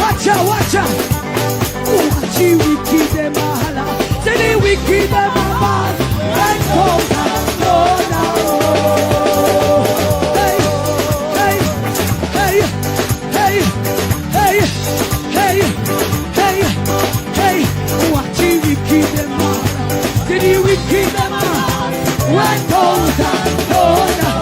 Watch out, watch out. Watch you, we keep them mahala. Say we keep them mahala. Let's go down, go down. Hey, hey, hey, hey, hey, hey, hey, hey. Watch you, we keep them mahala. Say we keep them mahala. Let's go down, go down.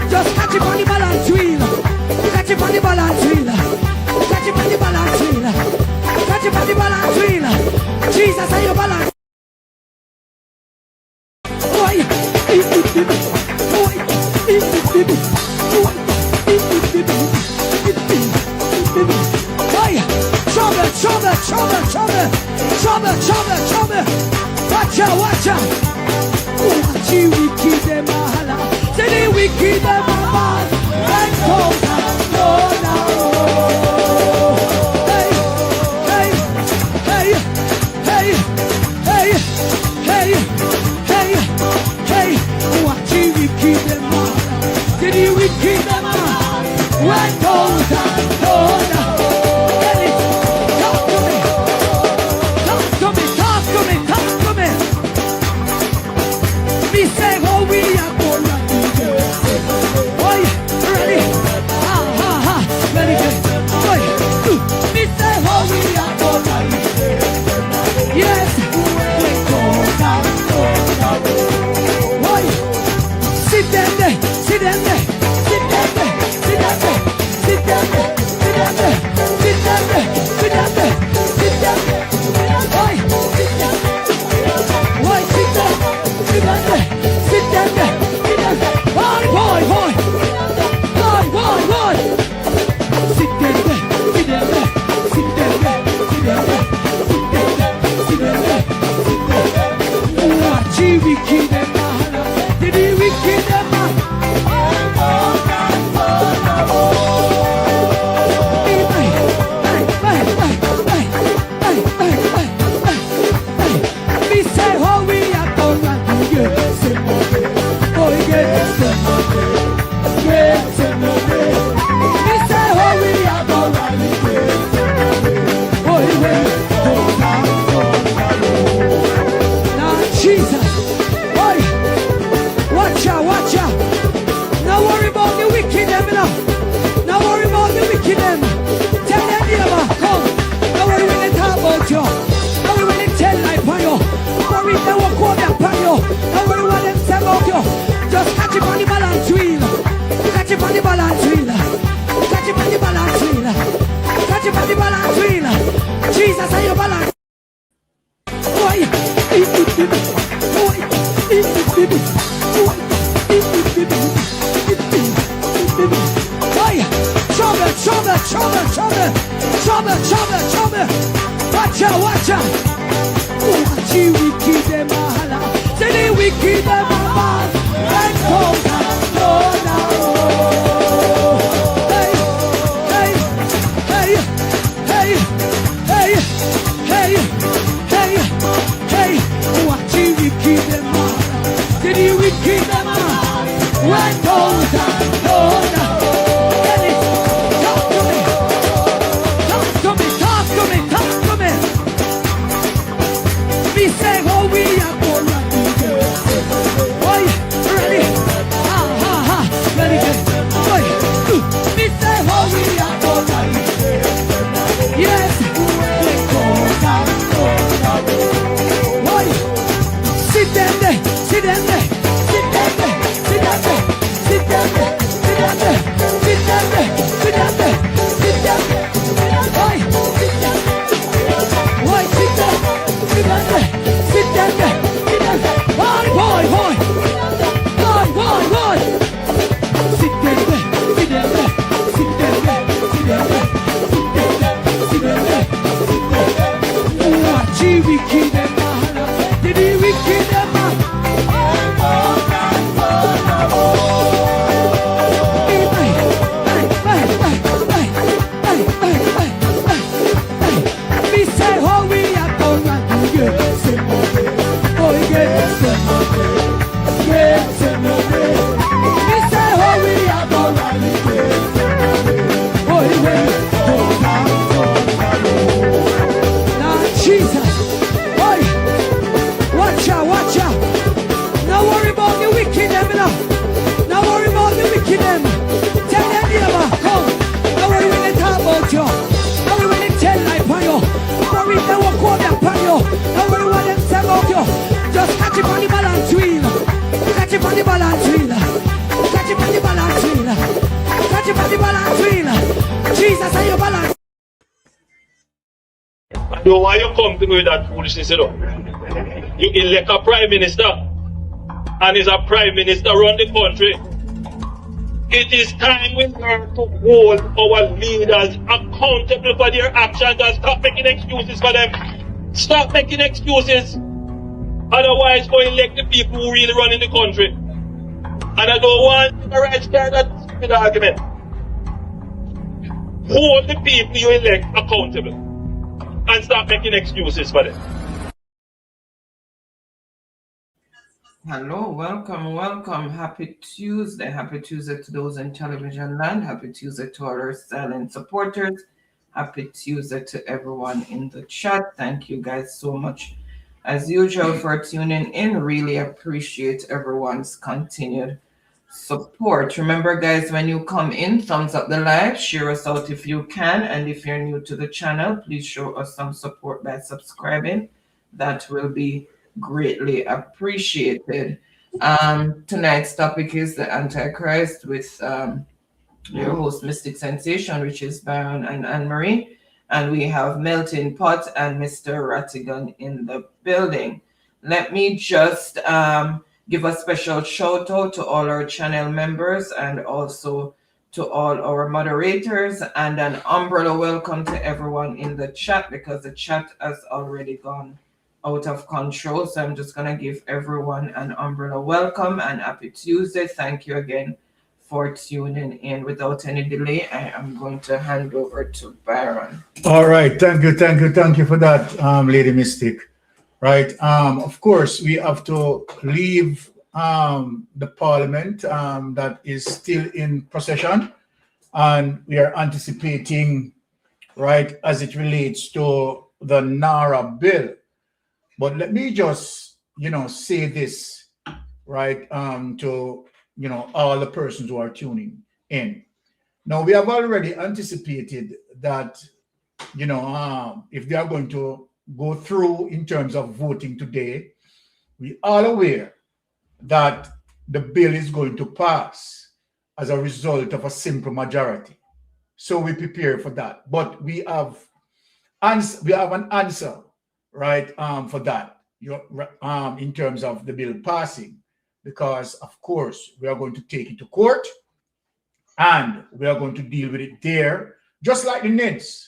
Just catch it on the balance wheel. Catch it on the balance wheel. Catch it on the balance wheel. Catch it on the balance wheel. Jesus, are you balance? Trouble. Watch out, watch out. Watch you, we keep them mahala. Say we keep them mahala. Let's go down, go down. Hey, hey, hey, hey, hey, hey, hey, hey. Watch you, we keep them mahala. Say we keep them mahala. Let's go down, go down. Just catch it on the balance wheel. Catch it on the balance wheel. Catch it on the balance wheel. Catch it on the balance wheel. Jesus, are you balance? Watch out, watch out. Watch you wicked them mahala. Say the wicked them mad. And come down, hey, hey, hey, hey, hey, hey, hey, hey. Watch you wicked them mahala. Say the wicked them mad. And come down, say how we are gonna do this. Boy, ready? Ha ha ha. Ready? Boy, me say how we are gonna do this. Yes, we go down. Boy, sit down there, sit down there, sit down there, sit down there, sit down there, sit down there, sit down there, sit down there, sit down there. Boy, sit down there. Boy, sit down, sit down there. Sit down there, sit down there. Boy. Sit down there, sit down there, sit down there, sit down there, sit down there, sit down there. Watch you wicked them mahala. Did you wicked them mahala? Me say how we are gonna do it. Jesus, boy, watch out. Now worry about the wicked them now. Now worry about the wicked them. Tell them neighbor, come. Now worry when they talk about you. Now worry when they tell life on you. Now worry if they walk on them on you. Now worry what them say about you. Just catch it on the balance wheel. Catch it on the balance wheel. Catch it on the balance wheel. Catch it on the balance wheel. Jesus, are you balance? So why you come to me with that foolishness, you know? You elect a prime minister, and is a prime minister run the country. It is time we learn to hold our leaders accountable for their actions and stop making excuses for them. Stop making excuses. Otherwise, go elect the people who really run in the country. And I don't want to write down that stupid argument. Hold the people you elect accountable. And stop making excuses for them. Hello, welcome. Happy Tuesday to those in television land. Happy Tuesday to all our silent supporters. Happy Tuesday to everyone in the chat. Thank you guys so much, as usual, for tuning in. Really appreciate everyone's continued support. Remember, guys, when you come in, thumbs up the live, share us out if you can, and if you're new to the channel, please show us some support by subscribing. That will be greatly appreciated. Tonight's topic is the Antichrist with your host, Mystic Sensation, which is Byron and Anne-Marie, and we have Melting Pot and Mr. Rattigan in the building. Let me just give a special shout out to all our channel members and also to all our moderators, and an umbrella welcome to everyone in the chat, because the chat has already gone out of control. So I'm just going to give everyone an umbrella welcome and happy Tuesday. Thank you again for tuning in. Without any delay, I am going to hand over to Byron. All right. Thank you for that, Lady Mystic. Right. Of course, we have to leave the parliament that is still in procession, and we are anticipating, right, as it relates to the NARA bill. But let me just, say this, right, to, all the persons who are tuning in. Now, we have already anticipated that, if they are going to go through in terms of voting today, we are aware that the bill is going to pass as a result of a simple majority. So we prepare for that. But we have an answer, right, for that, in terms of the bill passing, because of course we are going to take it to court and we are going to deal with it there just like the NIDS,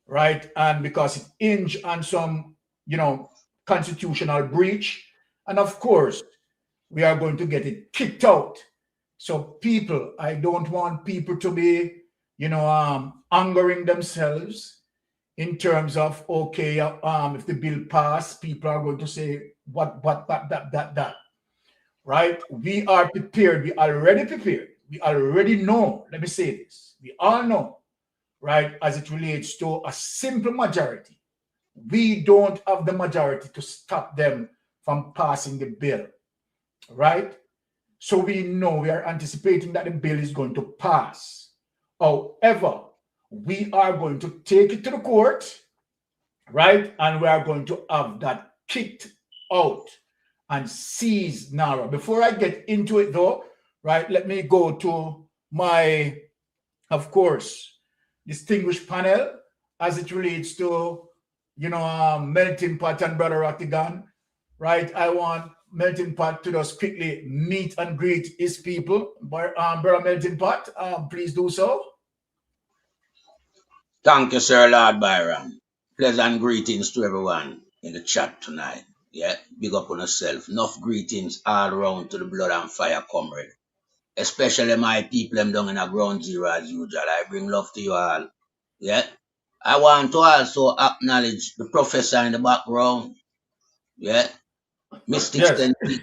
right? And because it hinged on some, constitutional breach. And of course, we are going to get it kicked out. So people, I don't want people to be, angering themselves in terms of, okay, if the bill passed, people are going to say, what, that. Right? We are prepared. We already prepared. We already know. Let me say this. We all know, right? As it relates to a simple majority, we don't have the majority to stop them from passing the bill, right? So we know, we are anticipating that the bill is going to pass. However, we are going to take it to the court, right? And we are going to have that kicked out and seize NARA. Before I get into it though, right, let me go to my, of course, distinguished panel as it relates to, Melting Pot and Brother Ratigan, right? I want Melting Pot to just quickly meet and greet his people. Brother Melting Pot, please do so. Thank you, Sir Lord Byron. Pleasant greetings to everyone in the chat tonight. Yeah, big up on yourself. Enough greetings all around to the Blood and Fire comrade. Especially my people them down in a ground zero as usual. I bring love to you all. Yeah. I want to also acknowledge the professor in the background. Yeah. Mr. Extended,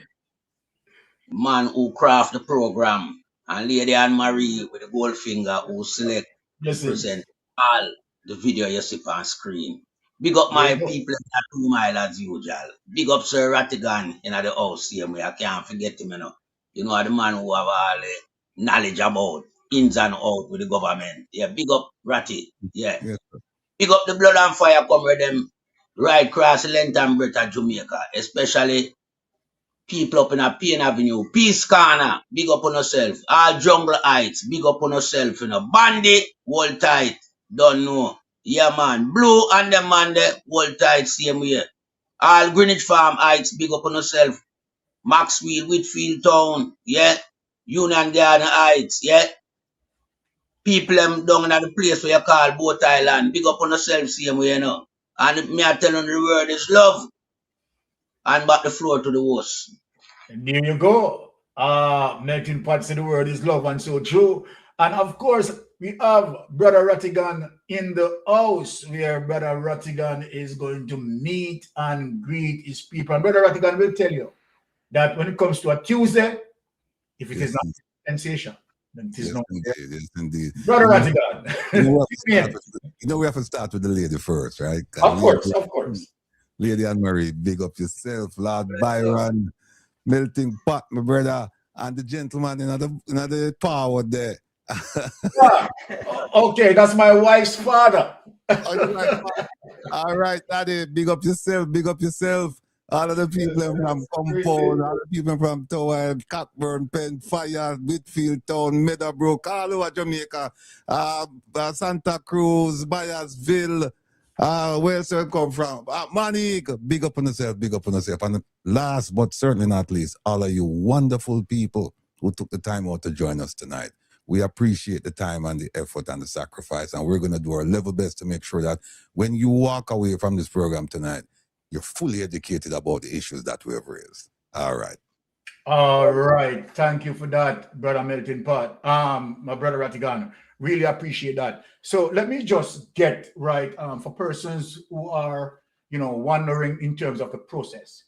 man who craft the program. And Lady Anne Marie with the gold finger who select present all the video you see on screen. Big up my people in that 2 mile as usual. Big up Sir Ratigan in the house same way. I can't forget him, the man who have all the knowledge about ins and out with the government. Yeah, big up Ratty. Yeah. Yes, big up the Blood and Fire comrade them right across the length and breadth of Jamaica, especially people up in a Payne Avenue, Peace Corner, big up on yourself. All Jungle Heights, big up on yourself. Bandit, hold tight, don't know. Yeah, man. Blue and them man, they hold tight, same way. All Greenwich Farm Heights, big up on yourself. Maxwell, Whitfield Town, yeah. Union Garden Heights, yeah. People them down in the place where you call Boat Island, big up on yourself, same way, And me I tell you the word is love. And back the floor to the host. And there you go. Melting Pot said the word is love, and so true. And of course, we have Brother Ratigan in the house where Brother Ratigan is going to meet and greet his people. And Brother Ratigan will tell you that when it comes to a Tuesday, if it is not sensation, then it is not. Yes, indeed. Brother Ratigan. We have to start with the lady first, right? Of course. Lady Anne Marie, big up yourself. Lord Byron, Melting Pot, my brother, and the gentleman in the power there. Okay, that's my wife's father. All right, Daddy, big up yourself. All of the people from Compound, all the people from Tower, Cockburn, Penn, Fire, Whitfield Town, Meadowbrook, all over Jamaica, Santa Cruz, Byersville, where's it come from? Monique, big up on yourself. And last but certainly not least, all of you wonderful people who took the time out to join us tonight. We appreciate the time and the effort and the sacrifice, and we're going to do our level best to make sure that when you walk away from this program tonight, you're fully educated about the issues that we have raised. All right. Thank you for that, Brother Melting Pot. My brother Ratigan, really appreciate that. So let me just get right for persons who are, wondering in terms of the process.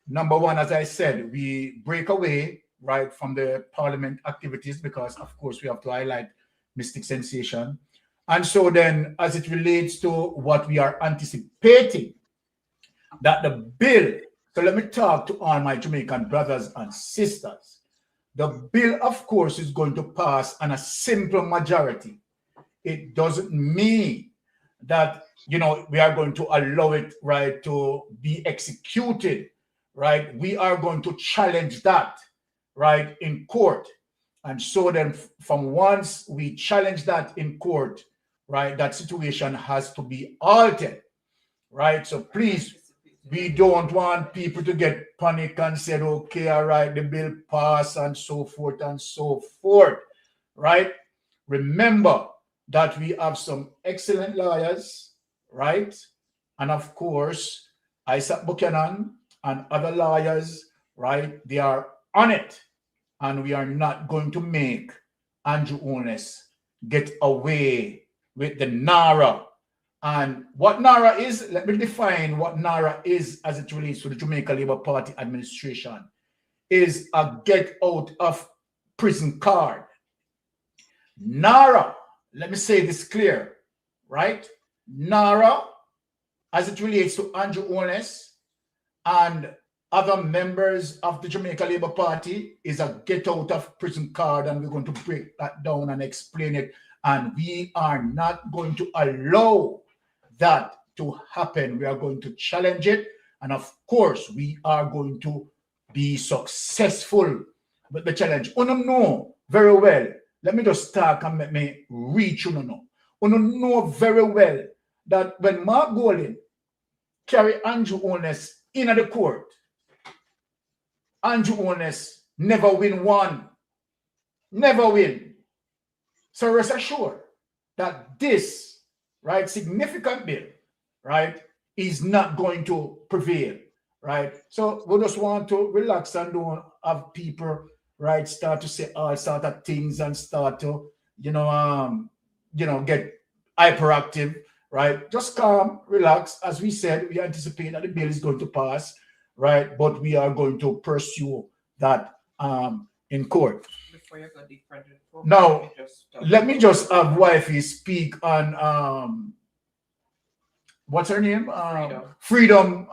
Number one, as I said, we break away right from the parliament activities because, of course, we have to highlight Mystic Sensation. And so then, as it relates to what we are anticipating, that the bill, so let me talk to all my Jamaican brothers and sisters. The bill, of course, is going to pass on a simple majority. It doesn't mean that, we are going to allow it, right, to be executed, right? We are going to challenge that, right, in court. And so then from once we challenge that in court, right, that situation has to be altered, right? So please, we don't want people to get panic and said, okay, all right, the bill passed and so forth, right? Remember, that we have some excellent lawyers, right? And of course, Isaac Buchanan and other lawyers, right? They are on it. And we are not going to make Andrew Ones get away with the NARA. And what NARA is, let me define what NARA is as it relates to the Jamaica Labour Party administration, is a get out of prison card. NARA, let me say this clear, right? NARA, as it relates to Andrew Ones and other members of the Jamaica Labour Party, is a get out of prison card, and we're going to break that down and explain it. And we are not going to allow that to happen. We are going to challenge it. And of course, we are going to be successful with the challenge. Uno know very well. Let me just talk and let me reach Uno know. Uno know very well that when Mark Golding carry Andrew Ones in the court, Andrew Ones never win one. Never win. So rest assured that this, right, significant bill, right, is not going to prevail, right? So we just want to relax and don't have people, right, start to say all sort of things and start to, get hyperactive, right? Just calm, relax. As we said, we anticipate that the bill is going to pass, right? But we are going to pursue that in court. Before you go deeper into the program, Now, let me just have wifey speak on what's her name? Freedom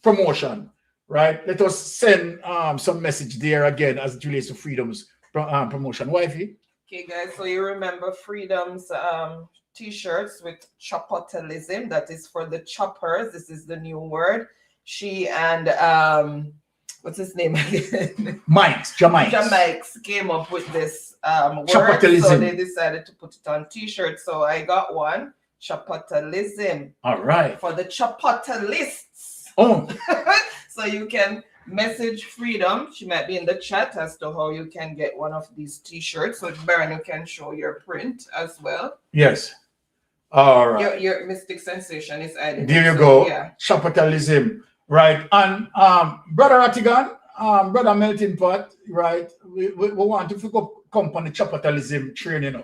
promotion, right? Let us send some message there again as it relates to Freedom's promotion. Wifey? Okay, guys, so you remember Freedom's t-shirts with chopotalism, that is for the choppers. This is the new word. She and what's his name again? Jamaics came up with this word, so they decided to put it on t-shirts. So I got one, chopotalism. All right. For the chopotalists. Oh. So you can message Freedom. She might be in the chat as to how you can get one of these t-shirts. So Baron, you can show your print as well. Yes. All right. Your Mystic Sensation is added. There you go. Yeah. Chopotalism. Right. And Brother Rattigan, Brother Melting Pot, right? We want to come on the chopotalism training.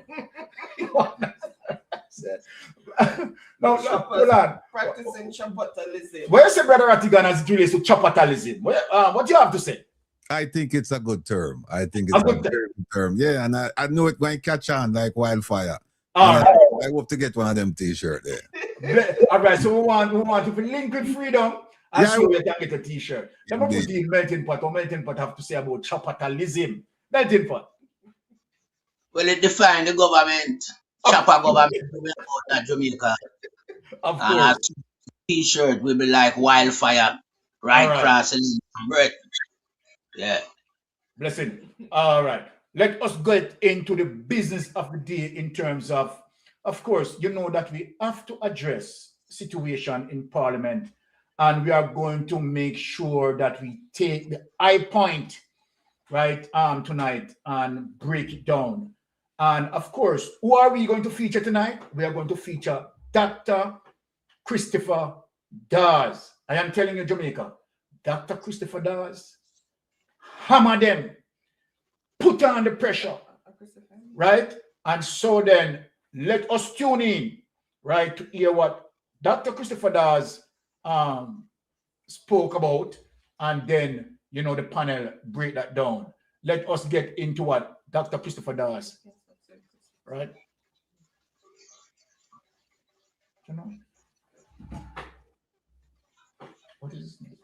No, hold on. Practicing chopotalism. Where's the Brother Rattigan as it relates to chopotalism? What do you have to say? I think it's a good term. I think it's a good term. Yeah, and I know it's going to catch on like wildfire. All right. I hope to get one of them t-shirts there. All right, so we want to link with Freedom. And so we can get a t-shirt. Let me put the Melting Pot. Or Melting Pot have to say about chopotalism. Melting Pot. Well, it defined the government. Chopper government about Jamaica. Of course. And a t-shirt will be like wildfire right across the breath. Yeah. Blessing. All right. Let us get into the business of the day in terms of course, you know that we have to address situation in Parliament, and we are going to make sure that we take the high point, right, tonight and break it down. And of course, who are we going to feature tonight? We are going to feature Dr. Christopher Dawes. I am telling you, Jamaica, Dr. Christopher Dawes, hammer them, put on the pressure, right? And so then let us tune in, right, to hear what Dr. Christopher Dawes spoke about, and then, the panel break that down. Let us get into what Dr. Christopher Dawes, right? What is his name?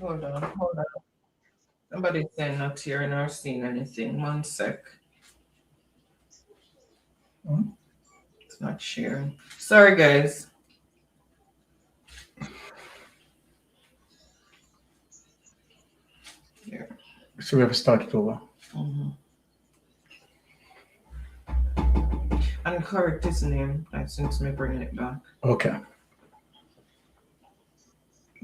Hold on, hold on. Nobody's saying not hearing or seeing anything. 1 sec. It's not sharing. Sorry, guys. Here. So we have started over. And correct his name. Since me bringing it back. Okay.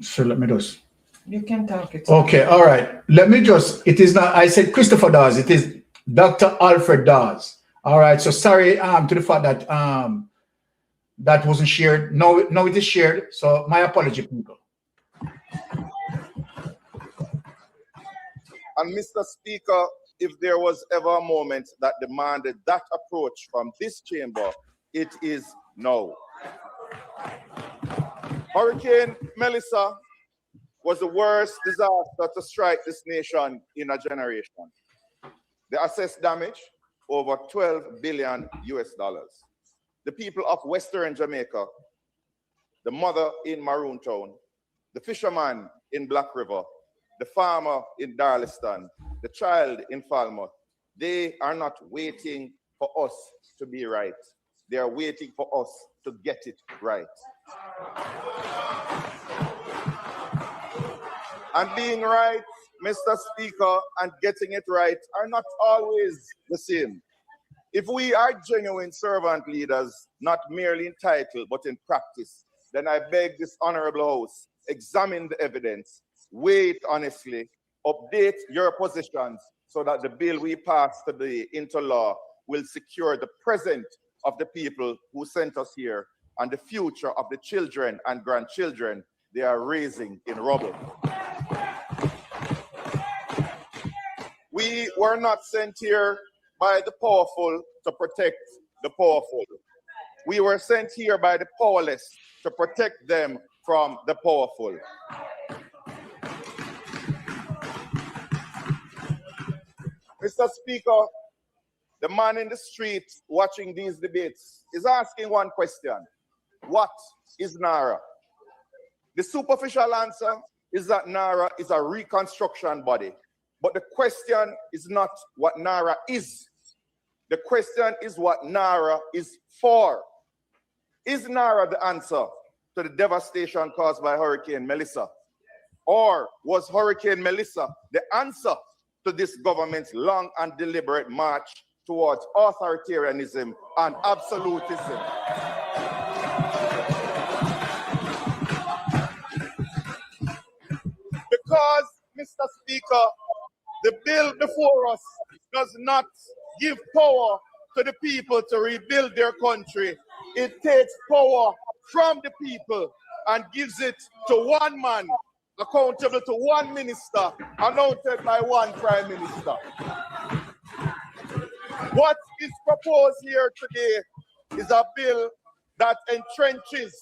So let me just. You can talk it. Okay, all right. Let me just, it is not, I said Christopher Dawes, it is Dr. Alfred Dawes. All right, so sorry to the fact that that wasn't shared. No, it is shared. So my apology, people. And Mr. Speaker, if there was ever a moment that demanded that approach from this chamber, it is now. Hurricane Melissa was the worst disaster to strike this nation in a generation. The assessed damage, over $12 billion US. The people of Western Jamaica, the mother in Maroon Town, the fisherman in Black River, the farmer in Darleston, the child in Falmouth, they are not waiting for us to be right. They are waiting for us to get it right. And being right, Mr. Speaker, and getting it right are not always the same. If we are genuine servant leaders, not merely in title, but in practice, then I beg this honorable House, examine the evidence, weigh it honestly, update your positions so that the bill we pass today into law will secure the present of the people who sent us here and the future of the children and grandchildren they are raising in rubble. We were not sent here by the powerful to protect the powerful. We were sent here by the powerless to protect them from the powerful. Mr. Speaker, the man in the street watching these debates is asking one question. What is NARA? The superficial answer is that NARA is a reconstruction body. But the question is not what NARA is. The question is what NARA is for. Is NARA the answer to the devastation caused by Hurricane Melissa? Or was Hurricane Melissa the answer to this government's long and deliberate march towards authoritarianism and absolutism? Because Mr. Speaker, the bill before us does not give power to the people to rebuild their country. It takes power from the people and gives it to one man, accountable to one minister, anointed by one prime minister. What is proposed here today is a bill that entrenches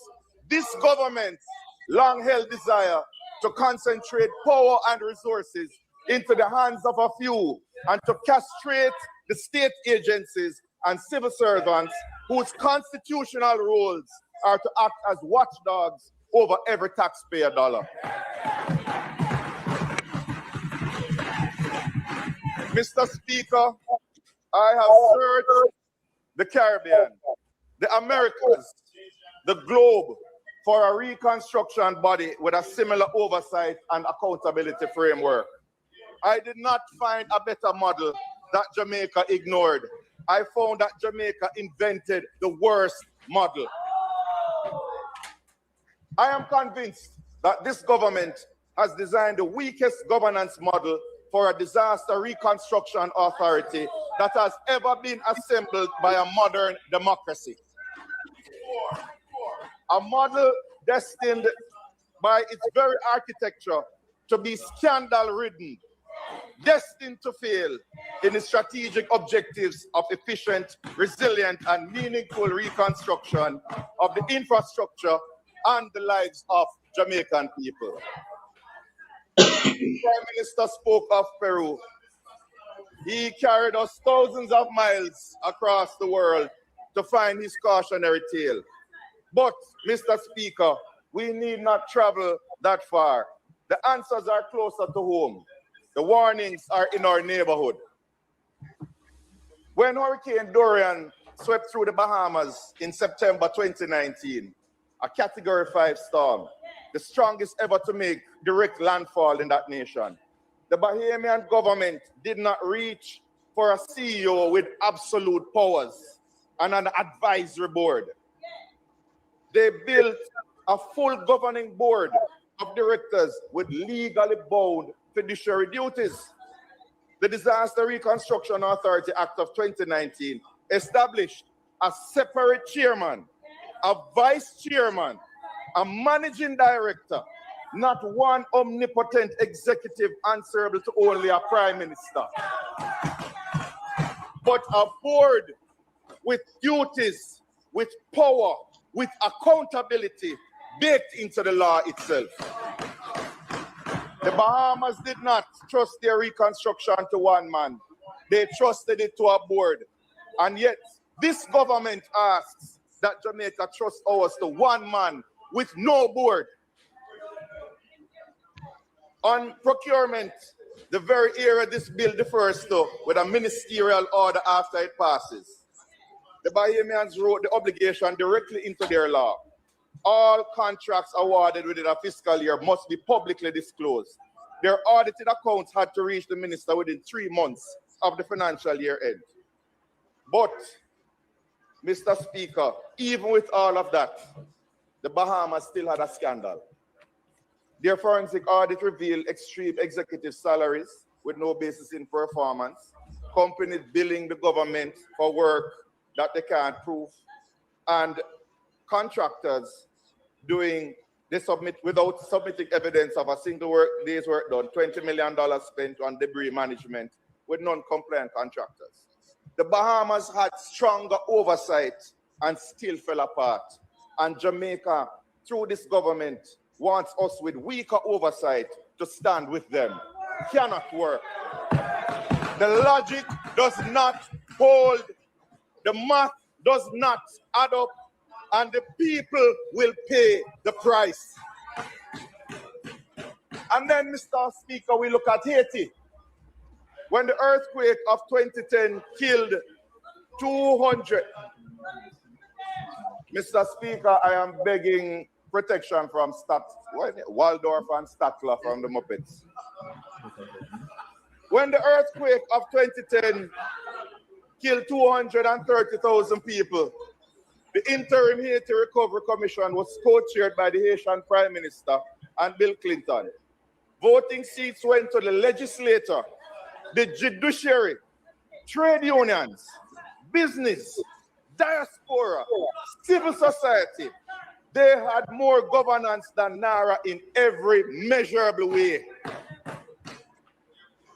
this government's long-held desire to concentrate power and resources into the hands of a few and to castrate the state agencies and civil servants whose constitutional roles are to act as watchdogs over every taxpayer dollar. Mr. Speaker, I have searched the Caribbean, the Americas, the globe for a reconstruction body with a similar oversight and accountability framework. I did not find a better model that Jamaica ignored. I found that Jamaica invented the worst model. I am convinced that this government has designed the weakest governance model for a disaster reconstruction authority that has ever been assembled by a modern democracy. A model destined by its very architecture to be scandal-ridden, destined to fail in its strategic objectives of efficient, resilient, and meaningful reconstruction of the infrastructure and the lives of Jamaican people. The Prime Minister spoke of Peru. He carried us thousands of miles across the world to find his cautionary tale. But, Mr. Speaker, we need not travel that far. The answers are closer to home. The warnings are in our neighborhood. When Hurricane Dorian swept through the Bahamas in September 2019, a Category 5 storm, the strongest ever to make direct landfall in that nation, the Bahamian government did not reach for a CEO with absolute powers and an advisory board. They built a full governing board of directors with legally bound fiduciary duties. The Disaster Reconstruction Authority Act of 2019 established a separate chairman, a vice chairman, a managing director, not one omnipotent executive answerable to only a prime minister, but a board with duties, with power, with accountability baked into the law itself. The Bahamas did not trust their reconstruction to one man. They trusted it to a board. And yet, this government asks that Jamaica trust ours to one man with no board. On procurement, the very area this bill defers to, with a ministerial order after it passes, the Bahamians wrote the obligation directly into their law. All contracts awarded within a fiscal year must be publicly disclosed. Their audited accounts had to reach the minister within 3 months of the financial year end. But, Mr. Speaker, even with all of that, the Bahamas still had a scandal. Their forensic audit revealed extreme executive salaries with no basis in performance, companies billing the government for work that they can't prove, and contractors without submitting evidence of a single day's work done, $20 million spent on debris management with non-compliant contractors. The Bahamas had stronger oversight and still fell apart. And Jamaica, through this government, wants us with weaker oversight to stand with them. Cannot work. The logic does not hold. The math does not add up. And the people will pay the price. And then, Mr. Speaker, we look at Haiti. When the earthquake of 2010 killed 200. Mr. Speaker, I am begging protection from Waldorf and Statler from the Muppets. When the earthquake of 2010 killed 230,000 people, the Interim Haiti Recovery Commission was co-chaired by the Haitian Prime Minister and Bill Clinton. voting seats went to the legislature, the judiciary, trade unions, business, diaspora, civil society. They had more governance than NARA in every measurable way.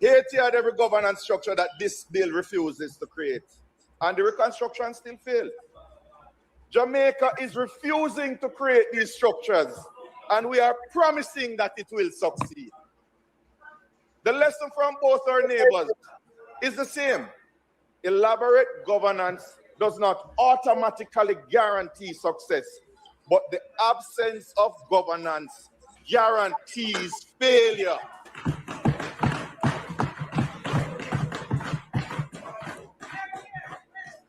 Haiti had every governance structure that this bill refuses to create. And the reconstruction still failed. Jamaica is refusing to create these structures, and we are promising that it will succeed. The lesson from both our neighbors is the same. Elaborate governance does not automatically guarantee success, but the absence of governance guarantees failure.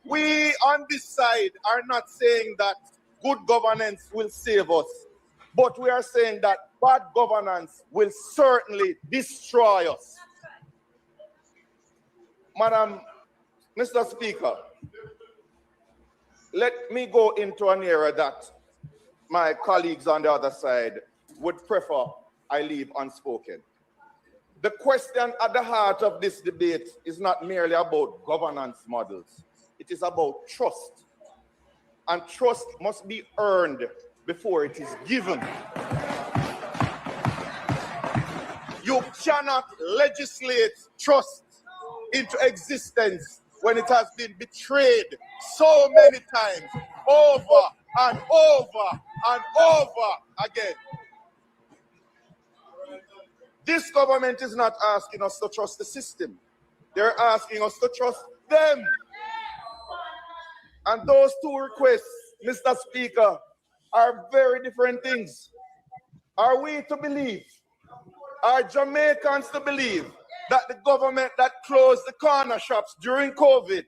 We on this side are not saying that good governance will save us, but we are saying that bad governance will certainly destroy us. Madam, Mr. Speaker, let me go into an area that my colleagues on the other side would prefer I leave unspoken. The question at the heart of this debate is not merely about governance models. It is about trust. And trust must be earned before it is given. You cannot legislate trust into existence when it has been betrayed so many times, over and over and over again. This government is not asking us to trust the system. They're asking us to trust them. And those two requests, Mr. Speaker, are very different things. Are we to believe, are Jamaicans to believe that the government that closed the corner shops during COVID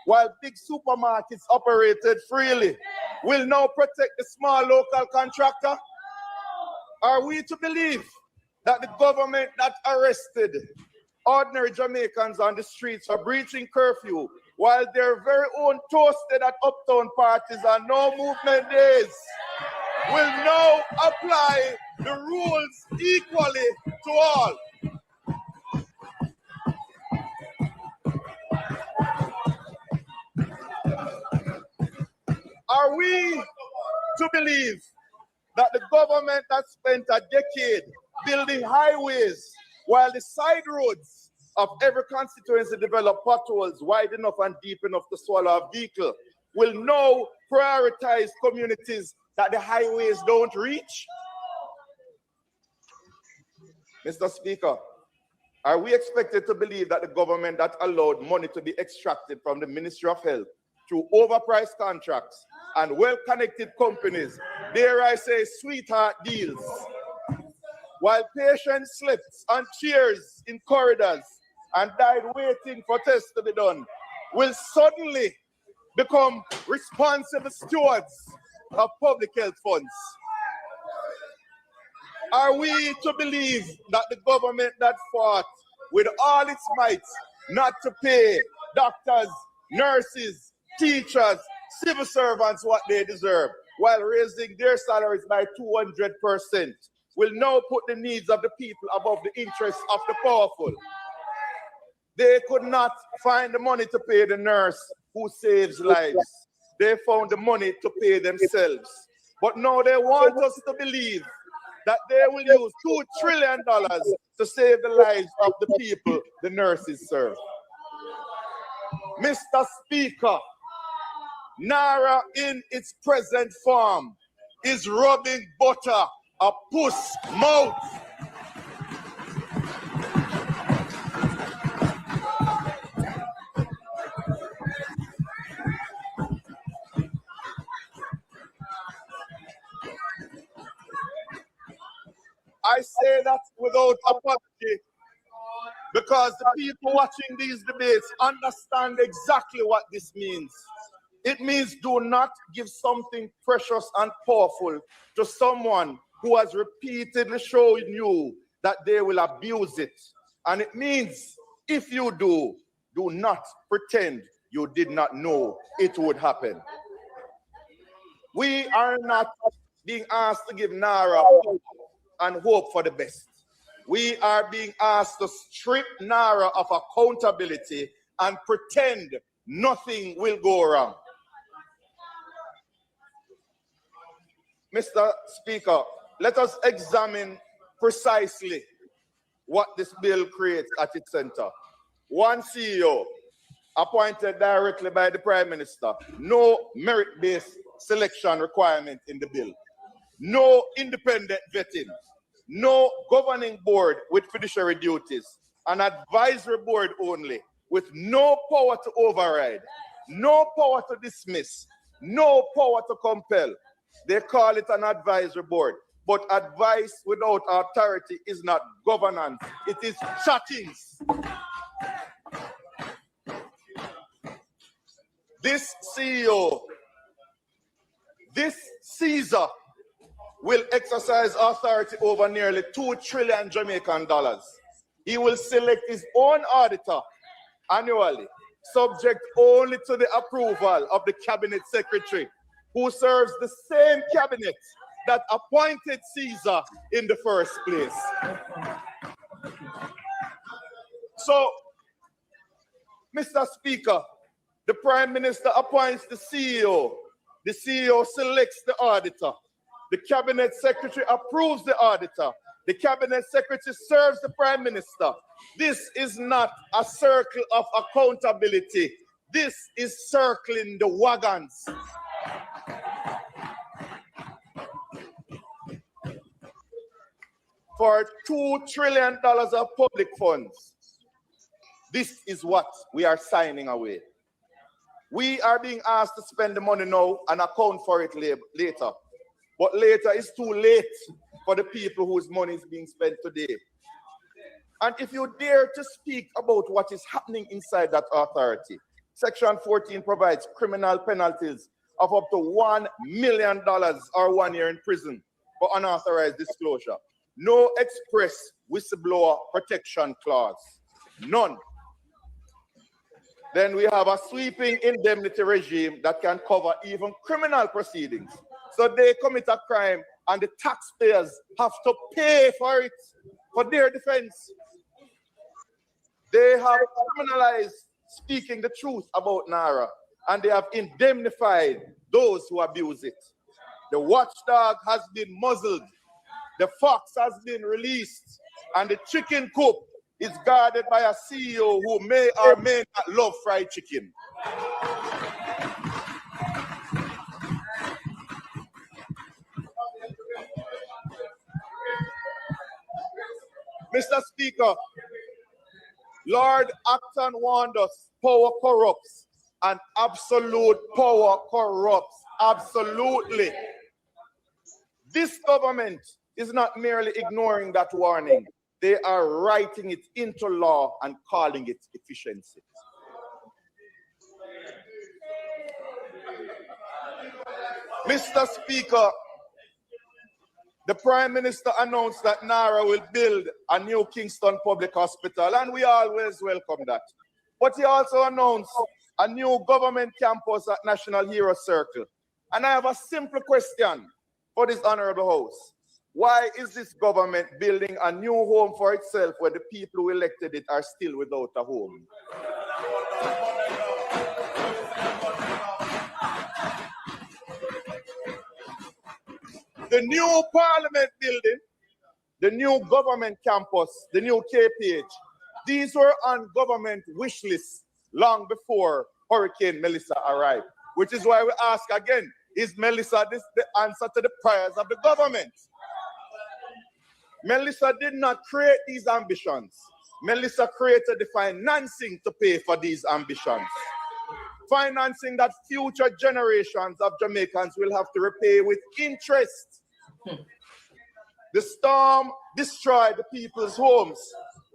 while big supermarkets operated freely will now protect the small local contractor? Are we to believe that the government that arrested ordinary Jamaicans on the streets for breaching curfew while their very own toasted at uptown parties on no movement days will now apply the rules equally to all? Are we to believe that the government that spent a decade building highways while the side roads of every constituency develop potholes wide enough and deep enough to swallow a vehicle will now prioritize communities that the highways don't reach? Mr. Speaker, are we expected to believe that the government that allowed money to be extracted from the Ministry of Health through overpriced contracts and well-connected companies, dare I say sweetheart deals, while patients slept on chairs in corridors and died waiting for tests to be done, will suddenly become responsible stewards of public health funds? Are we to believe that the government that fought with all its might not to pay doctors, nurses, teachers, civil servants what they deserve, while raising their salaries by 200%, will now put the needs of the people above the interests of the powerful? They could not find the money to pay the nurse who saves lives. They found the money to pay themselves. But now they want us to believe that they will use $2 trillion to save the lives of the people the nurses serve. Mr. Speaker, NARA in its present form is rubbing butter a puss mouth. I say that without apology because the people watching these debates understand exactly what this means. It means do not give something precious and powerful to someone who has repeatedly shown you that they will abuse it. And it means if you do, do not pretend you did not know it would happen. We are not being asked to give NARA and hope for the best. we are being asked to strip NARA of accountability and pretend nothing will go wrong. Mr. Speaker, let us examine precisely what this bill creates at its center. One CEO appointed directly by the Prime Minister, no merit-based selection requirement in the bill, no independent vetting, no governing board with fiduciary duties, an advisory board only, with no power to override, no power to dismiss, no power to compel. They call it an advisory board, but advice without authority is not governance, it is chattings. This CEO, this Caesar, will exercise authority over nearly 2 trillion Jamaican dollars. He will select his own auditor annually, subject only to the approval of the cabinet secretary, who serves the same cabinet that appointed Caesar in the first place. So, Mr. Speaker, the Prime Minister appoints the CEO selects the auditor, the cabinet secretary approves the auditor, the cabinet secretary serves the Prime Minister. This is not a circle of accountability. This is circling the wagons. For $2 trillion of public funds, this is what we are signing away. We are being asked to spend the money now and account for it later. But later is too late for the people whose money is being spent today. And if you dare to speak about what is happening inside that authority, Section 14 provides criminal penalties of up to $1 million or 1 year in prison for unauthorized disclosure. No express whistleblower protection clause. None. Then we have a sweeping indemnity regime that can cover even criminal proceedings. So they commit a crime and the taxpayers have to pay for it, for their defense. They have criminalized speaking the truth about NARA, and they have indemnified those who abuse it. The watchdog has been muzzled, the fox has been released, and the chicken coop is guarded by a CEO who may or may not love fried chicken. Mr. Speaker, Lord Acton warned us, power corrupts, and absolute power corrupts. Absolutely. This government is not merely ignoring that warning. They are writing it into law and calling it efficiency. Mr. Speaker, the Prime Minister announced that NARA will build a new Kingston Public Hospital, and we always welcome that. But he also announced a new government campus at National Hero Circle. And I have a simple question for this honorable House. Why is this government building a new home for itself when the people who elected it are still without a home? The new Parliament building, the new government campus, the new KPH, these were on government wish lists long before Hurricane Melissa arrived, which is why we ask again, is Melissa the answer to the prayers of the government? Melissa did not create these ambitions. Melissa created the financing to pay for these ambitions. Financing that future generations of Jamaicans will have to repay with interest. The storm destroyed the people's homes,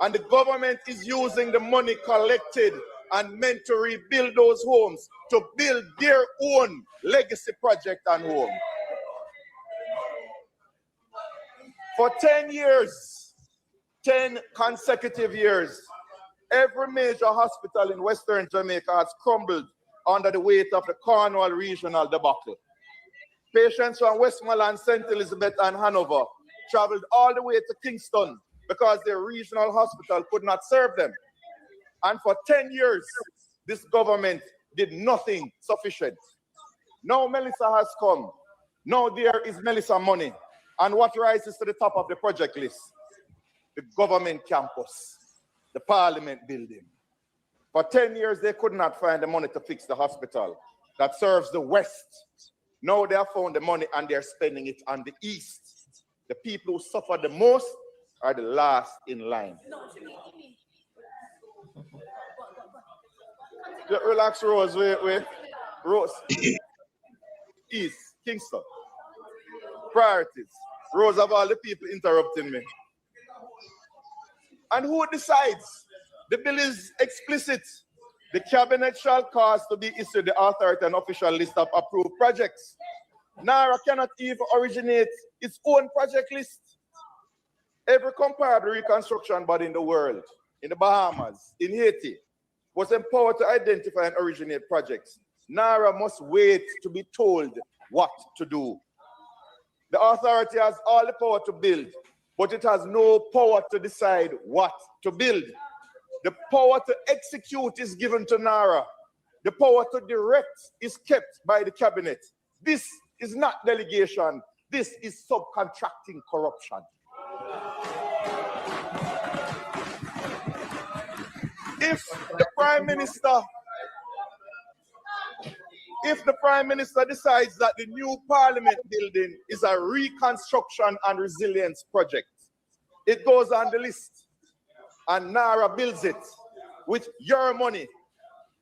and the government is using the money collected and meant to rebuild those homes to build their own legacy project and home. For 10 years, 10 consecutive years, every major hospital in Western Jamaica has crumbled under the weight of the Cornwall regional debacle. Patients from Westmoreland, St. Elizabeth, and Hanover traveled all the way to Kingston because their regional hospital could not serve them. And for 10 years, this government did nothing sufficient. Now Melissa has come. Now there is Melissa money. And what rises to the top of the project list? The government campus, the parliament building. For 10 years, they could not find the money to fix the hospital that serves the West. Now they have found the money and they're spending it on the East. The people who suffer the most are the last in line. Relax, Rose. Wait. Rose. East, Kingston. Priorities. Rose, of all the people interrupting me. And who decides? The bill is explicit. The cabinet shall cause to be issued the authority and official list of approved projects. NARA cannot even originate its own project list. Every comparable reconstruction body in the world, in the Bahamas, in Haiti, was empowered to identify and originate projects. NARA must wait to be told what to do. The authority has all the power to build, but it has no power to decide what to build. The power to execute is given to NARA. The power to direct is kept by the cabinet. This is not delegation. This is subcontracting corruption. If the Prime Minister decides that the new Parliament building is a reconstruction and resilience project, it goes on the list. And NARA builds it with your money,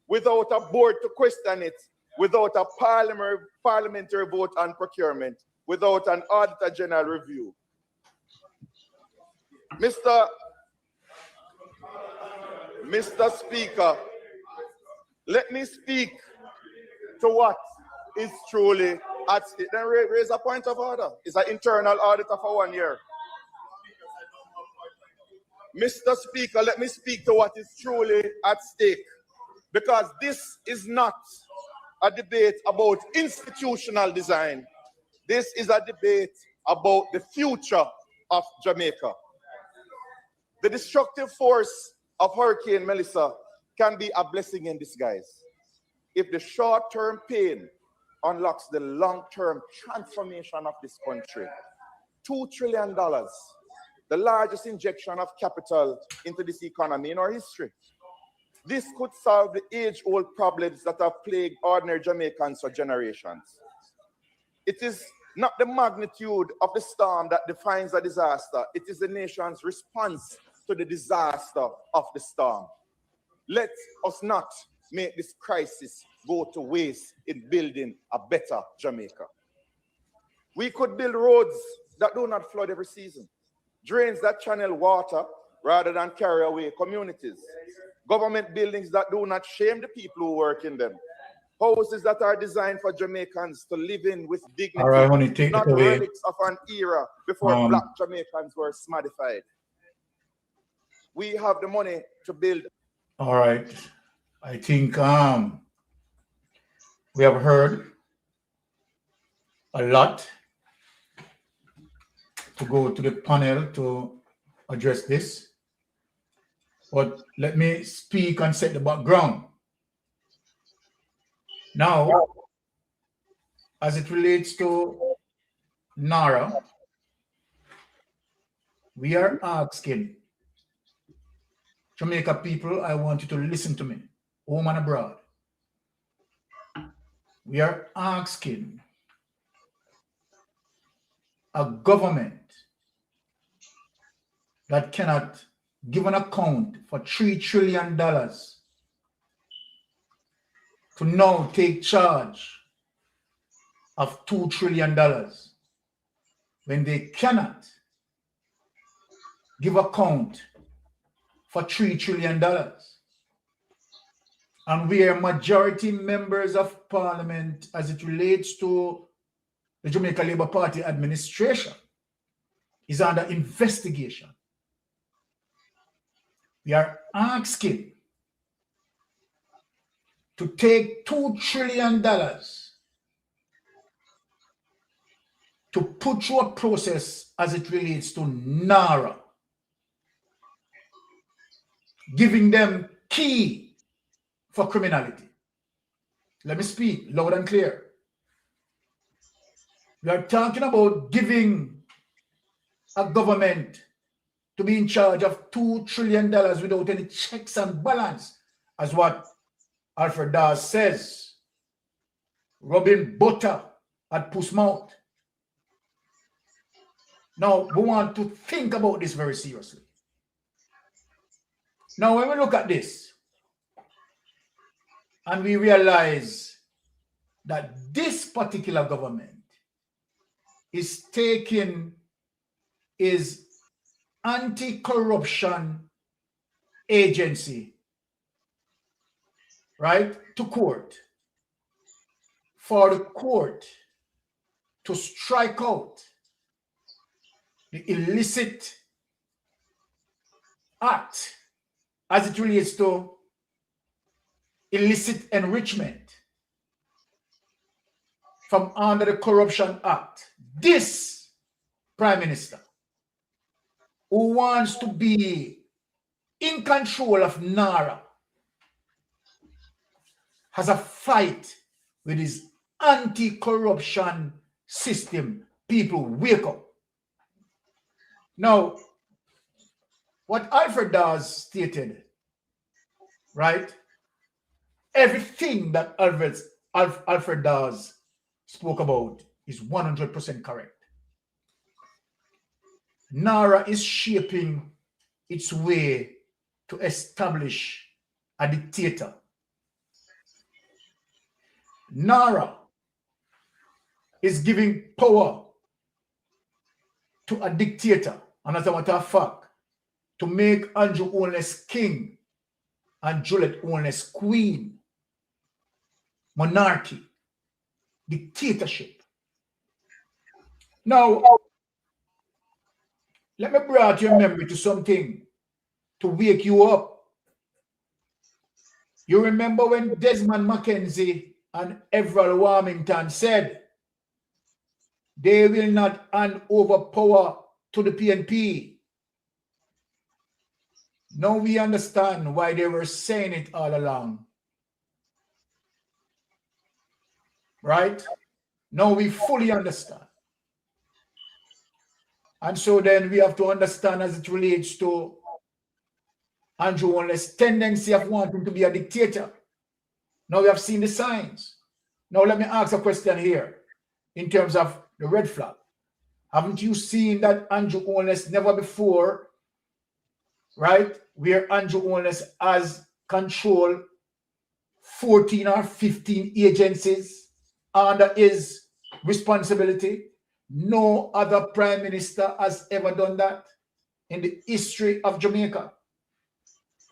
without a board to question it, without a parliamentary vote on procurement, without an Auditor General review. Mr. Speaker, let me speak to what is truly at stake. Then raise a point of order. It's an internal auditor for 1 year. Mr. Speaker, let me speak to what is truly at stake, because this is not a debate about institutional design. This is a debate about the future of Jamaica. The destructive force of Hurricane Melissa can be a blessing in disguise if the short-term pain unlocks the long-term transformation of this country. $2 trillion. The largest injection of capital into this economy in our history. This could solve the age-old problems that have plagued ordinary Jamaicans for generations. It is not the magnitude of the storm that defines a disaster. It is the nation's response to the disaster of the storm. Let us not make this crisis go to waste in building a better Jamaica. We could build roads that do not flood every season. Drains that channel water rather than carry away communities. Government buildings that do not shame the people who work in them. Houses that are designed for Jamaicans to live in with dignity, all right, when you take not it away, relics of an era before Black Jamaicans were smadified. We have the money to build. All right. I think we have heard a lot to go to the panel to address this. But let me speak and set the background. Now, as it relates to NARA, we are asking Jamaica people, I want you to listen to me, home and abroad. We are asking a government that cannot give an account for $3 trillion to now take charge of $2 trillion when they cannot give account for $3 trillion. And we are majority members of parliament as it relates to the Jamaica Labour Party administration is under investigation. We are asking to take $2 trillion to put through a process as it relates to NARA. giving them key for criminality. Let me speak loud and clear. We are talking about giving a government to be in charge of $2 trillion without any checks and balance, as what Alfred Dawes says, rubbing butter at puss mouth. Now, we want to think about this very seriously. Now, when we look at this, and we realize that this particular government is taking his anti-corruption agency, right, to court, for the court to strike out the illicit act as it relates to illicit enrichment from under the Corruption Act. This Prime Minister, who wants to be in control of NARA, has a fight with his anti-corruption system. People, wake up. Now, what Alfred Dawes stated, right? Everything that Alfred Dawes spoke about is 100% correct. NARA is shaping its way to establish a dictator. NARA is giving power to a dictator, and as a matter of fact, to make Andrew Holness king and Juliet Holness queen. Monarchy, dictatorship. Now, let me bring your memory to something to wake you up. You remember when Desmond Mackenzie and Everett Warmington said they will not hand over power to the PNP. Now we understand why they were saying it all along. Right? Now we fully understand. And so then we have to understand as it relates to Andrew Holness' tendency of wanting to be a dictator. Now we have seen the signs. Now let me ask a question here in terms of the red flag. Haven't you seen that Andrew Holness never before, right, where Andrew Holness has control 14 or 15 agencies under his responsibility? No other prime minister has ever done that in the history of Jamaica.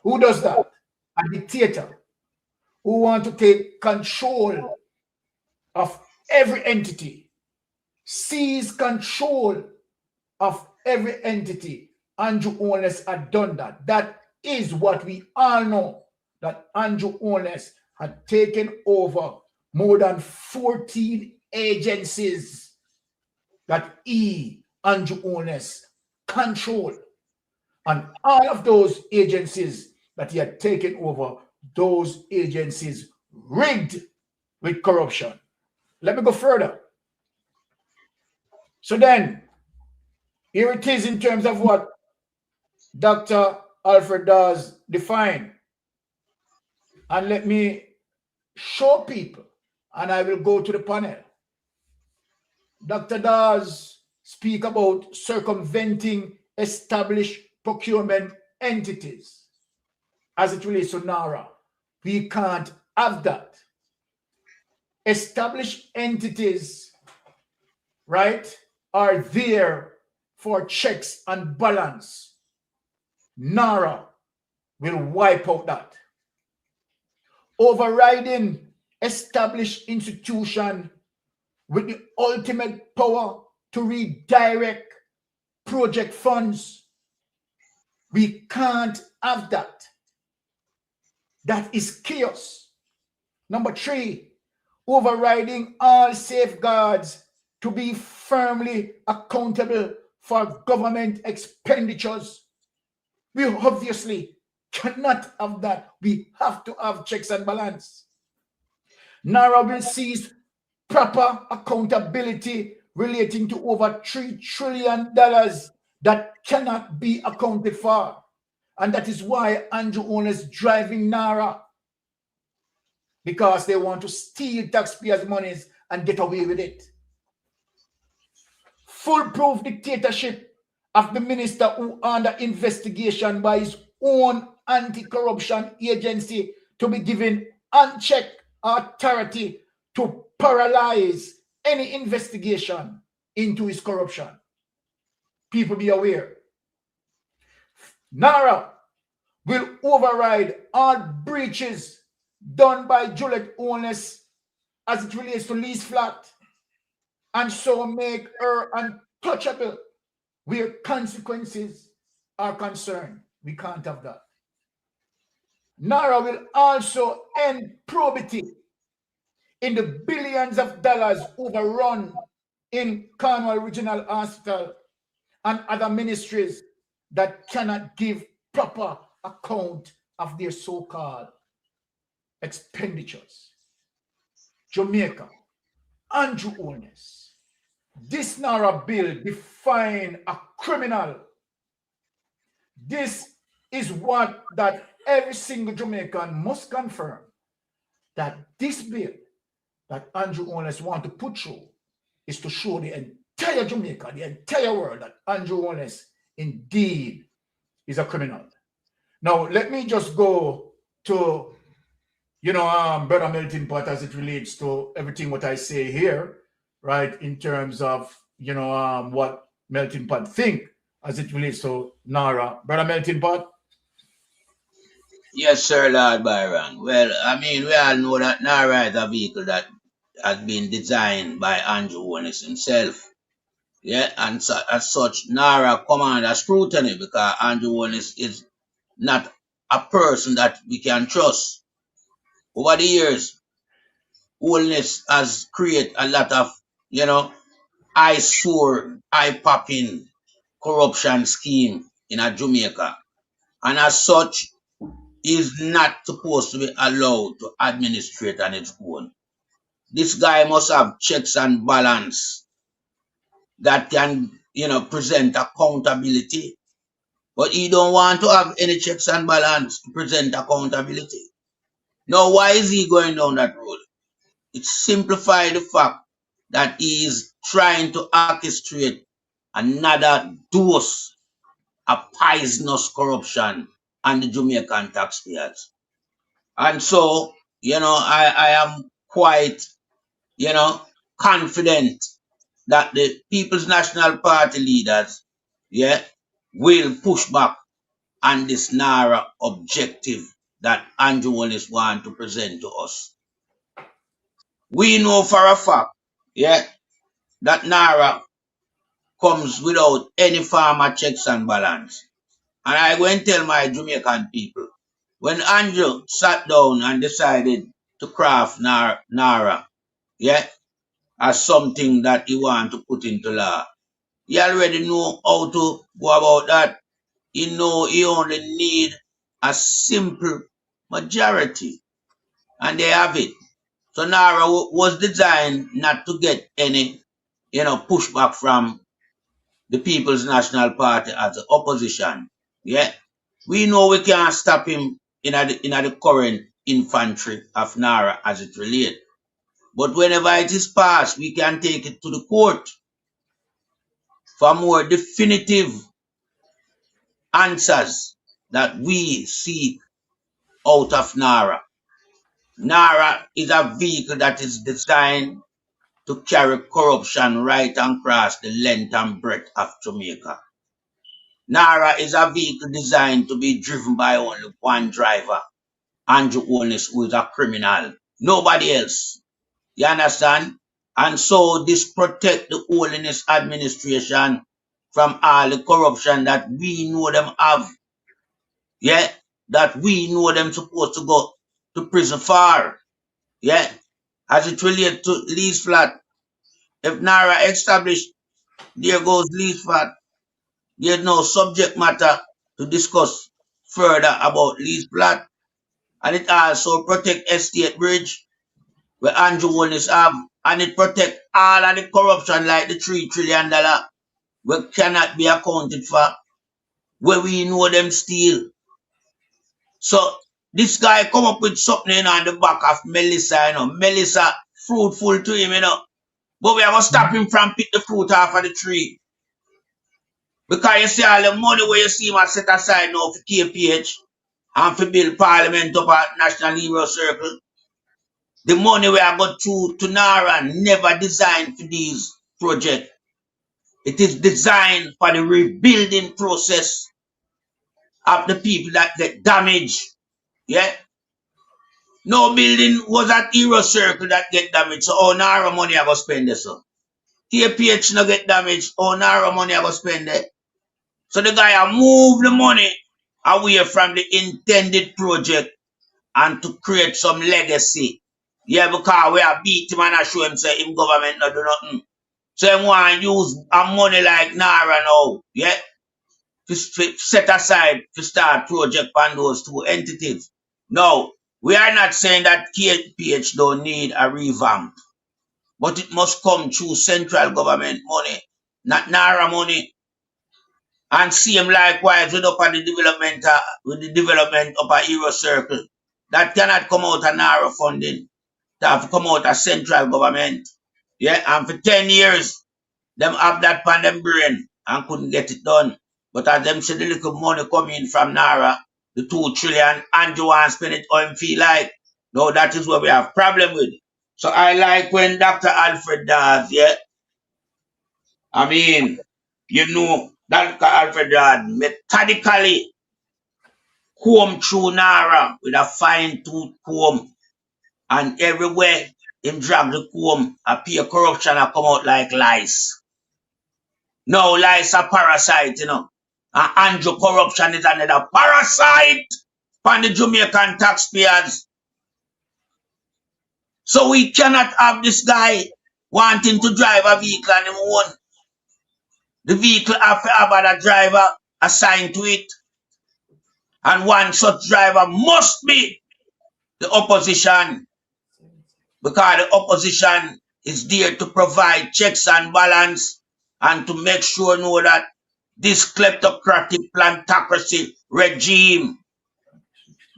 Who does that? A dictator who wants to take control of every entity, seize control of every entity. Andrew Holness had done that. That is what we all know, that Andrew Holness had taken over more than 14 agencies that Andrew Holness controlled. And all of those agencies that he had taken over, those agencies rigged with corruption. Let me go further. So then, here it is in terms of what Dr. Alfred Dawes defined. And let me show people, and I will go to the panel. Dr. Dawes speak about circumventing established procurement entities as it relates to NARA. We can't have that. Established entities, right, are there for checks and balance. NARA will wipe out that. Overriding established institution with the ultimate power to redirect project funds. We can't have that. That is chaos. Number 3, overriding all safeguards to be firmly accountable for government expenditures. We obviously cannot have that. We have to have checks and balance. NARA will seize proper accountability relating to over $3 trillion that cannot be accounted for. And that is why Andrew Holness is driving NARA, because they want to steal taxpayers' monies and get away with it. Foolproof dictatorship of the minister who under investigation by his own anti-corruption agency to be given unchecked authority to paralyze any investigation into his corruption. People be aware. NARA will override all breaches done by Juliet Holness as it relates to lease flat, and so make her untouchable where consequences are concerned. We can't have that. NARA will also end probity in the billions of dollars overrun in Cornwall Regional Hospital and other ministries that cannot give proper account of their so-called expenditures. Jamaica, Andrew Holness. This NARA bill define a criminal. This is what that every single Jamaican must confirm, that this bill that Andrew Holness want to put through is to show the entire Jamaica, the entire world, that Andrew Holness indeed is a criminal. Now, let me just go to, Brother Melting Pot as it relates to everything what I say here, right, in terms of, what Melting Pot think as it relates to NARA. Brother Melting Pot? Yes, sir, Lord Byron. Well, I mean, we all know that NARA is a vehicle that has been designed by Andrew Holness himself. Yeah, and so, as such, NARA come under scrutiny because Andrew Holness is not a person that we can trust. Over the years, Holness has created a lot of, eyesore, eye-popping corruption scheme in a Jamaica. And as such, is not supposed to be allowed to administrate on its own. This guy must have checks and balance that can, present accountability. But he don't want to have any checks and balance to present accountability. Now, why is he going down that road? It simplifies the fact that he is trying to orchestrate another dose of poisonous corruption on the Jamaican taxpayers. And so, I am quite, confident that the People's National Party leaders, will push back on this NARA objective that Andrew Holness want to present to us. We know for a fact, that NARA comes without any form of checks and balance. And I go and tell my Jamaican people, when Andrew sat down and decided to craft NARA, as something that he want to put into law, he already know how to go about that. He know he only need a simple majority, and they have it. So NARA was designed not to get any, pushback from the People's National Party as the opposition. We know we can't stop him in the current infantry of NARA as it relates. But whenever it is passed, we can take it to the court for more definitive answers that we seek out of NARA. NARA is a vehicle that is designed to carry corruption right across the length and breadth of Jamaica. NARA is a vehicle designed to be driven by only one driver, Andrew Holness, who is a criminal. Nobody else. You understand? And so this protect the Holiness administration from all the corruption that we know them have. That we know them supposed to go to prison for. As it relates to lease flat. If NARA established, there goes lease flat. There's no subject matter to discuss further about lease plot, and it also protect estate bridge where Andrew Willis have, and it protect all of the corruption like the $3 trillion we cannot be accounted for, where we know them steal. So this guy come up with something on the back of Melissa, Melissa fruitful to him, but we are going to stop him from pick the fruit off of the tree. Because you see all the money where you see him set aside now for KPH and for build parliament up at National Hero Circle. The money we are got to NARA never designed for these projects. It is designed for the rebuilding process of the people that get damaged. Yeah? No building was at Hero Circle that get damaged. So all NARA money I go spend it. So KPH no get damaged. All NARA money I go spend it. So the guy a move the money away from the intended project and to create some legacy. Yeah, because we are beat him and I show him say him government not do nothing. So he want to use a money like NARA now, yeah, to set aside to start project on those two entities. No, we are not saying that KPH don't need a revamp, but it must come through central government money, not NARA money. And same likewise with up on the development of a Hero Circle. That cannot come out of NARA funding. That have to come out of central government. Yeah, and for 10 years, them have that pan them brain and couldn't get it done. But as them say the little money coming from NARA, the 2 trillion, and you want to spend it how him feel like. No, that is what we have problem with. So I like when Dr. Alfred does, yeah. I mean, Dr. Alfred does methodically comb through NARA with a fine-tooth comb, and everywhere him drag the comb, appear corruption and come out like lice. No, lice are parasite, And Andrew corruption is another parasite on the Jamaican taxpayers. So we cannot have this guy wanting to drive a vehicle on his own. The vehicle have to have a driver assigned to it. And one such driver must be the opposition, because the opposition is there to provide checks and balance and to make sure that this kleptocratic plantocracy regime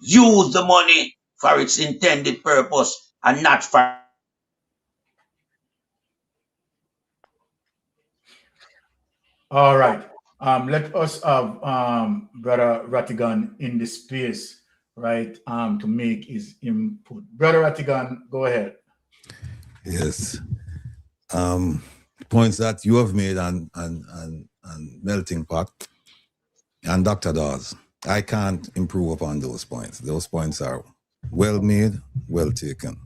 use the money for its intended purpose and not for... All right. Let us have Brother Rattigan in this space, right, to make his input. Brother Rattigan, go ahead. Yes. Points that you have made on Melting Pot and Dr. Dawes, I can't improve upon those points. Those points are well made, well taken.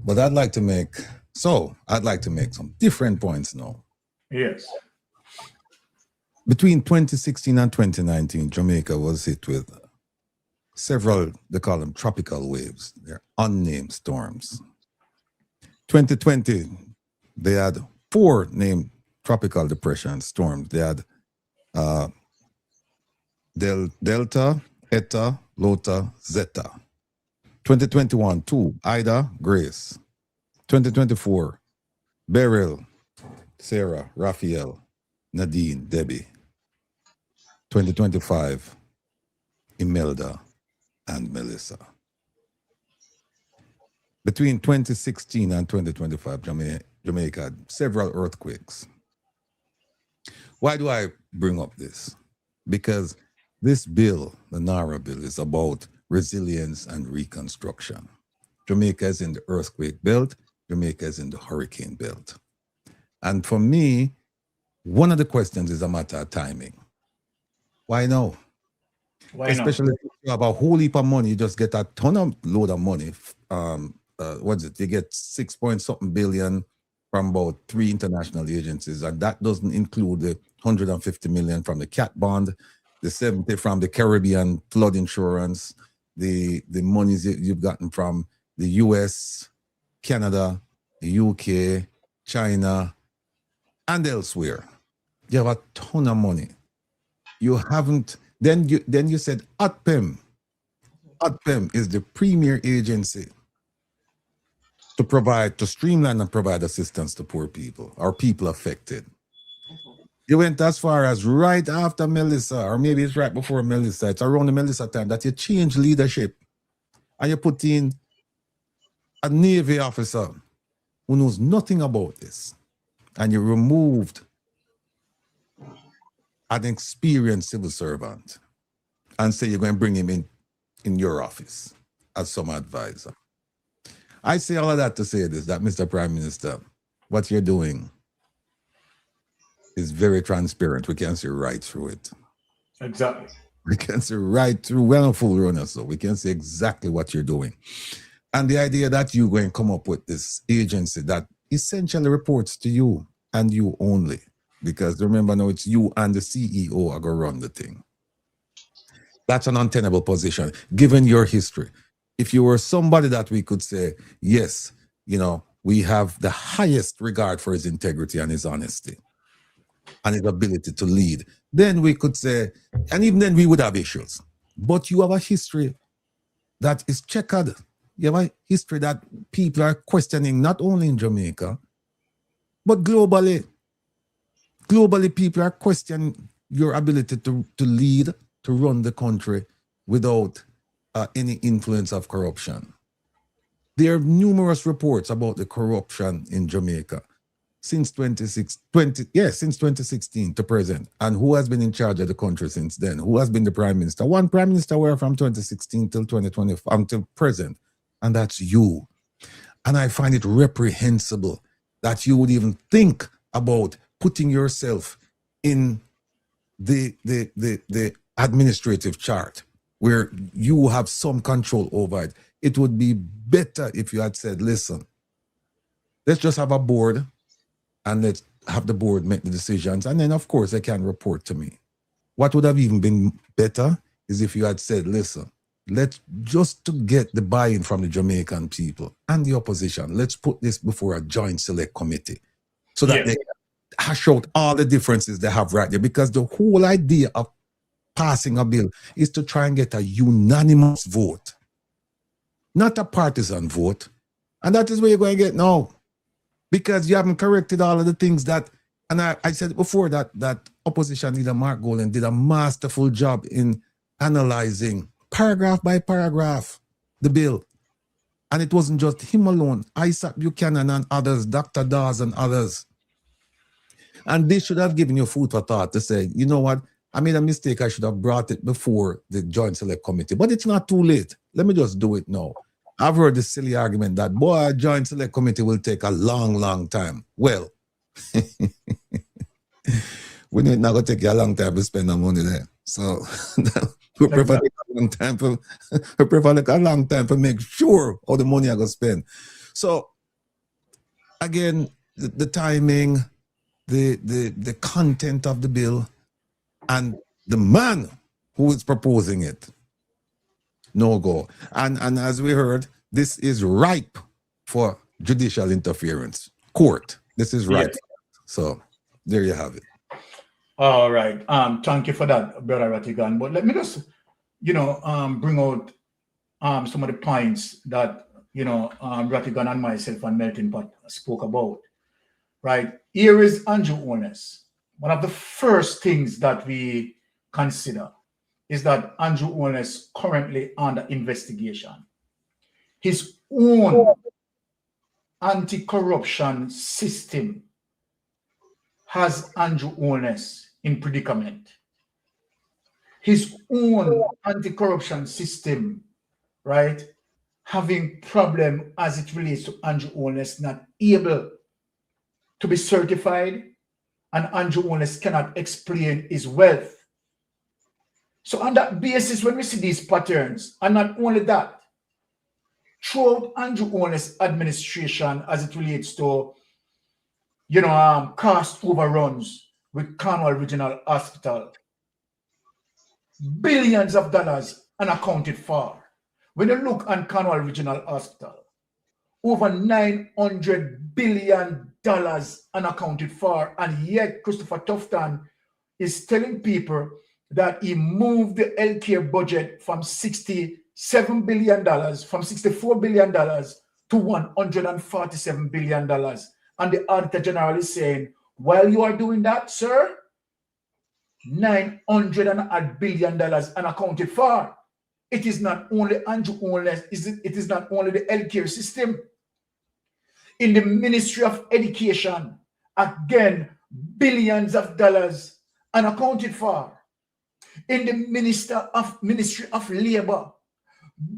But I'd like to make some different points now. Yes. Between 2016 and 2019, Jamaica was hit with several, they call them tropical waves. They're unnamed storms. 2020, they had 4 named tropical depression storms. They had Delta, Eta, Lota, Zeta. 2021, 2, Ida, Grace. 2024, Beryl, Sarah, Raphael, Nadine, Debbie. 2025, Imelda and Melissa. Between 2016 and 2025, Jamaica had several earthquakes. Why do I bring up this? Because this bill, the NARA bill, is about resilience and reconstruction. Jamaica is in the earthquake belt, Jamaica is in the hurricane belt. And for me, one of the questions is a matter of timing. Why now? Why Especially if you have a whole heap of money, you just get a load of money. You get 6 point something billion from about 3 international agencies, and that doesn't include the 150 million from the cat bond, the 70 from the Caribbean flood insurance, the monies you've gotten from the US, Canada, the UK, China, and elsewhere. You have a ton of money. You haven't Then you said ATPEM. ATPEM is the premier agency to streamline and provide assistance to poor people or people affected. You went as far as right after Melissa, or maybe it's right before Melissa, it's around the Melissa time that you change leadership and you put in a Navy officer who knows nothing about this, and you removed an experienced civil servant and say you're going to bring him in your office as some advisor. I say all of that to say this, that Mr. Prime Minister, what you're doing is very transparent. We can see right through it. Exactly. We can see right through. We're not fool runners, so we can see exactly what you're doing. And the idea that you're going to come up with this agency that essentially reports to you and you only, because remember now it's you and the CEO are going to run the thing. That's an untenable position, given your history. If you were somebody that we could say, yes, you know, we have the highest regard for his integrity and his honesty and his ability to lead, then we could say, and even then we would have issues. But you have a history that is checkered. You have a history that people are questioning, not only in Jamaica, but globally. Globally, people are questioning your ability to lead, to run the country without any influence of corruption. There are numerous reports about the corruption in Jamaica since 2016 to present. And who has been in charge of the country since then? Who has been the prime minister? One prime minister were from 2016 till 2020 until present, and that's you. And I find it reprehensible that you would even think about putting yourself in the administrative chart where you have some control over it. It would be better if you had said, listen, let's just have a board and let's have the board make the decisions. And then, of course, they can report to me. What would have even been better is if you had said, listen, let's just to get the buy-in from the Jamaican people and the opposition, let's put this before a joint select committee so that they hash out all the differences they have right there. Because the whole idea of passing a bill is to try and get a unanimous vote, not a partisan vote. And that is where you're going to get now, because you haven't corrected all of the things that, and I said before that opposition leader Mark Golden did a masterful job in analyzing paragraph by paragraph the bill. And it wasn't just him alone, Isaac Buchanan and others, Dr. Dawes and others. And this should have given you food for thought to say, you know what, I made a mistake, I should have brought it before the Joint Select Committee, but it's not too late. Let me just do it now. I've heard the silly argument that, boy, Joint Select Committee will take a long, long time. Well, we know it's not going to take you a long time to spend the money there. So we prefer a long time to make sure all the money I going to spend. So again, the timing, the content of the bill, and the man who is proposing it, no go. And as we heard, this is ripe for judicial interference. Court, this is ripe. Yes. So there you have it. All right. Thank you for that, Brother Rattigan. But let me just, bring out some of the points that, Rattigan and myself and Melting Pot spoke about. Right. Here is Andrew Holness. One of the first things that we consider is that Andrew Holness currently under investigation. His own anti-corruption system has Andrew Holness in predicament. His own anti-corruption system, right, having problem as it relates to Andrew Holness not able to be certified, and Andrew Holness cannot explain his wealth. So on that basis, when we see these patterns, and not only that, throughout Andrew Holness administration as it relates to, cost overruns with Cornwall Regional Hospital, billions of dollars unaccounted for. When you look on Cornwall Regional Hospital, over $900 billion unaccounted for, and yet Christopher Tufton is telling people that he moved the healthcare budget from $67 billion, from $64 billion to $147 billion. And the Auditor General is saying, while you are doing that, sir, $900 billion unaccounted for. It is not only Andrew Holness, it is not only the healthcare system. In the Ministry of Education, again, billions of dollars unaccounted for. In the Ministry of Labor,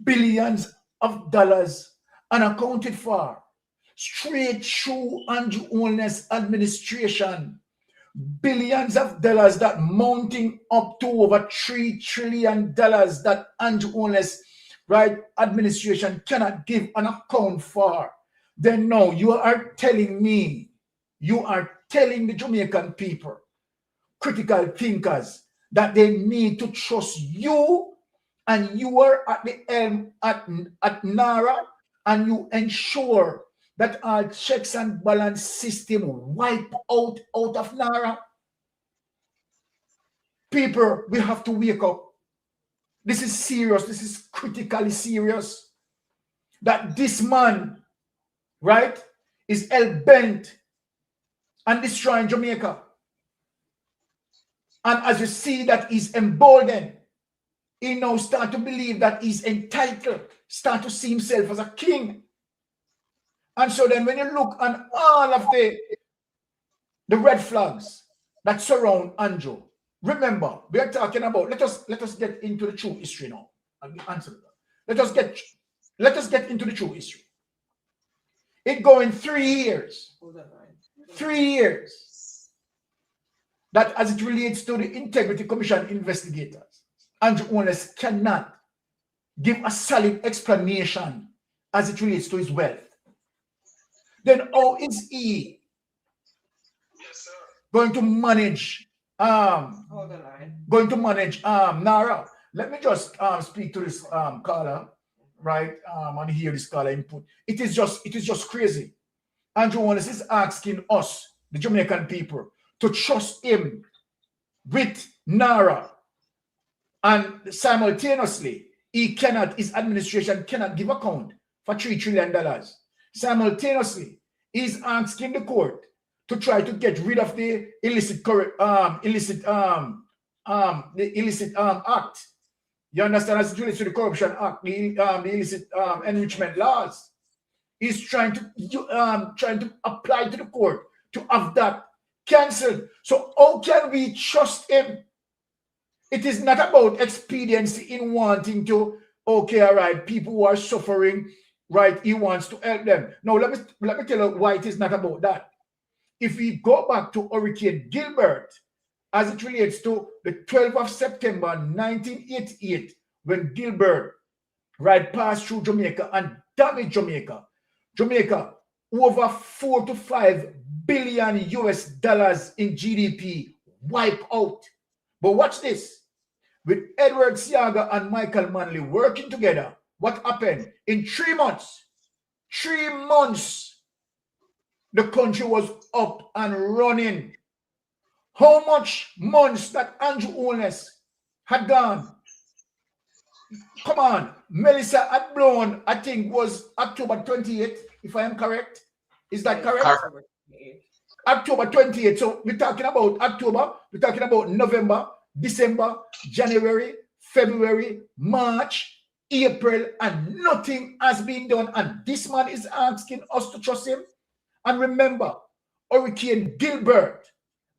billions of dollars unaccounted for. Straight through Andrew Holness administration, billions of dollars that mounting up to over $3 trillion that Andrew Holness, right, administration cannot give an account for. Then no, you are telling me, you are telling the Jamaican people, critical thinkers, that they need to trust you, and you are at the helm at NARA, and you ensure that our checks and balance system wipe out of NARA. People, we have to wake up. This is serious. This is critically serious. That this man, right, is hell-bent on destroying Jamaica. And as you see that he's emboldened, he now start to believe that he's entitled, start to see himself as a king. And so then when you look on all of the red flags that surround Andrew, remember, we are talking about, let us get into the true history now. I'll answer that. Let us get into the true history. It going 3 years. 3 years. That as it relates to the Integrity Commission investigators, Andrew Holness cannot give a solid explanation as it relates to his wealth. Then how is he going to manage NARA? Let me just speak to this caller, right? And hear this caller input. It is just crazy. Andrew Holness is asking us, the Jamaican people, to trust him with NARA, and simultaneously his administration cannot give account for $3 trillion. Simultaneously, he's asking the court to try to get rid of the illicit act. You understand? As it relates to the Corruption Act, the illicit enrichment laws. He's trying to apply to the court to have that cancelled. So how can we trust him? It is not about expediency in wanting to, okay, all right, people who are suffering, right, he wants to help them. No, let me tell you why it is not about that. If we go back to Hurricane Gilbert, as it relates to the 12th of September 1988, when Gilbert, right, passed through Jamaica and damaged Jamaica, over 4 to 5 billion US dollars in GDP wipe out. But watch this. With Edward Seaga and Michael Manley working together, what happened? In 3 months, the country was up and running. How much months that Andrew Holness had gone? Come on. Melissa had blown, I think, was October 28th, if I am correct. Is that correct? October 28th. So we're talking about October, we're talking about November, December, January, February, March, April, and nothing has been done. And this man is asking us to trust him. And remember, Hurricane Gilbert,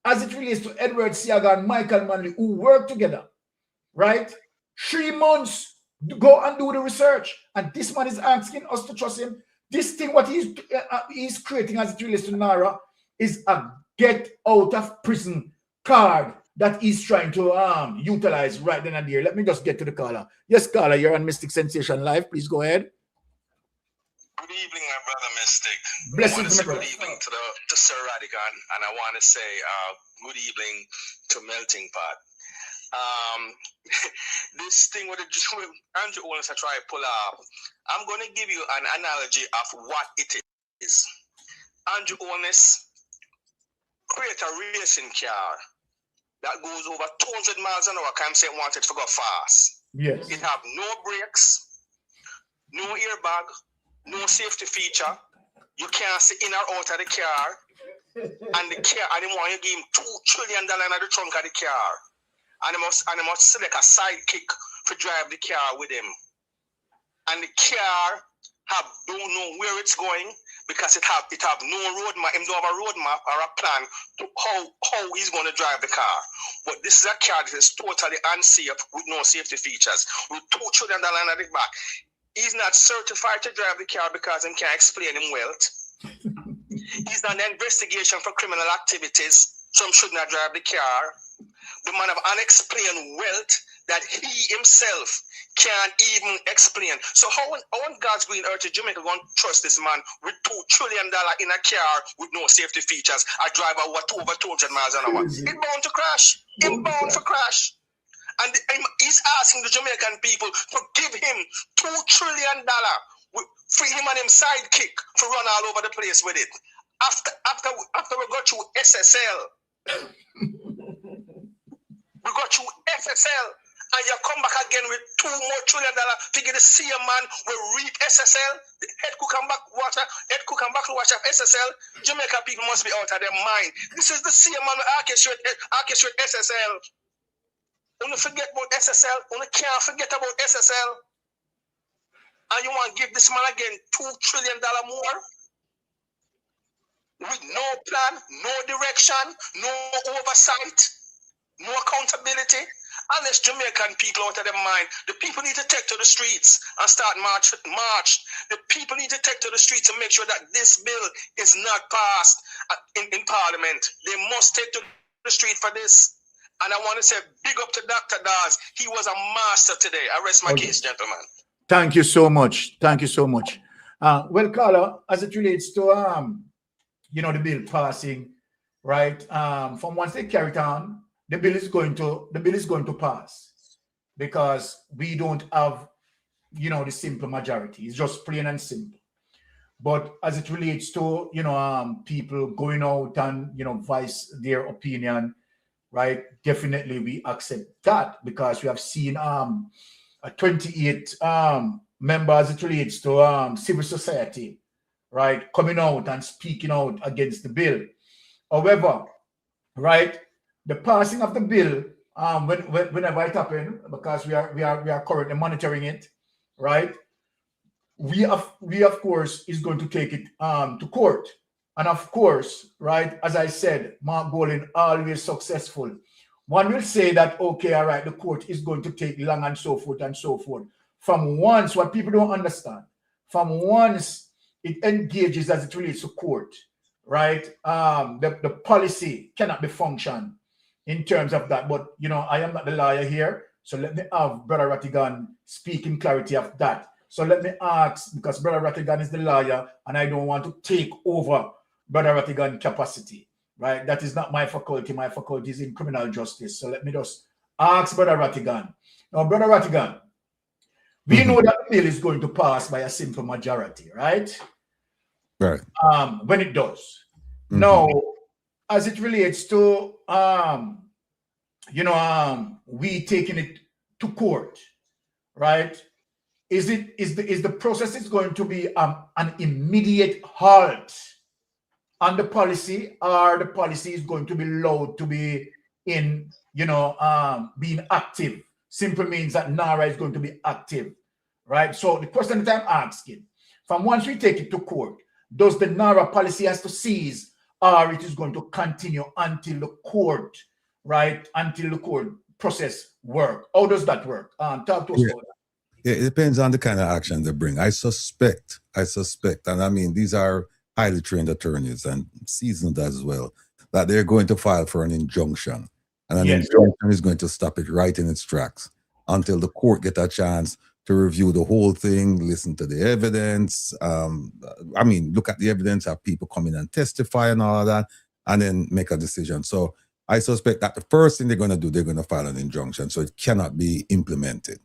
as it relates to Edward Seaga and Michael Manley, who work together, right? 3 months to go and do the research. And this man is asking us to trust him. This thing, what he's creating as it relates to NARA, is a get out of prison card that he's trying to utilize right then and there. Let me just get to the caller. Yes, caller, you're on Mystic Sensation Live. Please go ahead. Good evening, my brother Mystic. Blessings, my brother. Good evening to Sir Radigan, and I want to say good evening to Melting Pot. This thing with Andrew Holness I try to pull off, I'm going to give you an analogy of what it is. Andrew Holness create a racing car that goes over 200 miles an hour, can say it wanted to go fast. Yes. It have no brakes, no airbag, no safety feature. You can't see in or out of the car. And the car, and they want you give him $2 trillion in the trunk of the car. And they must select a sidekick to drive the car with him. And the car don't know where it's going because it have no roadmap. Him don't have a roadmap or a plan to how he's going to drive the car. But this is a car that is totally unsafe with no safety features. With $2 trillion at the back. He's not certified to drive the car because he can't explain him wealth. He's done an investigation for criminal activities. Some should not drive the car. The man have unexplained wealth that he himself can't even explain. So how on God's green earth is Jamaica going to trust this man with $2 trillion in a car with no safety features, a driver over 200 miles an hour? It's bound to crash. It's bound to crash. And he's asking the Jamaican people to give him $2 trillion for him and him sidekick to run all over the place with it. After we got you SSL, we got you FSL, and you come back again with $2 more trillion to get the same man will reap SSL. The head cook and back water of SSL. Jamaican people must be out of their mind. This is the same man who orchestrate SSL. Don't forget about SSL. You can't forget about SSL. And you want to give this man again $2 trillion more? With no plan, no direction, no oversight, no accountability. Unless Jamaican people out of their mind, the people need to take to the streets and start march. The people need to take to the streets and make sure that this bill is not passed in Parliament. They must take to the street for this. And I want to say big up to Dr. Dawes. He was a master today. I rest my case, gentlemen. Thank you so much. Thank you so much. Well, Carla, as it relates to the bill passing, right? From once they carry it on, the bill is going to pass because we don't have the simple majority. It's just plain and simple. But as it relates to people going out and voice their opinion, right? Definitely we accept that because we have seen 28 members it relates to civil society, right, coming out and speaking out against the bill. However, right, the passing of the bill, whenever it happens, because we are currently monitoring it, right, we of course is going to take it to court. And of course, right, as I said, Mark Golding always successful. One will say that, okay, all right, the court is going to take long and so forth and so forth. From once, what people don't understand, from once it engages as it relates to court, right, the policy cannot be functioned in terms of that. But, I am not the lawyer here, so let me have Brother Rattigan speak in clarity of that. So let me ask, because Brother Rattigan is the lawyer, and I don't want to take over Brother Rattigan capacity, right? That is not my faculty. My faculty is in criminal justice. So let me just ask Brother Rattigan. Now, Brother Rattigan, we know that the bill is going to pass by a simple majority, right? Right. When it does. Now, as it relates to, we taking it to court, right? Is the process is going to be an immediate halt on the policy, or the policy is going to be allowed to be in, being active? Simple means that NARA is going to be active, right? So the question that I'm asking, from once we take it to court, does the NARA policy has to cease, or it is going to continue until the court, right? Until the court process work? How does that work? Talk to us about that. Yeah, it depends on the kind of action they bring. I suspect, and I mean, these are highly trained attorneys and seasoned as well, that they're going to file for an injunction. And an injunction is going to stop it right in its tracks until the court get a chance to review the whole thing, listen to the evidence. Look at the evidence, have people come in and testify and all of that, and then make a decision. So I suspect that the first thing they're going to do, they're going to file an injunction, so it cannot be implemented.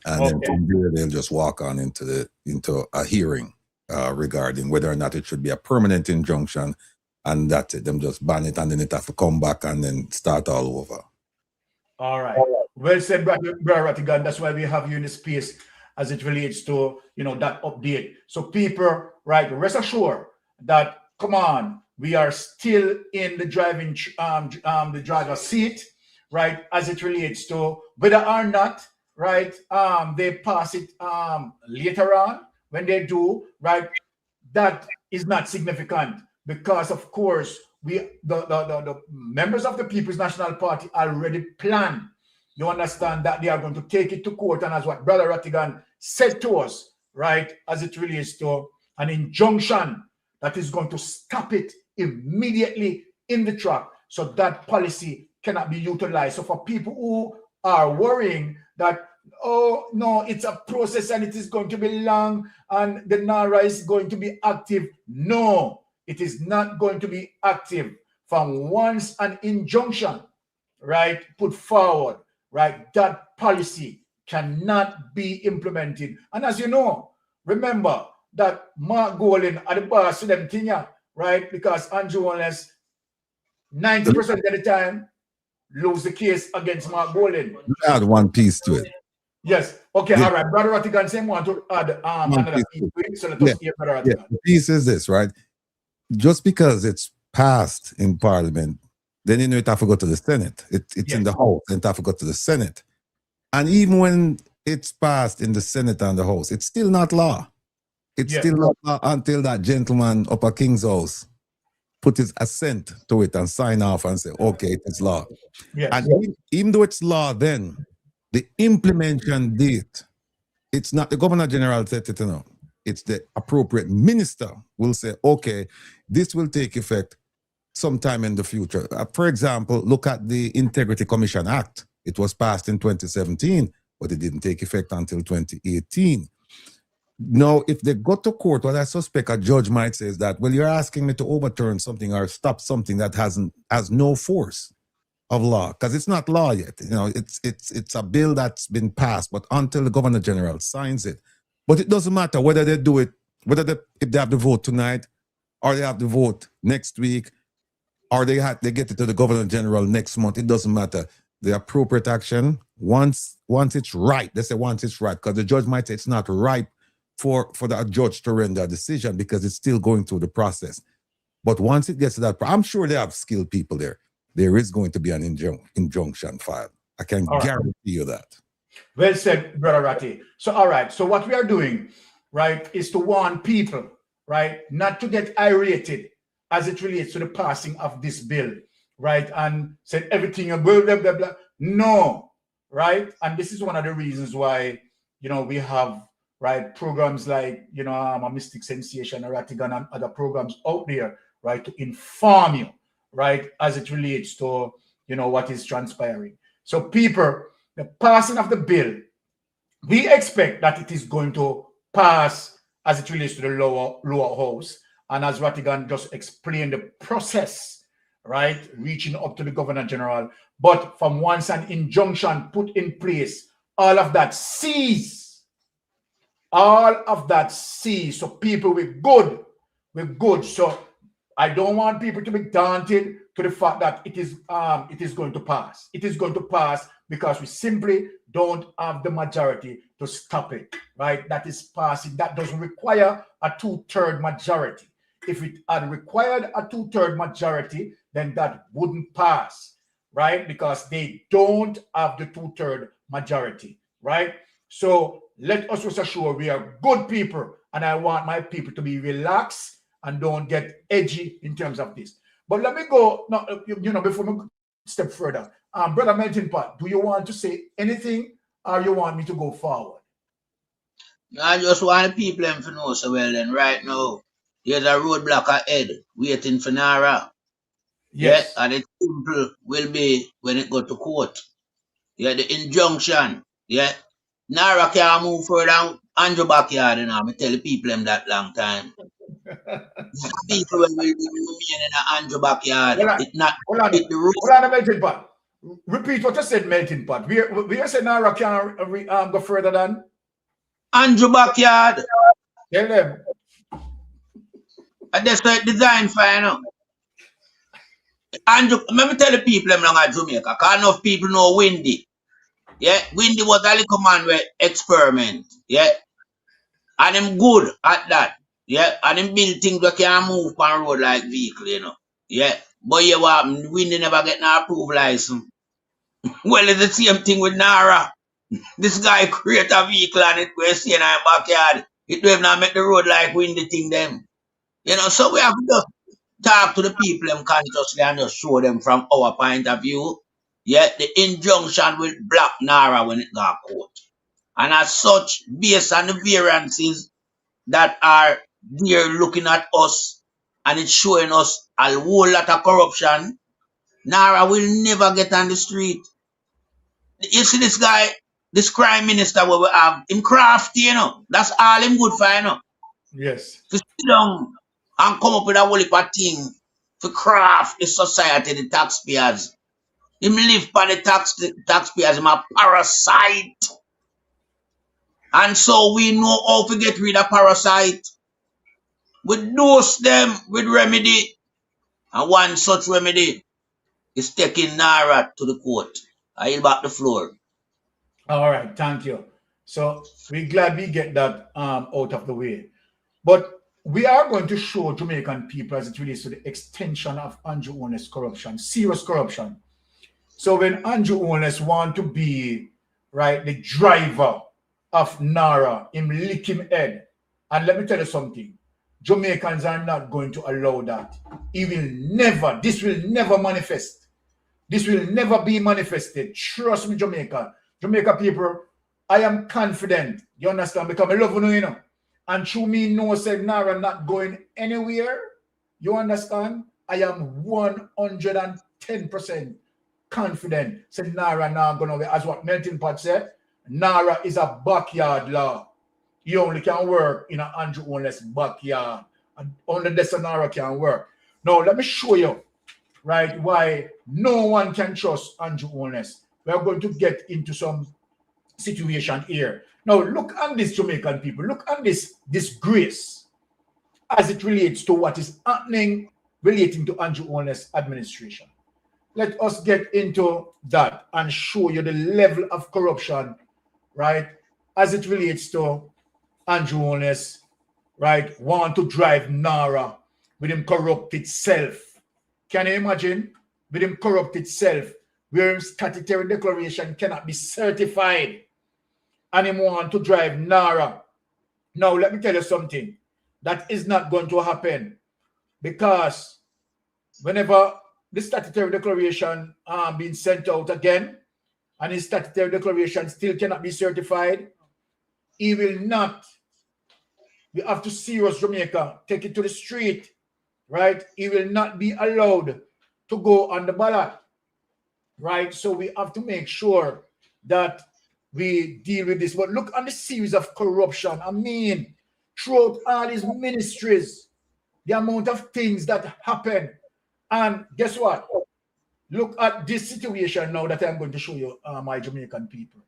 And then from there, they'll just walk on into a hearing regarding whether or not it should be a permanent injunction, and that's it. Them just ban it, and then it have to come back and then start all over. All right. Well said, Brother Rattigan. That's why we have you in the space, Brother Rattigan. That's why we have you in the space as it relates to, that update. So people, right, rest assured that, come on, we are still in the the driver's seat, right, as it relates to whether or not, right, they pass it later on. When they do, right, that is not significant because, of course, the members of the People's National Party already planned. You understand that they are going to take it to court, and as what Brother Rattigan said to us, right, as it relates to an injunction that is going to stop it immediately in the track, so that policy cannot be utilized. So for people who are worrying that, oh no, it's a process and it is going to be long and the NARA is going to be active, no, it is not going to be active. From once an injunction, right, put forward, right, that policy cannot be implemented. And as you know, remember that Mark Golin at the boss to them thing, right, because Andrew Wallace 90% of the time lose the case against Mark Golin. Add one piece to it. Yes. Okay. Yeah. All right. Brother Rattigan, same want to add another piece to it. So let us hear Brother Rattigan. The piece is this, right? Just because it's passed in Parliament, then it have to go to the Senate. It's in the House, and it have to go to the Senate. And even when it's passed in the Senate and the House, it's still not law. It's still not law until that gentleman up at King's House put his assent to it and sign off and say, okay, it's law. And even though it's law, then the implementation date, it's not the Governor General said it, it's the appropriate minister will say, okay, this will take effect sometime in the future. For example, look at the Integrity Commission Act. It was passed in 2017, but it didn't take effect until 2018. Now, if they go to court, what I suspect a judge might say is that, well, you're asking me to overturn something or stop something that has no force of law, because it's not law yet. It's a bill that's been passed, but until the Governor General signs it. But it doesn't matter whether they do it, if they have the vote tonight, or they have the vote next week, or they get it to the Governor General next month. It doesn't matter. The appropriate action, once it's right, they say once it's right, because the judge might say it's not right for the judge to render a decision because it's still going through the process. But once it gets to that, I'm sure they have skilled people there. There is going to be an injunction filed. I can guarantee you that. Well said, Brother Ratty. So, all right. So what we are doing, right, is to warn people, right, not to get irritated as it relates to the passing of this bill, right, and said everything, blah, blah, blah, blah. No, right? And this is one of the reasons why, we have, right, programs like, a Mystic Sensation, a Rattigan, and other programs out there, right, to inform you, right, as it relates to, what is transpiring. So people, the passing of the bill, we expect that it is going to pass as it relates to the lower house. And as Rattigan just explained, the process, right, reaching up to the Governor General. But from once an injunction put in place, all of that cease. All of that cease. So people, we're good. We're good. So I don't want people to be daunted to the fact that it is going to pass. It is going to pass because we simply don't have the majority to stop it, right? That is passing. That doesn't require a 2/3 majority. If it had required a 2/3 majority, then that wouldn't pass, right? Because they don't have the 2/3 majority, right? So let us rest assured we are good people, and I want my people to be relaxed and don't get edgy in terms of this. But let me go now, before we step further. Brother Melton Pot, do you want to say anything or you want me to go forward? I just want people to know so well then right now. There's a roadblock ahead waiting for NARA. Yes. Yeah, and it simple will be when it go to court. Yeah, the injunction. Yeah. NARA can't move further Andrew backyard, I tell the people them that long time. People will remain in the Andrew backyard. It's not hold on, Melting Pot. Repeat what you said, Melting Pot. We said NARA can't go further than Andrew backyard. Tell them. And that's the design final. Andrew, let me tell the people them long at Jamaica, because enough people know Windy. Yeah, Windy was a little man with experiment. Yeah, and him good at that. Yeah, and him build things that can move on road like vehicle, you know. Yeah, but you what Windy never get no approved license. Well, it's the same thing with NARA. This guy create a vehicle and it goes in our backyard. It will not make the road like Windy thing them. You know, so we have to just talk to the people them consciously and just show them from our point of view. Yeah, the injunction will block NARA when it got court. And as such, based on the variances that are there looking at us and it's showing us a whole lot of corruption, NARA will never get on the street. You see this guy, this crime minister where we have, him crafty, you know. That's all him good for, you know. Yes. To sit down and come up with a whole heap of thing to craft the society, the taxpayers. Him live by the taxpayers, him a parasite. And so we know how to get rid of parasite. We dose them with remedy. And one such remedy is taking NARA to the court. I yield back the floor. All right, thank you. So we're glad we get that out of the way. But we are going to show Jamaican people as it relates to the extension of Andrew Holness corruption, serious corruption. So when Andrew Holness want to be, right, the driver of NARA, him lick him head. And let me tell you something. Jamaicans are not going to allow that. He will never, this will never manifest. This will never be manifested. Trust me, Jamaica. Jamaica people, I am confident. You understand? Because I love you know. And through me, no said NARA not going anywhere. You understand? I am 110% confident. Said NARA not going away. As what Melting Pot said, NARA is a backyard law. You only can work in an Andrew Holness backyard. And only this NARA can work. Now, let me show you, right, why no one can trust Andrew Holness. We are going to get into some situation here. Now, look at this, Jamaican people. Look at this disgrace as it relates to what is happening relating to Andrew Holness administration. Let us get into that and show you the level of corruption, right, as it relates to Andrew Holness, right, want to drive NARA with him corrupted self. Can you imagine? With him corrupted self, where his statutory declaration cannot be certified, and him want to drive NARA. Now, let me tell you something. That is not going to happen, because whenever the statutory declaration being sent out again, and his statutory declaration still cannot be certified, he will not. We have to serious Jamaica, take it to the street, right? He will not be allowed to go on the ballot, right? So we have to make sure that we deal with this. But look on the series of corruption. I mean, throughout all these ministries, the amount of things that happen. And guess what? Look at this situation now that I'm going to show you, my Jamaican people.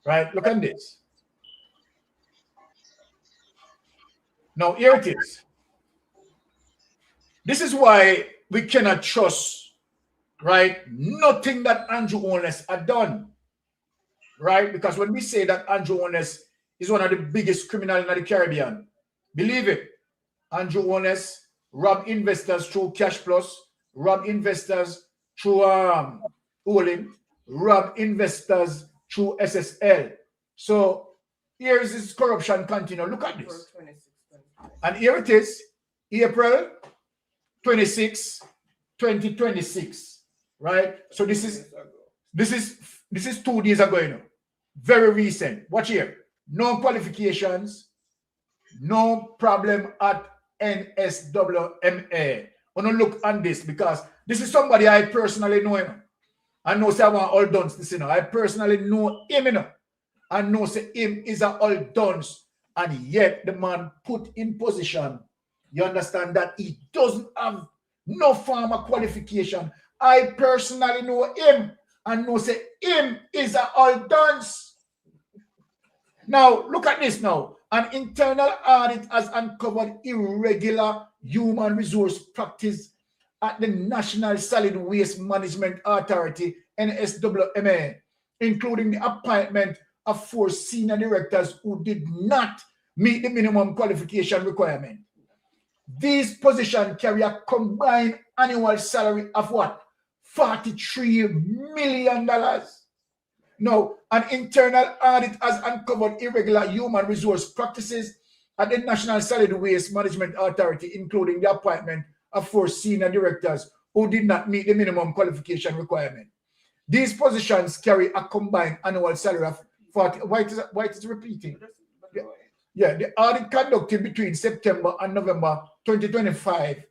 Right? Look at this. Now, here it is. This is why we cannot trust, right, nothing that Andrew Holness had done. Right? Because when we say that Andrew Holness is one of the biggest criminals in the Caribbean, believe it. Andrew Holness robbed investors through Cash Plus, robbed investors through Olin, robbed investors through SSL. So here is this corruption continue. Look at this. And here it is, April 26, 2026. Right? So this is 2 days ago, you know. Very recent. Watch here. No qualifications, no problem at NSWMA. I'm going to look on this because this is somebody I personally know. You know. I know say I want all done this, you know. I personally know him, you know. I know say him is a all done, and yet the man put in position. You understand that he doesn't have no form of qualification. I personally know him and know say him is a all done. Now look at this now. An internal audit has uncovered irregular human resource practice at the National Solid Waste Management Authority, NSWMA, including the appointment of 4 senior directors who did not meet the minimum qualification requirement. These positions carry a combined annual salary of what? $43 million. Now, an internal audit has uncovered irregular human resource practices at the National Solid Waste Management Authority, including the appointment of 4 senior directors who did not meet the minimum qualification requirement. These positions carry a combined annual salary of 40. Why is it repeating? Yeah, the audit conducted between September and November 2025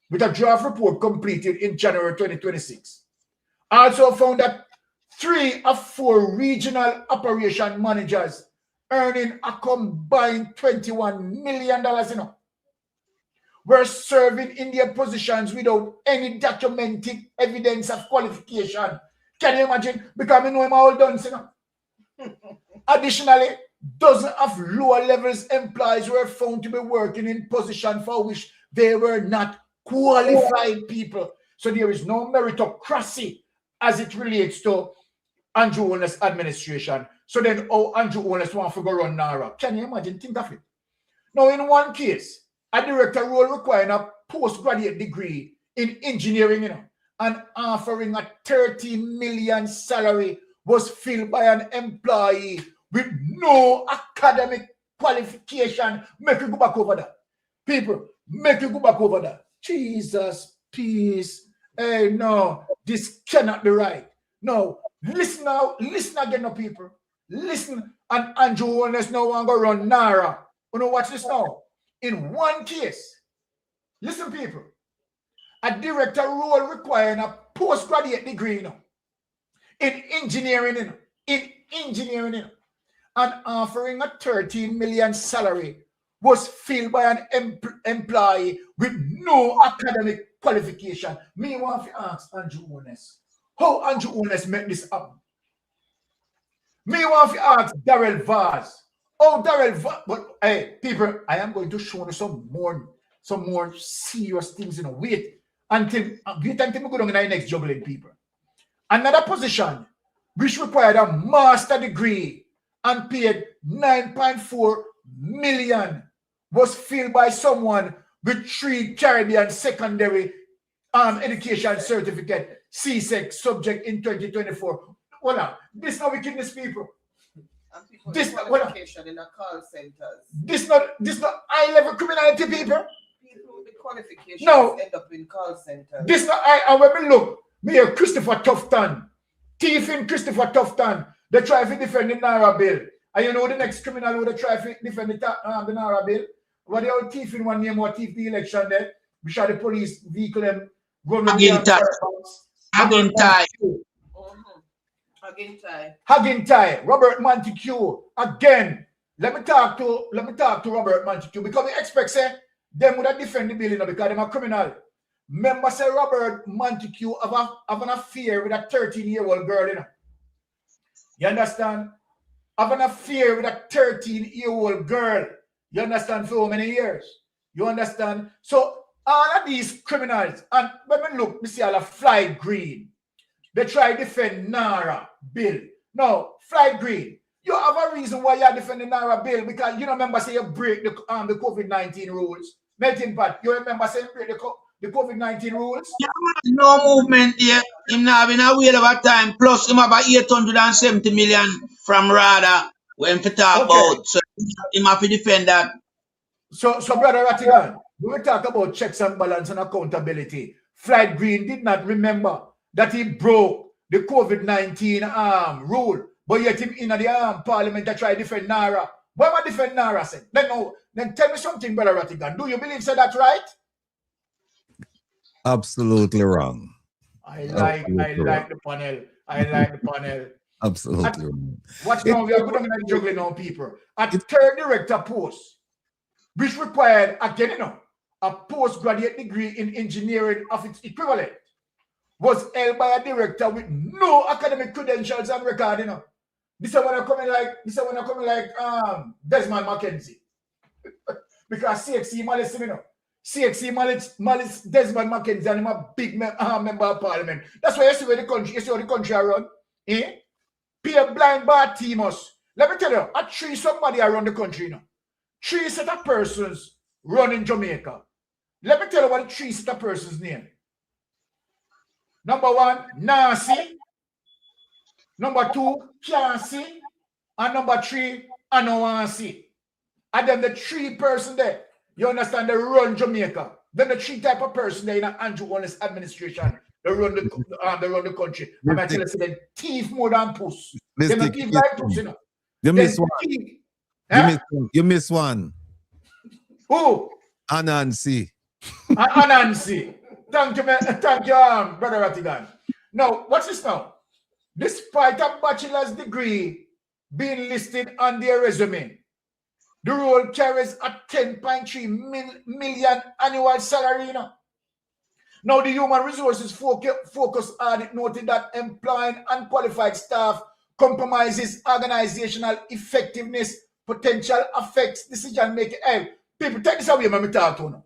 with a draft report completed in January 2026. Also found that 3 of 4 regional operation managers earning a combined $21 million, were serving in their positions without any documented evidence of qualification. Can you imagine? Because I know him all done, Additionally, dozens of lower levels employees were found to be working in positions for which they were not qualified people. So there is no meritocracy as it relates to Andrew Holness administration. So then, Andrew Holness want to go run NARA. Can you imagine? Think of it. Now, in one case, a director role requiring a postgraduate degree in engineering, and offering a $13 million salary was filled by an employee with no academic qualification. Make you go back over that. People, make you go back over that. Jesus, peace. Hey, no, this cannot be right. No, listen now, listen again, no people. Listen, and Andrew Holness now want to run NARA. You know, watch this now. In one case, listen, people, a director role requiring a postgraduate degree, in engineering, and offering a $13 million salary was filled by an employee with no academic qualification. Me want to ask Andrew Holness, how Andrew Holness make this up? Me want to ask Darrell Vaz. Oh, Darrell Vaz. But hey, people, I am going to show you some more serious things, Wait until we go down in the next juggling, people. Another position which required a master degree and paid $9.4 million was filled by someone with 3 Caribbean secondary education certificate, CSEC, subject in 2024. Well, this not wickedness, people. And people This with qualification in the call centers. This not high-level criminality, people. People with the qualifications No. end up in call centers. This not I. And when we look, me here, Christopher Tufton, thief in Christopher Tufton. They try to defend the NARA bill. And you know the next criminal who they try to defend the NARA bill. What they are thief in one name or thief the election there. We shot the police vehicle them. Hagintai, Robert Montague. Again, let me talk to Robert Montague because we expect them would have defend the bill, because they're a criminal. Remember, say Robert Montague have an affair with a 13-year-old girl, You understand? Have an affair with a 13-year-old girl. You understand? For how many years? You understand? So all of these criminals, and when we look, we see all of Fly Green. They try to defend NARA bill. No, Fly Green, you have a reason why you're defending NARA bill, because you remember say you break the COVID-19 rules. Melting Pot, you remember saying break the COVID-19 rules? Yeah, no movement there. Him now having a wheel of a time. Plus, him have a 870 million from RADA when we talk about. So, him have to defend that. So Brother Rattigan, when we talk about checks and balance and accountability, Flight Green did not remember that he broke the COVID-19 rule, but yet him in the parliament that try to defend NARA. Why would defend NARA? Then tell me something, Brother Rattigan. Do you believe that's right? Absolutely wrong. I like the panel. I like the panel. Absolutely wrong. Watch now, we are going to juggling on people. At the third director post, which required, again, a postgraduate degree in engineering of its equivalent, was held by a director with no academic credentials and record, This is when I come in like Desmond McKenzie. Because CXC, listen, CXC Malice Desmond Mackenzie, and I'm a big member of parliament. That's why you see where the country are run. Eh? Be a blind bar teamers. Let me tell you, I treat somebody around the country now. 3 set of persons running Jamaica. Let me tell you what the 3 set of persons name. Number 1, Nancy. Number 2, Cancy. And number 3, Anoansi. And then the 3 person there, you understand, they run Jamaica. Then the 3 type of person there in Andrew Wallace administration, they run the country. I'm going to tell you, they thief more than puss. They don't thief like puss, you know. You miss one. You miss one. Who? Anansi. Anansi. Thank you, Brother Rattigan. Now, what's this now? Despite a bachelor's degree being listed on their resume, the role carries a 10.3 million annual salary. Now, the human resources focus audit noted that employing unqualified staff compromises organizational effectiveness, potential affects decision making. Hey, people, take this away, me talk to you.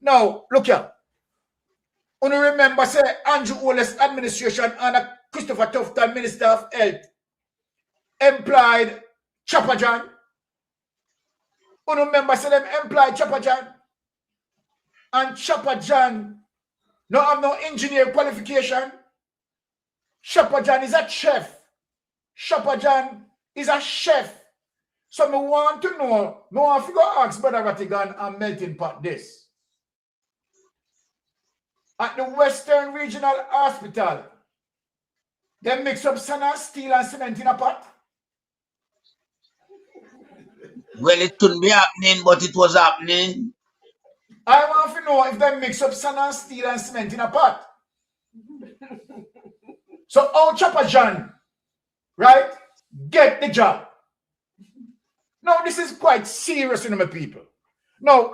Now, look here. You remember, say, Andrew Wallace administration and Christopher Tufton, Minister of Health, employed Chopper John. You remember, say, them employed Chopper John. And Chopper John no have no engineer qualification. Chopper John is a chef. Chopper John is a chef. So I want to know, I want to go ask Brother Rattigan and Melting Pot this. At the Western Regional Hospital, they mix up sand, steel, and cement in a pot. Well, it shouldn't be happening, but it was happening. I want to know if they mix up sand, steel, and cement in a pot. So, how Chopper John, right, get the job? Now, this is quite serious, you know, my people. Now,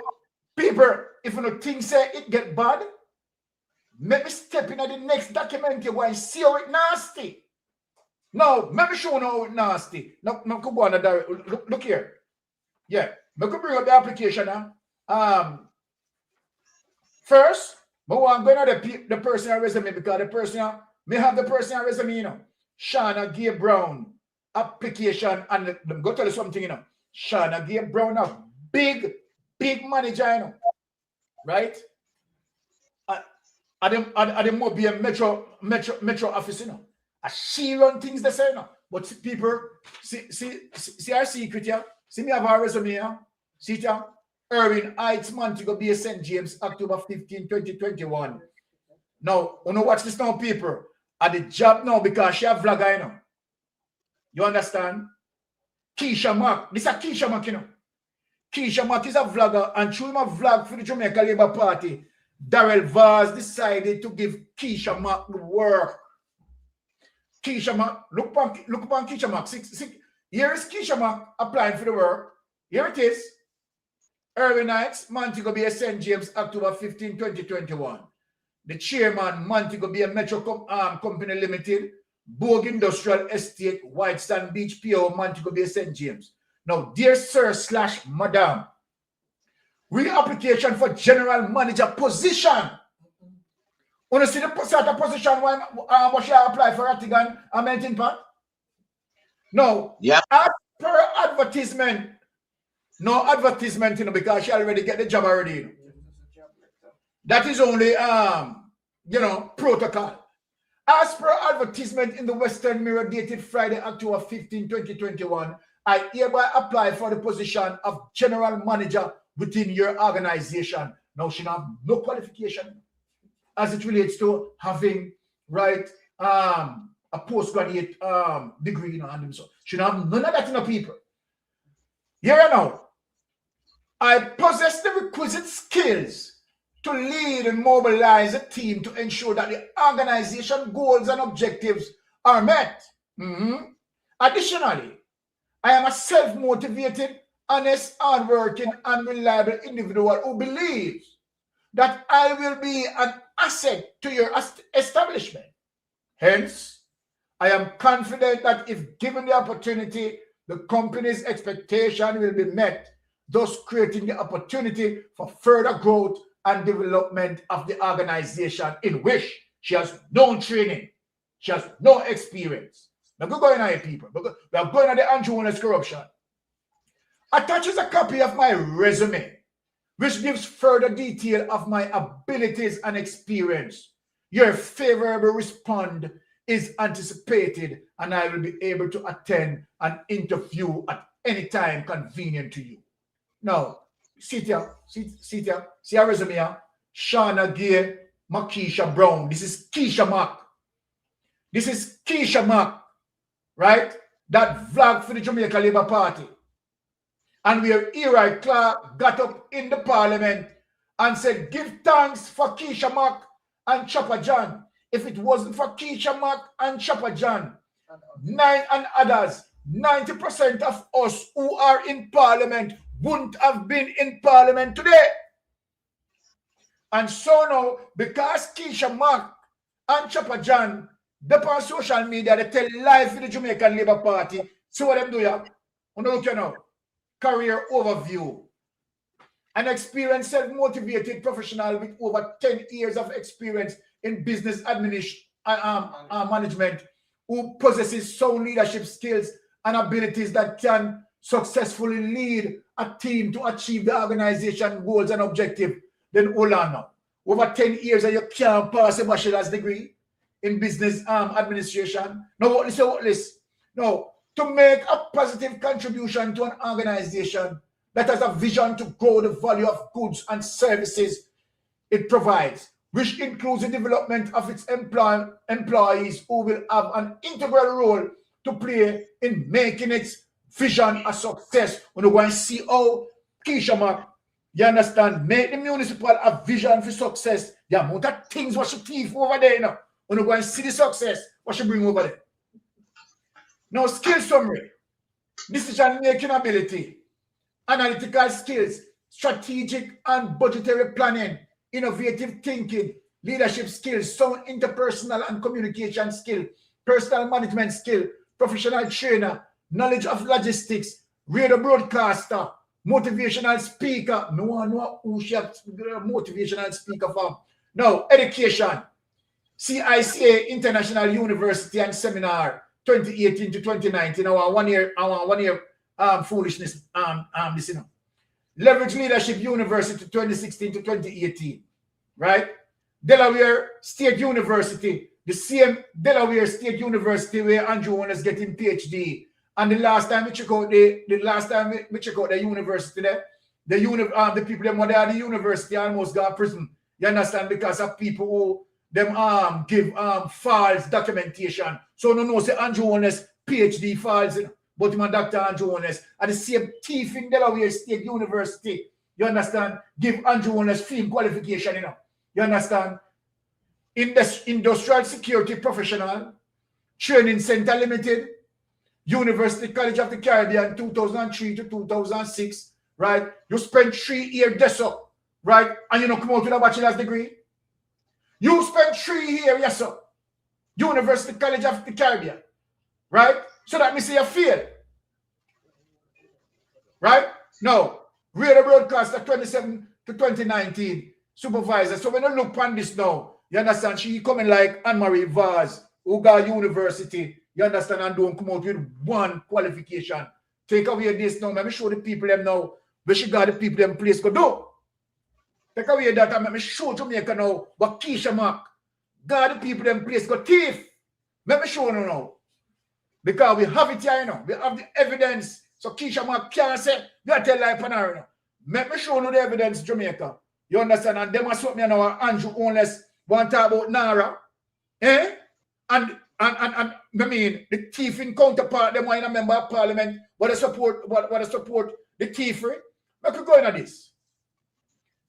people, if you don't think say it get bad, let me step in at the next document here and see how it nasty. Now, let me show you how it nasty. Now, go on look here. Yeah, I could bring up the application now. First, I want to go to the personal resume because the personal, may have the personal resume, you know. Shauna Gay Brown application, and I'm going to tell you something, you know. Shauna Gay Brown, a big manager, you know. Right? I didn't more be a metro office, you know. She run things the same, you know. But people, see our secret here. See me have our resume here. See it here. Irving Heights, Montego Bay, St. James, October 15, 2021. Now, you know watch this now, people. At the job now because she a vlogger, you know. You understand? Keisha Mack. This is a Keisha Mack, you know. Keisha Mack is a vlogger, and through my vlog for the Jamaica Labour Party, Darrell Vaz decided to give Keisha Mack the work. Keisha Mack, look upon Keisha Mack. See, here is Keisha Mack applying for the work. Here it is. Irving Heights, Montego Bay, St. James, October 15, 2021. The chairman, Montego Bay Metro Company Limited, Bogue Industrial Estate, White Sand Beach, PO, Montego Bay, St. James. Now, dear sir / madam, reapplication for general manager position. Want to see the sort of position when what should I apply for Rattigan and Melting Pot? No. Yeah. As per advertisement, no advertisement, you know, because she already get the job already. You know. That is only you know, protocol. As per advertisement in the Western Mirror dated Friday, October 15, 2021, I hereby apply for the position of general manager within your organization. Now, she have no qualification as it relates to having, right, a postgraduate degree, you know, and so she have none of that in the people. Here and now, I possess the requisite skills to lead and mobilize a team to ensure that the organization goals and objectives are met. Additionally, I am a self-motivated, honest, hardworking, and reliable individual who believes that I will be an asset to your establishment. Hence, I am confident that if given the opportunity, the company's expectation will be met, thus creating the opportunity for further growth and development of the organization in which she has no training, she has no experience. Now go going on, people. We are going on the Andrew Warner's corruption. Attaches a copy of my resume, which gives further detail of my abilities and experience. Your favorable response is anticipated, and I will be able to attend an interview at any time convenient to you. Now, see your resume here. Shauna Gay, Makisha Brown. This is Keisha Mack. This is Keisha Mack, right? That vlog for the Jamaica Labour Party. And where Eli Clark got up in the parliament and said, give thanks for Keisha Mack and Chopper John. If it wasn't for Keisha Mack and Chopper John, and others, 90% of us who are in parliament wouldn't have been in parliament today. And so now, because Keisha Mack and Chopper John, they on social media, they tell live for the Jamaican Labour Party. See what them do here? Look you now. Career overview. An experienced, self-motivated professional with over 10 years of experience in business management, who possesses sound leadership skills and abilities that can successfully lead a team to achieve the organization goals and objectives. Then hold on now. Over 10 years and you can't pass a bachelor's degree in business administration. No, what list? No. To make a positive contribution to an organization that has a vision to grow the value of goods and services it provides, which includes the development of its employees who will have an integral role to play in making its vision a success. When you go and see how Keisha Mack, you understand, make the municipal a vision for success. The amount of things what she thief over there now. When you go and see the success, what she bring over there. Now, skill summary, decision-making ability, analytical skills, strategic and budgetary planning, innovative thinking, leadership skills, sound interpersonal and communication skill, personal management skill, professional trainer, knowledge of logistics, radio broadcaster, motivational speaker. No who she motivational speaker from. Now, education, CICA International University and Seminar, 2018 to 2019. Our one year foolishness. This, you know. Leverage Leadership University, 2016 to 2018. Right? Delaware State University, the same Delaware State University where Andrew Warner is getting PhD. And the last time we check out the university there, the people that were at the university almost got prison. You understand? Because of people who them give false documentation. So no say Andrew Warner's PhD files, you know, but my Dr. Andrew Warner's at the same thief in Delaware State University. You understand? Give Andrew Warner's film qualification, you know. You understand? In the Industrial Security Professional Training Center Limited, University College of the Caribbean, 2003 to 2006, right? You spent 3 years there, right? And you know, come out with a bachelor's degree. You spent 3 years, yes, sir. University College of the Caribbean, right? So that means you fail, right? No, radio broadcaster 27 to 2019, supervisor. So when you look on this now, you understand, she coming like Anne-Marie Vaz, who got university, you understand, and don't come out with one qualification. Take away this now, let me show the people them now, where she got the people them place go do. Take away that and let me show Jamaica now what Keisha Mack got the people them place go thief. Let me show you now. Because we have it here, you know. We have the evidence. So Keisha Mack can't say, you tell lie panara now. Let me show you the evidence, Jamaica. You understand? And them are me now Andrew Onless want to talk about NARA. Eh? And I mean the thieving counterpart, them are in a member of parliament, what they support the thievery. We could go into this.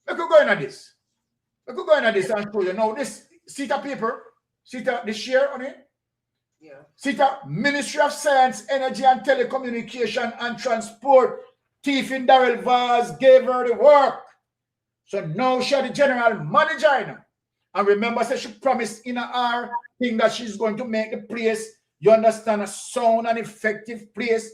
We could go into this. We could go into this and show you. Now this sheet of paper, sheet of the share on it. Yeah. Sheet of Ministry of Science, Energy and Telecommunication and Transport. Thieving Darrell Vaz gave her the work. So now she's the general manager now. And remember, say she promised in her thing that she's going to make the place, you understand, a sound and effective place.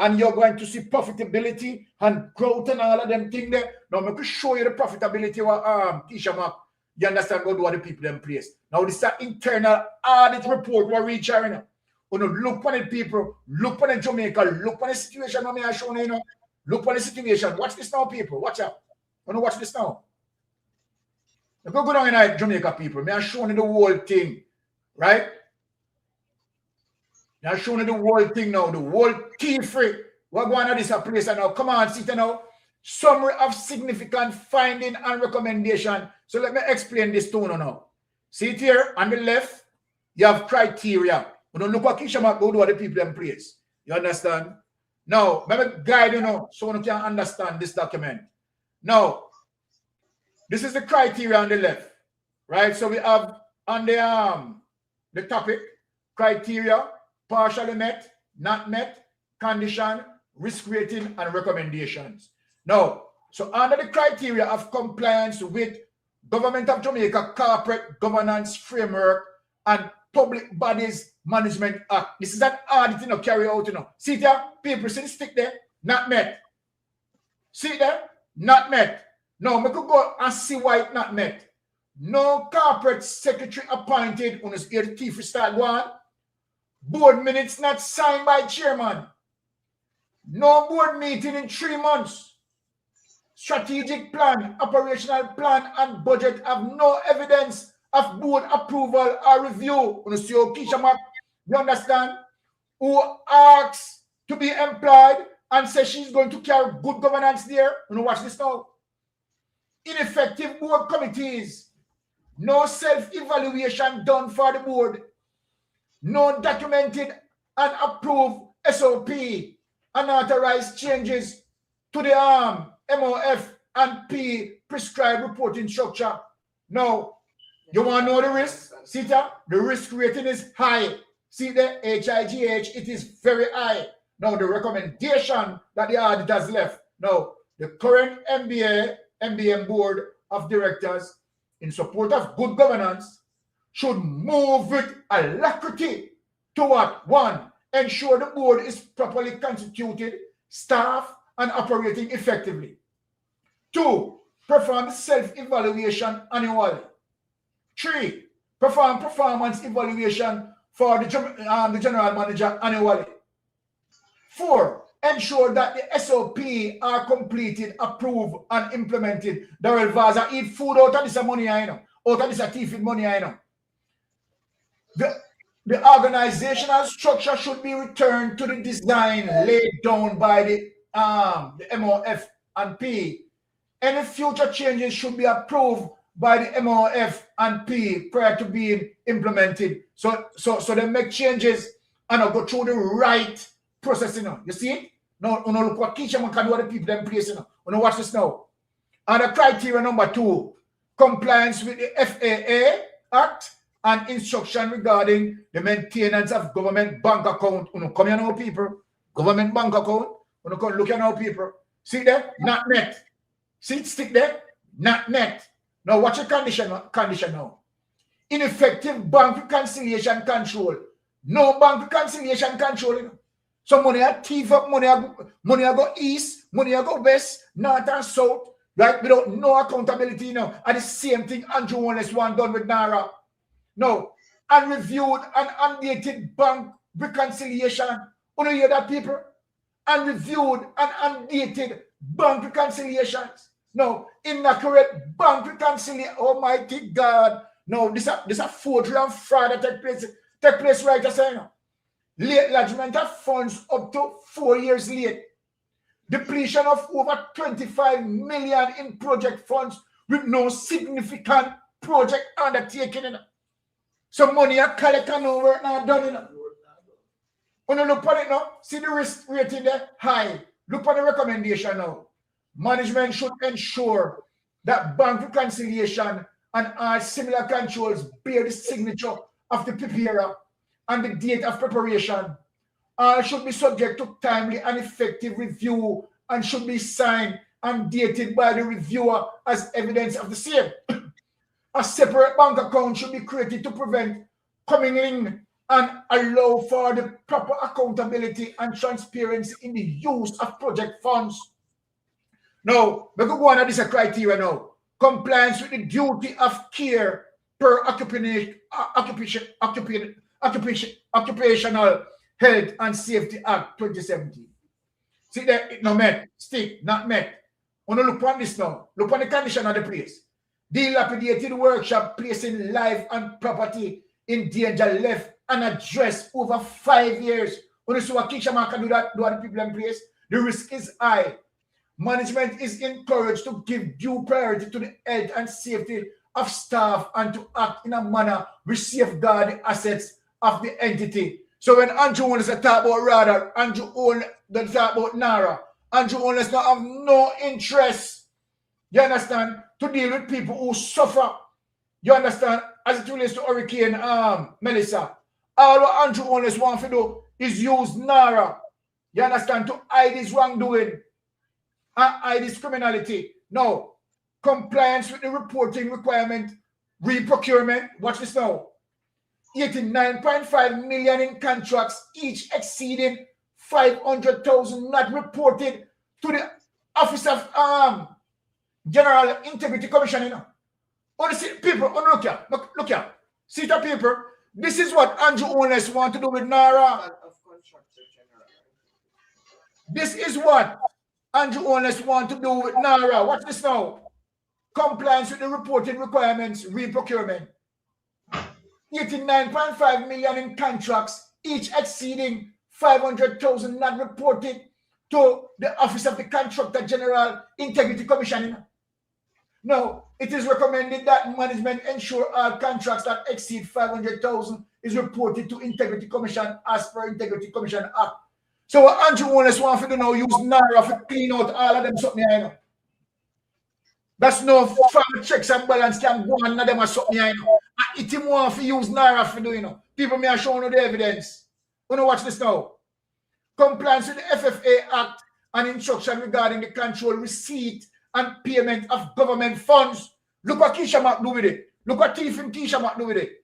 and you're going to see profitability and growth and all of them things there. Now, I can show you the profitability of Tisha Mark. You understand what the people in place. Now, this is an internal audit report we're reaching. Look on the people, look on the Jamaica, look on the situation. Look on the situation. Watch this now, people. Watch out. Watch this now. Go down in Jamaica, people. I'm showing you the whole thing, right? I'm showing you the whole thing now, the whole key-free. We're going to this place now. Come on, sit now. Summary of significant finding and recommendation. So let me explain this to you now. See it here on the left, you have criteria. You don't look at Kishamak, go to other people in place. You understand? Now, let me guide you now so you can understand this document. Now, this is the criteria on the left, right? So we have on the topic, criteria, partially met, not met, condition, risk rating, and recommendations. Now, so under the criteria of compliance with Government of Jamaica Corporate Governance Framework and Public Bodies Management Act. This is an audit, carry out, See there, people, see the stick there, not met. See there, not met. Now, we could go and see why it's not met. No corporate secretary appointed on his teeth start going. Board minutes not signed by chairman. No board meeting in 3 months. Strategic plan, operational plan, and budget have no evidence of board approval or review. You understand? Who asks to be employed and says she's going to carry good governance there. Watch this now. Ineffective board committees. No self-evaluation done for the board. No documented and approved SOP. Unauthorized changes to the MOF and P prescribed reporting structure. Now, you want to know the risk? See that? The risk rating is high. See the HIGH, it is very high. Now, the recommendation that the auditors left. Now, the current MBM Board of Directors, in support of good governance, should move with alacrity to what? 1, ensure the board is properly constituted, staffed, and operating effectively. 2, perform self-evaluation annually. 3, perform performance evaluation for the general manager annually. 4, ensure that the SOP are completed, approved, and implemented. Darrell Vaza eat food out of this money, out of this teeth money, The organizational structure should be returned to the design laid down by the MOF and P. Any future changes should be approved by the MOF and P prior to being implemented. So they make changes and go through the right process. You see it? Now, look what Kishaman can do other people in place. Watch this now. And the criteria number 2, compliance with the FAA Act and instruction regarding the maintenance of government bank account. Come here now, people. Government bank account. Come look here now, people. See there? Not met. See it stick there? Not met. Now watch the condition now. Ineffective bank reconciliation control. No bank reconciliation control. So money are thief up, money are go east, money are go west, north and south, right? Without no accountability now. And the same thing Andrew Wallace one done with NARA. No, unreviewed and undated bank reconciliation. You hear that, people? Unreviewed and undated bank reconciliations. No, inaccurate bank reconciliation. Almighty God. No, this a forgery and fraud that take place right as I know. Late lodgement of funds up to 4 years late. Depletion of over 25 million in project funds with no significant project undertaken. So money are collected no work now done. When you look at it now, see the risk rating there high. Look at the recommendation now. Management should ensure that bank reconciliation and all similar controls bear the signature of the preparer and the date of preparation. All should be subject to timely and effective review and should be signed and dated by the reviewer as evidence of the same. A separate bank account should be created to prevent commingling and allow for the proper accountability and transparency in the use of project funds. Now, we could go on this criteria now. Compliance with the duty of care per Occupational Health and Safety Act 2017. See that it not met, stick, not met. We don't look on this now. Look on the condition of the place. Dilapidated workshop placing life and property in danger left unaddressed over 5 years. When see what Kishaman can do that, do other people in place. The risk is high. Management is encouraged to give due priority to the health and safety of staff and to act in a manner which safeguard the assets of the entity. So when Andrew wants to talk about rather, Andrew only talk about NARA. Andrew only have no interest, you understand, to deal with people who suffer. You understand, as it relates to Hurricane Melissa. All what Andrew only wants to do is use NARA, you understand, to hide his wrongdoing and hide his criminality. Now, compliance with the reporting requirement, reprocurement, watch this now. 89.5 million in contracts, each exceeding 500,000 not reported to the Office of General Integrity Commission. You know, people, look here. See the people. This is what Andrew Owners want to do with NARA. This is what Andrew Owners want to do with NARA. Watch this now. Compliance with the reporting requirements, reprocurement. 89.5 million in contracts, each exceeding 500,000 not reported to the Office of the Contractor General Integrity Commission. Now, it is recommended that management ensure all contracts that exceed 500,000 is reported to Integrity Commission as per Integrity Commission Act. So what Andrew Wallace wants to do now, use NARA to clean out all of them something here, you know. That's no family checks and balance can go on them or something here, you know. And it want to use NARA for do, you know. People may have shown you the evidence. You know, watch this now. Compliance with the FFA Act and instruction regarding the control, receipt, and payment of government funds. Look what Keisha Mac do with it. Look what Keisha Mac do with it.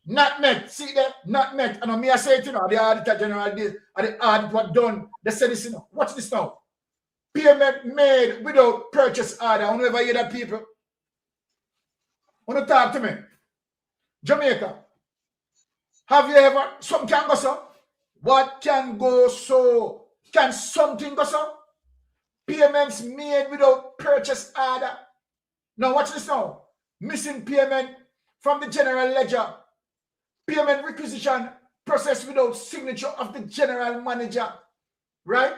Not met. See that? Not met. And me I say it, you know, the Auditor General did, and the audit was done. They said this, you know. Watch this now. Payment made without purchase order. I don't ever hear that, people. Want to talk to me? Jamaica. Have you ever, something can go so? What can go so? Can something go so? Payments made without purchase order. Now watch this now. Missing payment from the general ledger. Payment requisition processed without signature of the general manager. Right?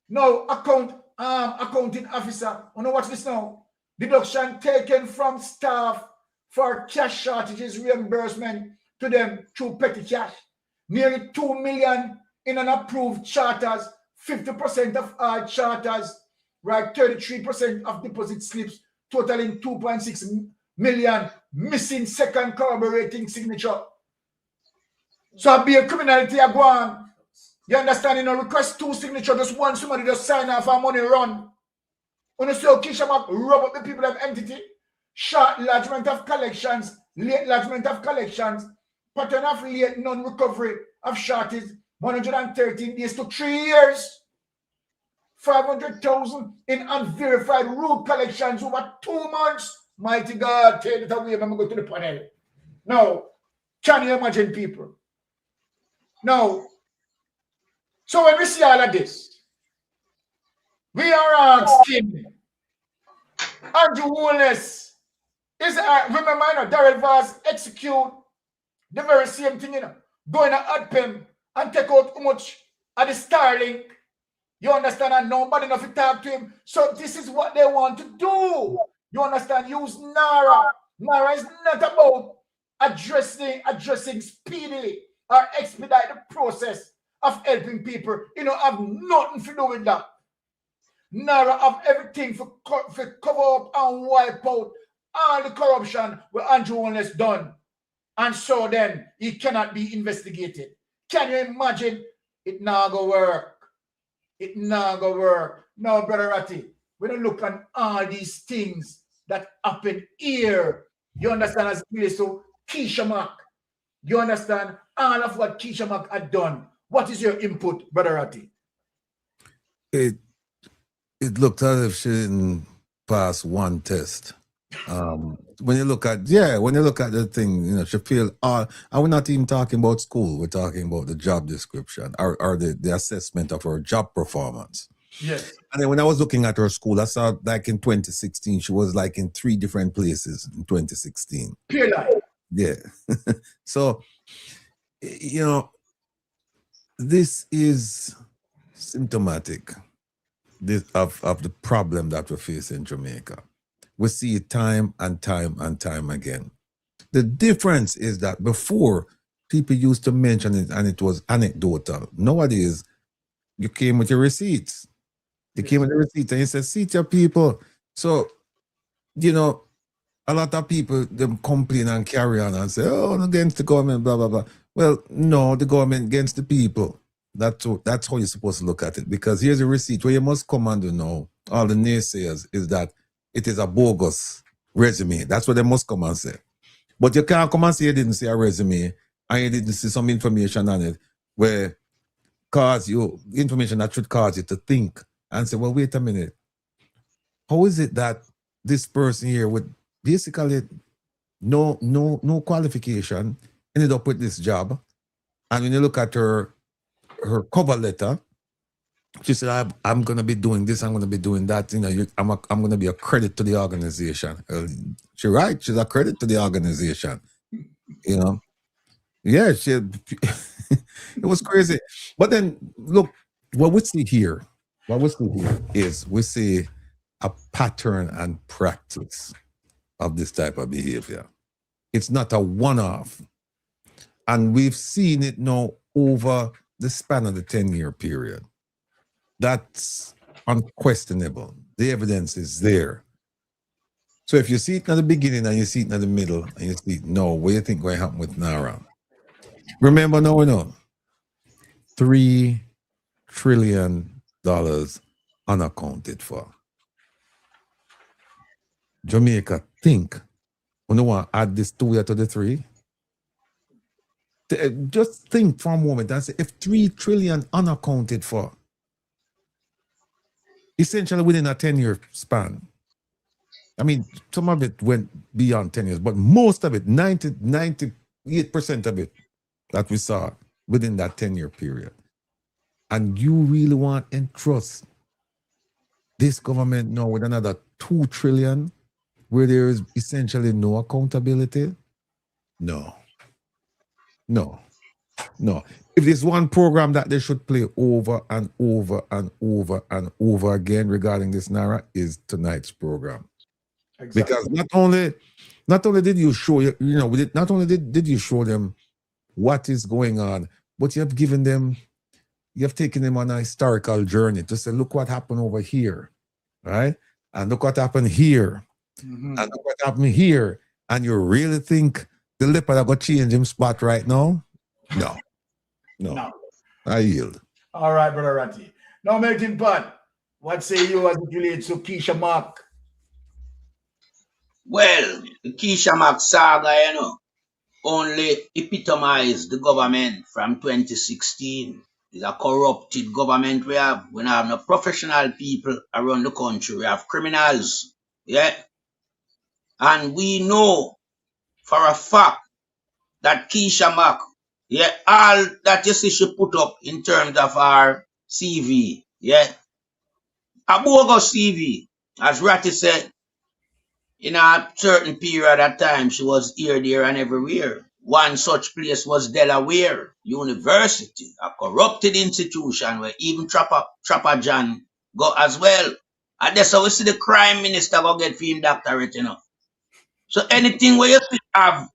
Now accounting officer. You know watch this now. Deduction taken from staff for cash shortages reimbursement to them through petty cash. Nearly 2 million in unapproved charters, 50% of all charters, right? 33% of deposit slips, totaling 2.6 million, missing second corroborating signature. So be a criminality a go on. You understand? You know, request 2 signatures, just one somebody just sign off and money run. When you see how Keisha Mac rub up the people of entity, short lodgement of collections, late lodgement of collections, pattern of late non-recovery of shortage, 113 days to 3 years. 500,000 in unverified root collections over 2 months. Mighty God, take it away when we go to the panel. Now, can you imagine, people? Now, so when we see all of this, we are asking Andrew Wallace, remember, you know, Darrell Vaz execute the very same thing, you know, going to AdPem and take out how much at the Starlink. You understand? And nobody enough to talk to him. So this is what they want to do. You understand? Use NARA. NARA is not about addressing speedily or expedite the process of helping people. You know, have nothing to do with that. NARA have everything for cover up and wipe out all the corruption what Andrew Wallace done. And so then he cannot be investigated. Can you imagine? It now go work. It now go work. No, Brother Ratty, we don't look at all these things that happen here. You understand as it relates to Keisha Mac. You understand? All of what Keisha Mack had done. What is your input, Brother Ratty? It looked as if she didn't pass one test. When you look at the thing, you know, she failed all, and we're not even talking about school, we're talking about the job description or the assessment of her job performance. Yes. And then when I was looking at her school, I saw like in 2016, she was like in 3 different places in 2016. Pure lie. Yeah. So, you know, this is symptomatic of the problem that we face in Jamaica. We see it time and time and time again. The difference is that before, people used to mention it and it was anecdotal. Nowadays, you came with your receipts. You came with the receipt and you said, see your people. So, you know, a lot of people, them complain and carry on and say, oh, I'm against the government, blah, blah, blah. Well, no, the government against the people. That's how you're supposed to look at it. Because here's a receipt where you must come and know, all the naysayers, is that it is a bogus resume. That's what they must come and say. But you can't come and say you didn't see a resume and you didn't see some information on it where cause you information that should cause you to think and say, well, wait a minute. How is it that this person here with basically no qualification ended up with this job? And when you look at her cover letter, she said, I'm going to be doing this, I'm going to be doing that. You know, I'm going to be a credit to the organization. She's right. She's a credit to the organization. You know? Yeah, it was crazy. But then, look, what we see here is we see a pattern and practice of this type of behavior. It's not a one-off. And we've seen it now over the span of the 10-year period. That's unquestionable. The evidence is there. So if you see it at the beginning and you see it at the middle and you see, no, what do you think will happen with NARA? Remember now, we know $3 trillion unaccounted for. Jamaica, think, you know what, add this 2 to the 3. Just think for a moment and say, if 3 trillion unaccounted for, essentially within a 10-year span. I mean, some of it went beyond 10 years, but most of it, 98% of it that we saw within that 10-year period. And you really want to entrust this government now with another 2 trillion where there is essentially no accountability? No. If there's one program that they should play over and over and over and over again regarding this NARA, is tonight's program. Exactly. Because not only did you show not only did you show them what is going on, but you have taken them on a historical journey to say, look what happened over here, right? And look what happened here, and look what happened here. And you really think the leopard are going to change him spot right now? No. I yield. All right, Brother Ratty. Now, Melting Pot, what say you as it relates to Keisha Mack? Well, the Keisha Mack saga, you know, only epitomized the government from 2016. It's a corrupted government we have. We don't have no professional people around the country. We have criminals. Yeah. And we know for a fact that Keisha Mack, yeah, all that you see she put up in terms of our CV, yeah, a bogus CV, as Ratty said, in a certain period of time, she was here, there, and everywhere. One such place was Delaware University, a corrupted institution where even Trapper John go as well. And that's how we see the crime minister go get for him doctorate, you know. So anything where you have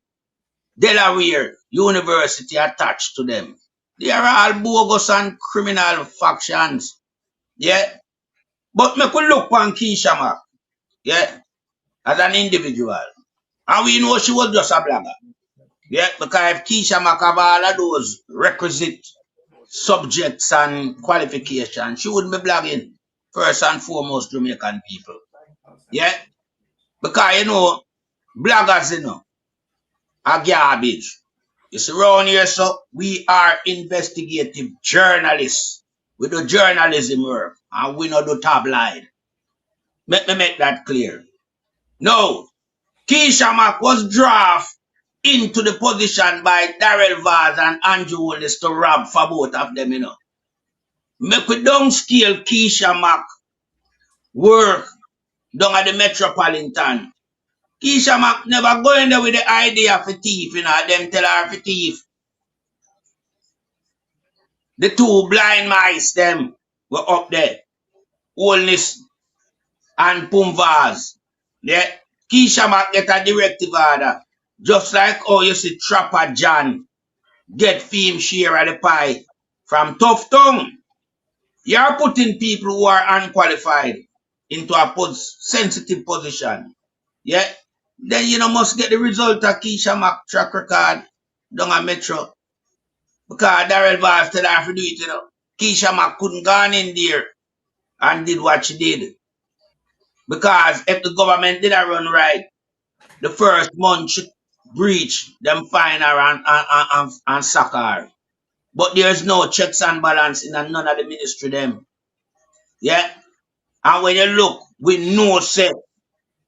Delaware University attached to them, they are all bogus and criminal factions. Yeah. But me could look on Keisha Mack, yeah, as an individual. And we know she was just a blogger. Yeah, because if Keisha Mack have all of those requisite subjects and qualifications, she wouldn't be blogging first and foremost Jamaican people. Yeah. Because, you know, bloggers, you know, are garbage. You see, around here, so we are investigative journalists. We do journalism work, and we not do tabloid. Let me make that clear. No, Keisha Mack was drafted into the position by Darrell Vaz and Andrew Holness to rob for both of them, you know. Make we downscale Keisha Mack work down at the Metropolitan. Keisha Mack never go in there with the idea for thief, you know, them tell her for thief. The two blind mice, them, were up there. Holness and Pumvaz. Yeah. Keisha Mack get a directive order. Just like how you see Trapper John get fame share of the pie from Tough Tongue. You're putting people who are unqualified into a sensitive position. Yeah. Then you know must get the result of Keisha Mack track record down a Metro. Because Darrell Vaz tell her to do it, you know. Keisha Mack couldn't go in there and did what she did. Because if the government didn't run right, the first month she breach, them fine her and sack her. But there's no checks and balance in none of the ministry them. Yeah? And when you look, we know say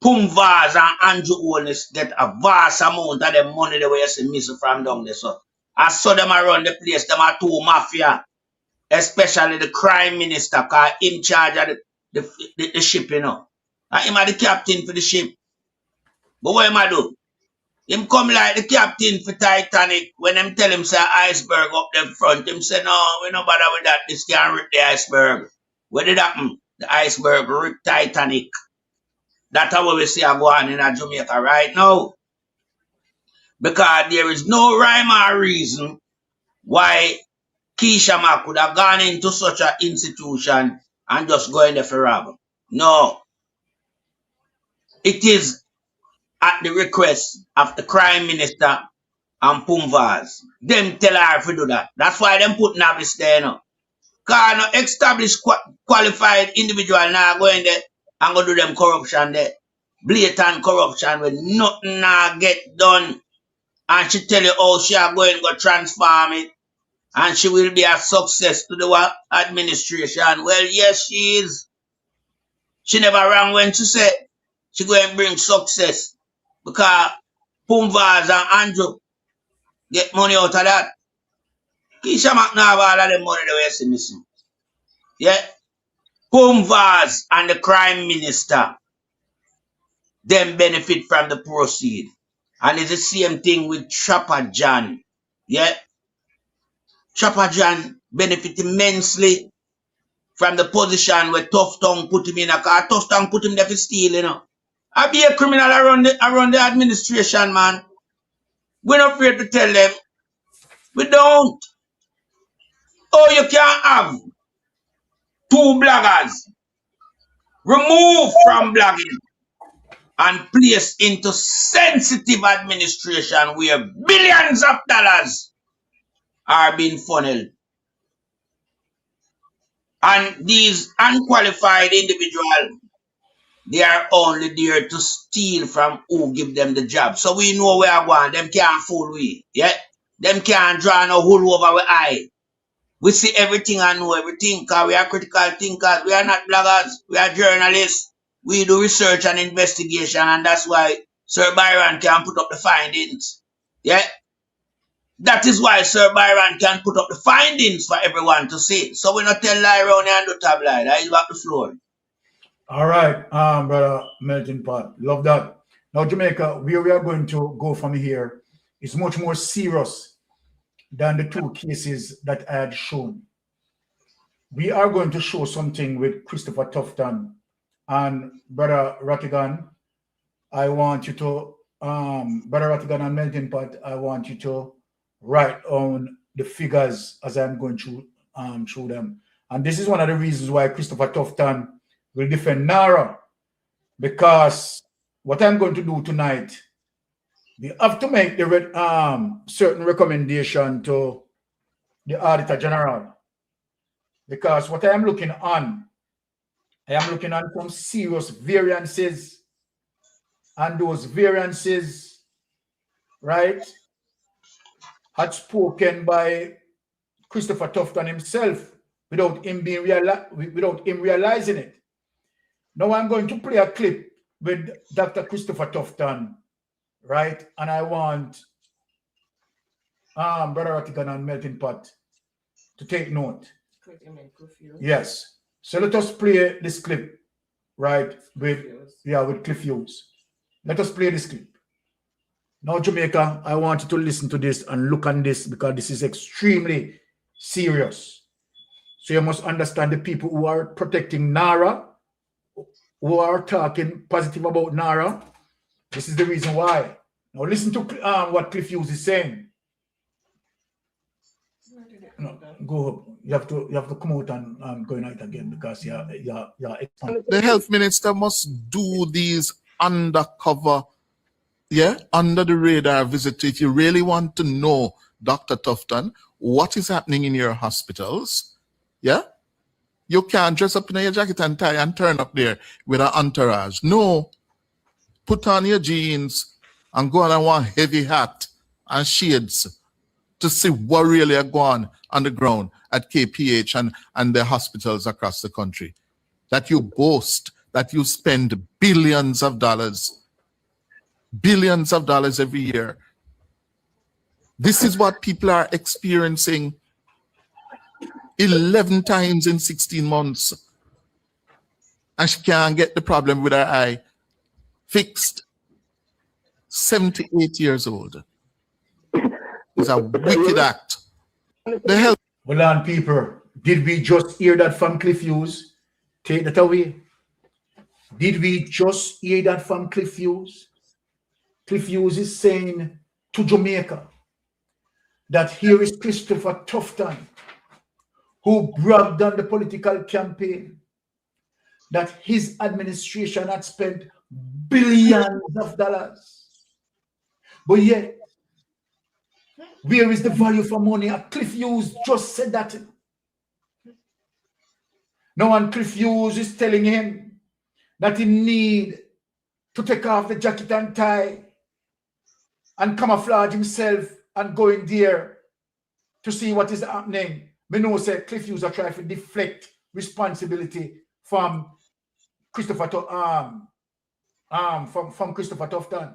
Pumvaz and Andrew Holness get a vast amount of the money the way you see miss from down there. So I saw them around the place, them are two mafia, especially the crime minister, cause in charge of the ship, you know. And him are the captain for the ship. But what am I do? Him come like the captain for Titanic when them tell him say iceberg up them front. Him say, no, we no bother with that. This can't rip the iceberg. What did happen? The iceberg rip Titanic. That's how we see go on in Jamaica right now. Because there is no rhyme or reason why Keisha Mack could have gone into such an institution and just go in there for rob. No. It is at the request of the crime minister and Pumvaz. Them tell her to do that. That's why them put Navis there now. Because no established qualified individual now go in there and go do them corruption there. Blatant corruption where nothing now get done. And she tell you how she are going to go transform it. And she will be a success to the administration. Well, yes, she is. She never wrong when she said she going to bring success. Because Pumvaz and Andrew get money out of that. Keisha Mack now have all of the money the way she missing. Yeah. Pumvaz and the crime minister, them benefit from the proceed. And it's the same thing with Trapper John. Yeah. Trapper John benefit immensely from the position where Tough Tongue put him in. Because Tough Tongue put him there for steal, you know. I be a criminal around the administration, man. We're not afraid to tell them. We don't. Oh, you can't have two bloggers removed from blogging and placed into sensitive administration where billions of dollars are being funneled. And these unqualified individuals, they are only there to steal from who give them the job. So we know where I want. Them can't fool we. Yeah? Them can't draw no hole over our eye. We see everything and know everything because we are critical thinkers. We are not bloggers. We are journalists. We do research and investigation, and that's why Sir Byron can put up the findings. Yeah? That is why Sir Byron can put up the findings for everyone to see. So we not tell lie around here and do tabloid. I is back the floor. All right, brother Melting Pot. Love that. Now, Jamaica, where we are going to go from here is much more serious than the two cases that I had shown. We are going to show something with Christopher Tufton and Brother Rattigan. I want you to, Brother Rattigan and Melting Pot, I want you to write on the figures as I'm going to show them. And this is one of the reasons why Christopher Tufton will defend NARA, because what I'm going to do tonight, we have to make the certain recommendation to the Auditor General, because what I am looking on, I am looking on some serious variances, and those variances, right, had spoken by Christopher Tufton himself without him realizing it. Now I'm going to play a clip with Dr. Christopher Tufton, right? And I want Brother Rattigan and Melting Pot to take note. Yes. So let us play this clip, right? With Cliff Hughes. Let us play this clip. Now, Jamaica, I want you to listen to this and look on this because this is extremely serious. So you must understand the people who are protecting NARA, who are talking positive about NARA. This is the reason why. Now listen to what Cliff Hughes is saying. No, go up. You have to come out and go in it again because you're the health minister must do these undercover, under the radar visit. If you really want to know, Dr. Tufton, what is happening in your hospitals, you can't dress up in your jacket and tie and turn up there with an entourage. No, put on your jeans and go on and one heavy hat and shades to see what really are going on the ground at KPH and the hospitals across the country. That you boast that you spend billions of dollars every year. This is what people are experiencing 11 times in 16 months. And she can't get the problem with her eye fixed. 78 years old. It's a wicked act. The hell. Hold on, people. Did we just hear that from Cliff Hughes? Take that away. Did we just hear that from Cliff Hughes? Cliff Hughes is saying to Jamaica that here is Christopher Tufton, who bragged on the political campaign that his administration had spent billions of dollars. But yet, where is the value for money? Cliff Hughes just said that. Now, and Cliff Hughes is telling him that he need to take off the jacket and tie and camouflage himself and go in there to see what is happening. Me know say Cliff Hughes are trying to deflect responsibility from Christopher from Christopher Tufton.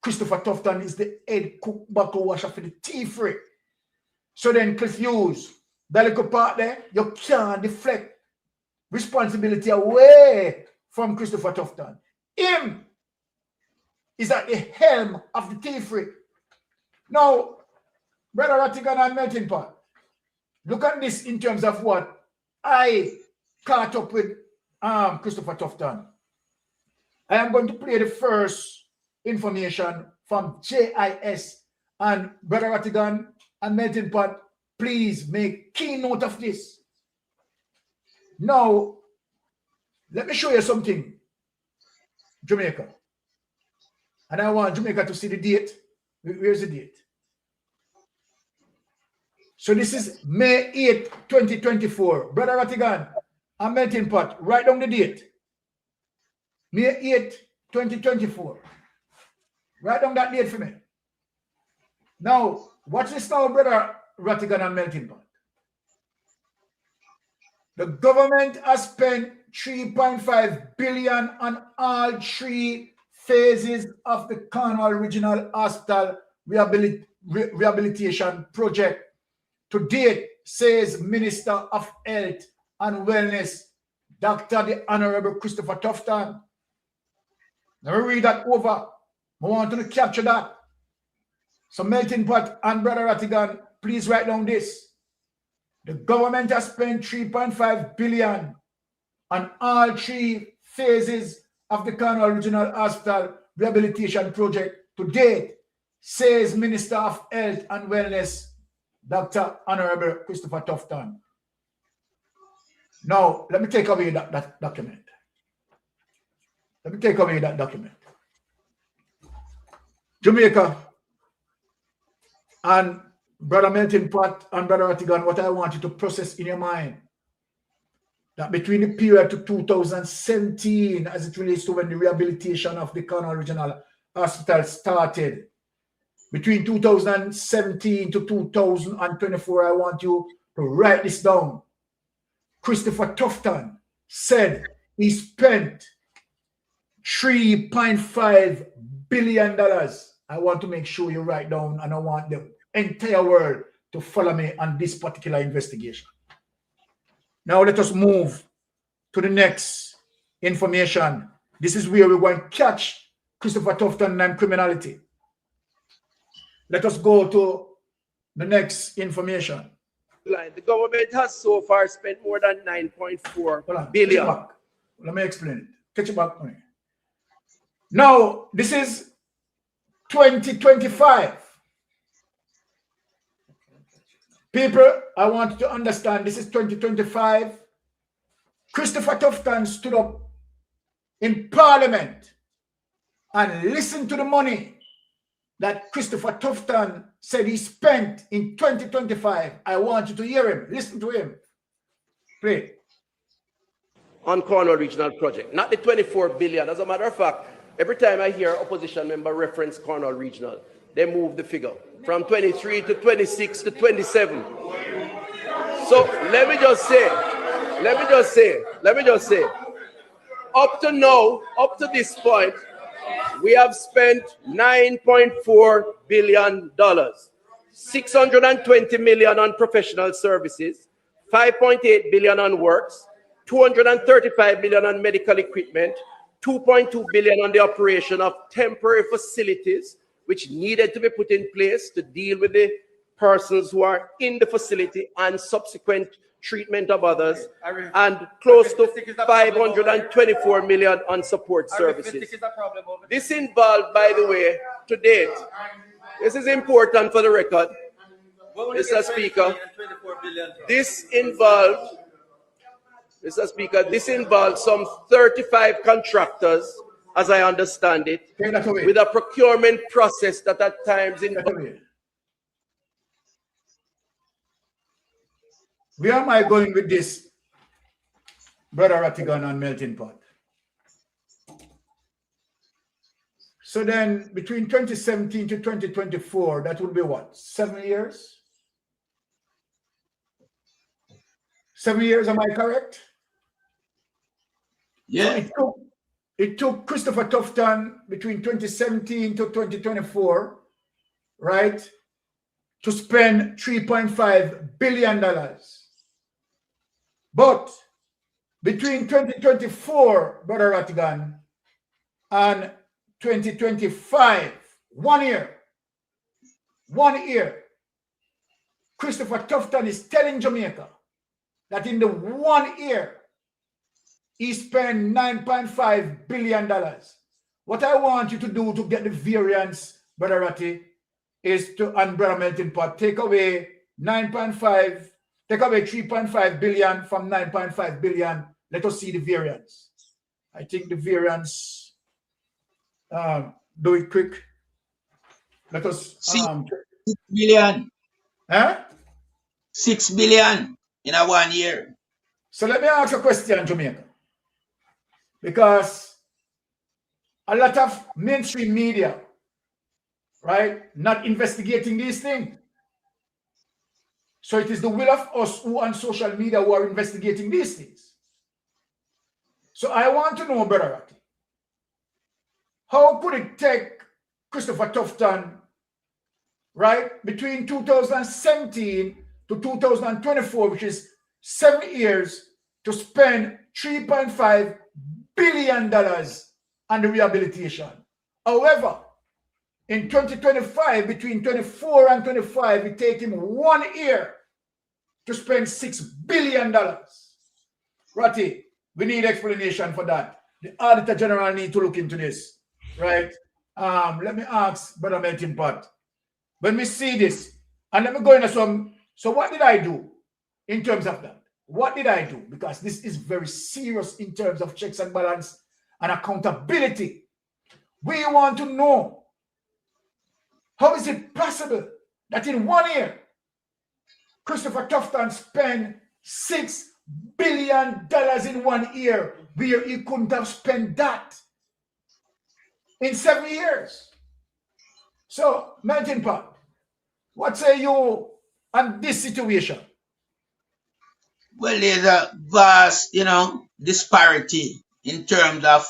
Christopher Tufton is the head cook buckle washer for the tea free. So then Cliff Hughes, that little part there, you can't deflect responsibility away from Christopher Tufton. Him is at the helm of the tea free. Now, Brother Rattigan and Melting Pot, look at this in terms of what I caught up with Christopher Tufton. I am going to play the first information from JIS, and Brother Rattigan and Melting Pot, please make keen note of this. Now, let me show you something, Jamaica. And I want Jamaica to see the date. Where's the date? So this is May 8, 2024. Brother Rattigan and Melting Pot, write down the date. May 8, 2024. Write down that date for me. Now, watch this now, Brother Rattigan and Melting Pot. The government has spent $3.5 billion on all 3 phases of the Cornwall Regional Hospital rehabilitation project. To date, says Minister of Health and Wellness, Dr. the Honorable Christopher Tufton. Let me read that over. I want to capture that. So Melting Pot and Brother Rattigan, please write down this. The government has spent $3.5 billion on all 3 phases of the Cornwall Regional Hospital rehabilitation project to date, says Minister of Health and Wellness, Dr. Honorable Christopher Tufton. Now, let me take away that document. Let me take away that document. Jamaica and Brother Melting Pot and Brother Rattigan, what I want you to process in your mind, that between the period to 2017, as it relates to when the rehabilitation of the Cornwall Regional Hospital started, between 2017 to 2024, I want you to write this down. Christopher Tufton said he spent $3.5 billion. I want to make sure you write down, and I want the entire world to follow me on this particular investigation. Now let us move to the next information. This is where we're going to catch Christopher Tufton and criminality. Let us go to the next information. The government has so far spent more than 9.4 billion. Let me explain it. Catch it back money. Now, this is 2025. People, I want you to understand this is 2025. Christopher Tufton stood up in Parliament and listened to the money that Christopher Tufton said he spent in 2025. I want you to hear him. Listen to him. Play. On Cornwall Regional Project, not the 24 billion. As a matter of fact, every time I hear opposition member reference Cornwall Regional, they move the figure from 23 to 26 to 27. So let me just say, up to now, up to this point, we have spent $9.4 billion, 620 million on professional services, 5.8 billion on works, 235 million on medical equipment, 2.2 billion on the operation of temporary facilities, which needed to be put in place to deal with the persons who are in the facility and subsequent treatment of others, and close to 524 million on support services. This involved, by the way, to date, this is important for the record, Mr. Speaker, this involved some 35 contractors, as I understand it, with a procurement process that at times involved. Where am I going with this, Brother Rattigan and Melting Pot? So then, between 2017 to 2024, that would be what? 7 years? 7 years, am I correct? Yeah. So it took Christopher Tufton between 2017 to 2024, right, to spend $3.5 billion. But between 2024, Brother Rattigan, and 2025, 1 year, Christopher Tufton is telling Jamaica that in the 1 year, he spent $9.5 billion. What I want you to do to get the variance, Brother Ratty, is to, and Brother Melting Pot, take away 3.5 billion from 9.5 billion. Let us see the variance. I think the variance, do it quick. Let us 6 billion. Huh? 6 billion in a 1 year. So let me ask a question, Jamaica. Because a lot of mainstream media, right, not investigating these things. So it is the will of us who on social media who are investigating these things. So I want to know, Brother Ratty, how could it take Christopher Tufton, right, between 2017 to 2024, which is 7 years, to spend $3.5 billion on the rehabilitation? However, in 2025, between 24 and 25, it take him 1 year to spend $6 billion. Ratty, we need explanation for that. The Auditor General need to look into this, right? Let me ask Brother Melting Pot. When we see this, and let me go into some, so what did I do in terms of that? What did I do? Because this is very serious in terms of checks and balance and accountability. We want to know, how is it possible that in 1 year, Christopher Tufton spent $6 billion in 1 year, where he couldn't have spent that in 7 years? So, Melting Pot, what say you on this situation? Well, there's a vast, disparity in terms of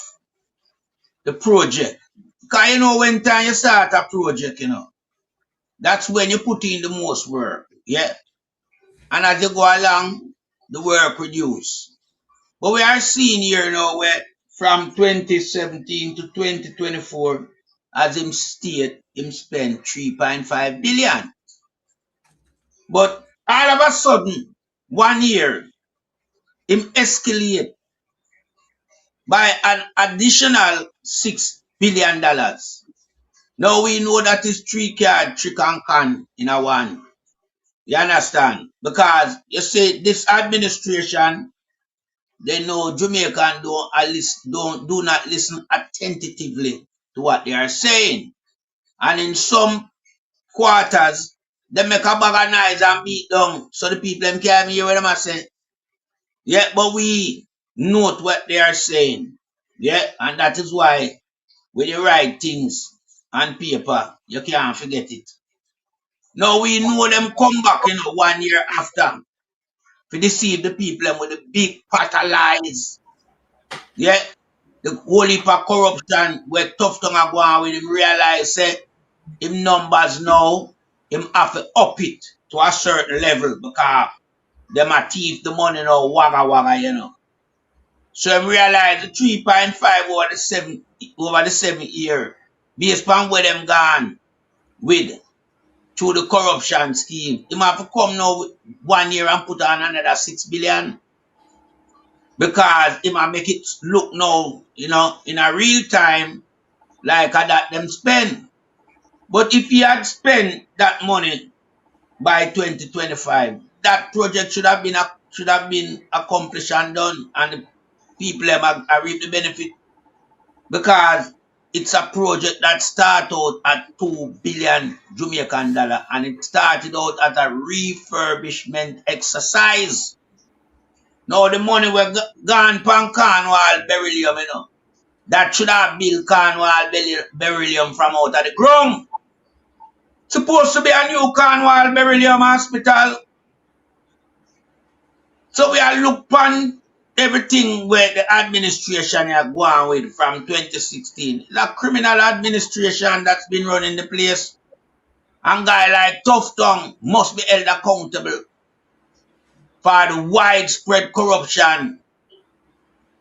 the project. Because, when time you start a project, that's when you put in the most work. Yeah. And as you go along, the work reduce. But we are seeing here now where from 2017 to 2024, as him state, him spent 3.5 billion. But all of a sudden, 1 year, him escalate by an additional $6 billion. Now we know that is 3 card trick and con in a one. You understand? Because you see, this administration, they know Jamaican do not listen attentively to what they are saying. And in some quarters, they make a bag of noise and beat down so the people can't hear what them are saying. Yeah, but we note what they are saying. Yeah, and that is why when you write things on paper, you can't forget it. Now we know them come back 1 year after to deceive the people with the big pot of lies. Yeah, the whole heap of corruption where tough tongue are going with him realize him numbers now, him have to up it to a certain level because them a thief the money now, wagga, So him realize the 3.5 over the 7 year, based on where them gone with through the corruption scheme. Him have to come now 1 year and put on another 6 billion. Because him a make it look now, in a real time, like that them spend. But if he had spent that money by 2025, that project should have been accomplished and done, and the people have reap the benefit. Because it's a project that started out at $2 billion Jamaican dollar, and it started out at a refurbishment exercise. Now the money we're gone from Cornwall Beryllium, that should have built Cornwall Beryllium from out of the ground. Supposed to be a new Cornwall Beryllium hospital. So we are look upon everything where the administration are going with from 2016. It's a criminal administration that's been running the place. And guy like Tough Tongue must be held accountable for the widespread corruption,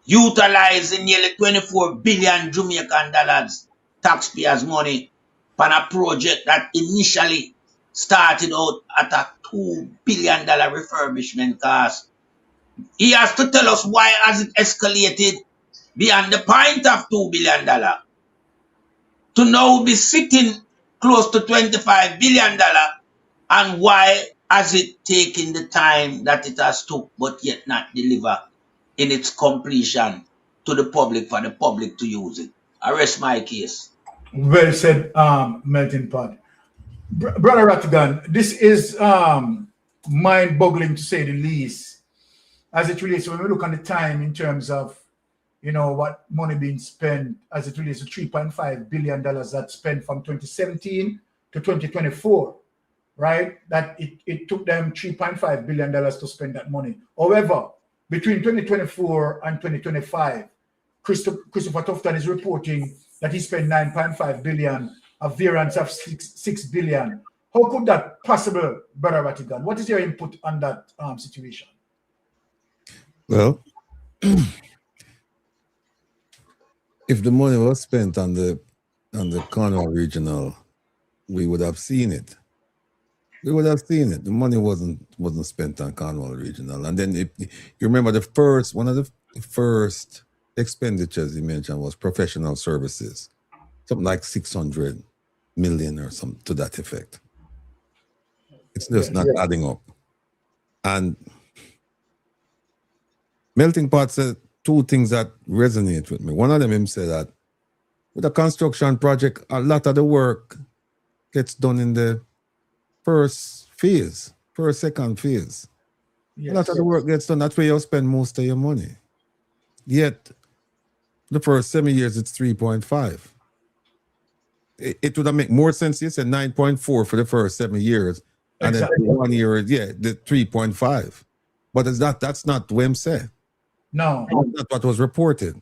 utilizing nearly 24 billion Jamaican dollars taxpayers' money on a project that initially started out at a $2 billion refurbishment cost. He has to tell us why has it escalated beyond the point of $2 billion to now be sitting close to $25 billion, and why has it taken the time that it has took but yet not deliver in its completion to the public for the public to use it. I rest my case. Well said, Melting Pot. Brother Rattigan, this is mind-boggling to say the least, as it relates when we look on the time in terms of, what money being spent as it relates to $3.5 billion that's spent from 2017 to 2024, right? That it took them $3.5 billion to spend that money. However, between 2024 and 2025, Christopher Tufton is reporting that he spent 9.5 billion, a variance of 6 billion. How could that possible, Brother Rattigan? What is your input on that situation? Well, if the money was spent on the Cornwall Regional, we would have seen it. We would have seen it. The money wasn't spent on Cornwall Regional. And then if you remember one of the first expenditures he mentioned was professional services. Something like 600 million or something to that effect. It's just not adding up. And Melting Pot said two things that resonate with me. One of them, him said that with a construction project, a lot of the work gets done in the first, second phase. Yes. A lot of the work gets done. That's where you spend most of your money. Yet, the first 7 years, it's 3.5. it would have make more sense. You said 9.4 for the first 7 years, and Exactly. then 1 year, the 3.5. But that's not what I'm saying. No. That's what was reported.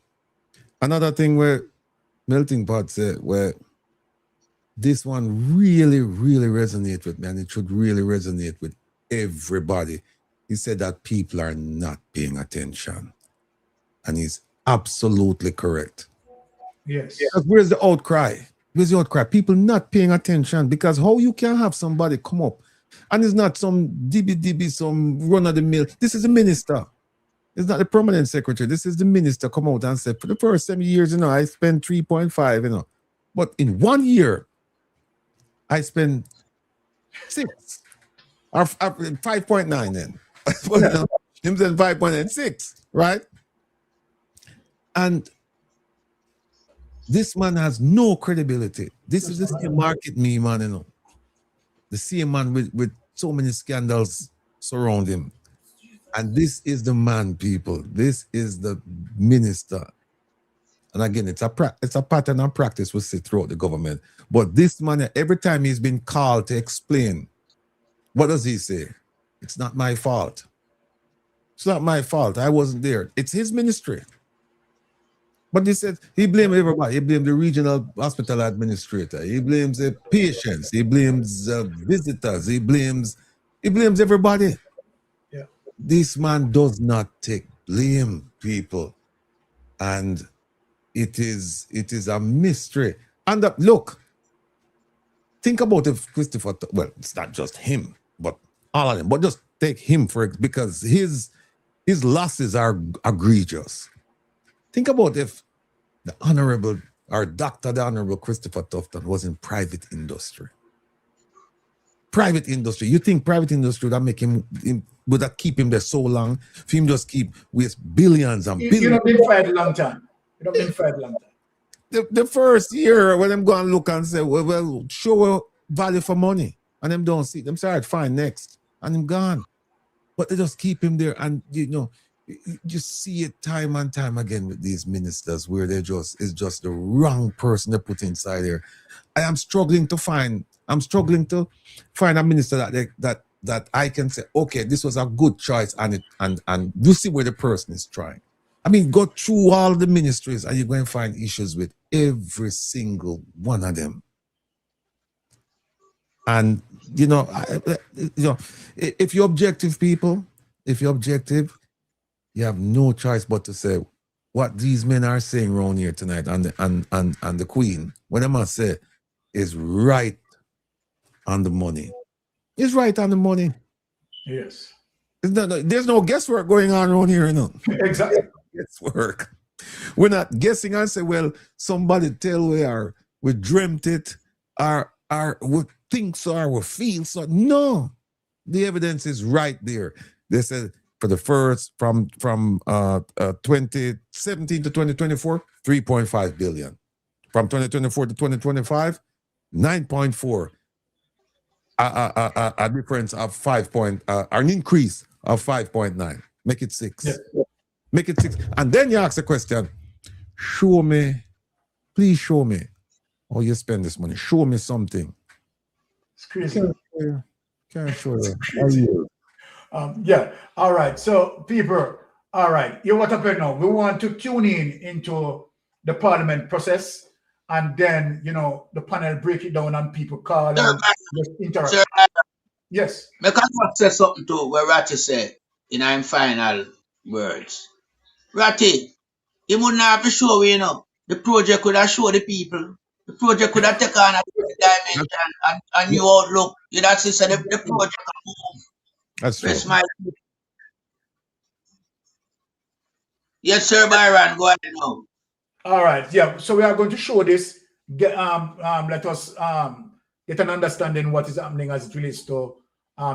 Another thing where Melting Pot said, where this one really, really resonates with me, and it should really resonate with everybody. He said that people are not paying attention. And he's absolutely correct. Yes. Because where's the outcry? Where's the outcry? People not paying attention, because how you can have somebody come up and it's not some DB, some run-of-the-mill. This is a minister. It's not the permanent secretary. This is the minister come out and said, for the first 7 years, I spent 3.5, But in 1 year, I spent 6 or 5.9 then. Him saying 5.6, right? And this man has no credibility. This is the same market me, man, The same man with so many scandals surround him. And this is the man, people. This is the minister. And again, it's a pattern and practice we see throughout the government. But this man, every time he's been called to explain, what does he say? It's not my fault. It's not my fault. I wasn't there. It's his ministry. But he said he blamed everybody. He blamed the regional hospital administrator. He blames the patients. He blames visitors. He blames everybody. Yeah. This man does not take blame, people, and it is a mystery. And look, think about if Christopher. Well, it's not just him, but all of them. But just take him because his losses are egregious. Think about if the Honorable Christopher Tufton was in private industry. Private industry. You think private industry would make him would that keep him there so long? For him just keep waste billions and billions. You don't been fired a long time. The first year when them go and look and say, well, show value for money, and them don't see them. Sorry, fine, next, and him gone. But they just keep him there, and you see it time and time again with these ministers where it's just the wrong person they put inside there. I'm struggling to find a minister that I can say, okay, this was a good choice, and you see where the person is trying. I mean, go through all the ministries and you're going to find issues with every single one of them. And if you're objective, people, you have no choice but to say what these men are saying around here tonight, and the Queen, what I must say, is right on the money. It's right on the money. Yes. There's no guesswork going on around here, Exactly. Guesswork. We're not guessing and say, well, somebody tell we dreamt it, or we think so, or we feel so. No, the evidence is right there. They said for the first from 2017 to 2024, 3.5 billion. From 2024 to 2025, 9.4. A difference of 5 point, an increase of 5.9. Make it 6. Yeah. Make it 6. And then you ask the question, please show me how you spend this money. Show me something. It's crazy. Can't show you. Yeah. All right. So, people, all right. You what happened now? We want to tune into the parliament process, and then, the panel break it down and people call and just interact. Sir, yes. I can say something to what Ratty said in our final words. Ratty, you wouldn't have to show, the project could have shown the people. The project could have taken on a different dimension and new outlook. That's it, so the project can move. That's true. Yes, sir, Byron, go ahead now. All right, yeah. So we are going to show this. Let us get an understanding what is happening as it relates to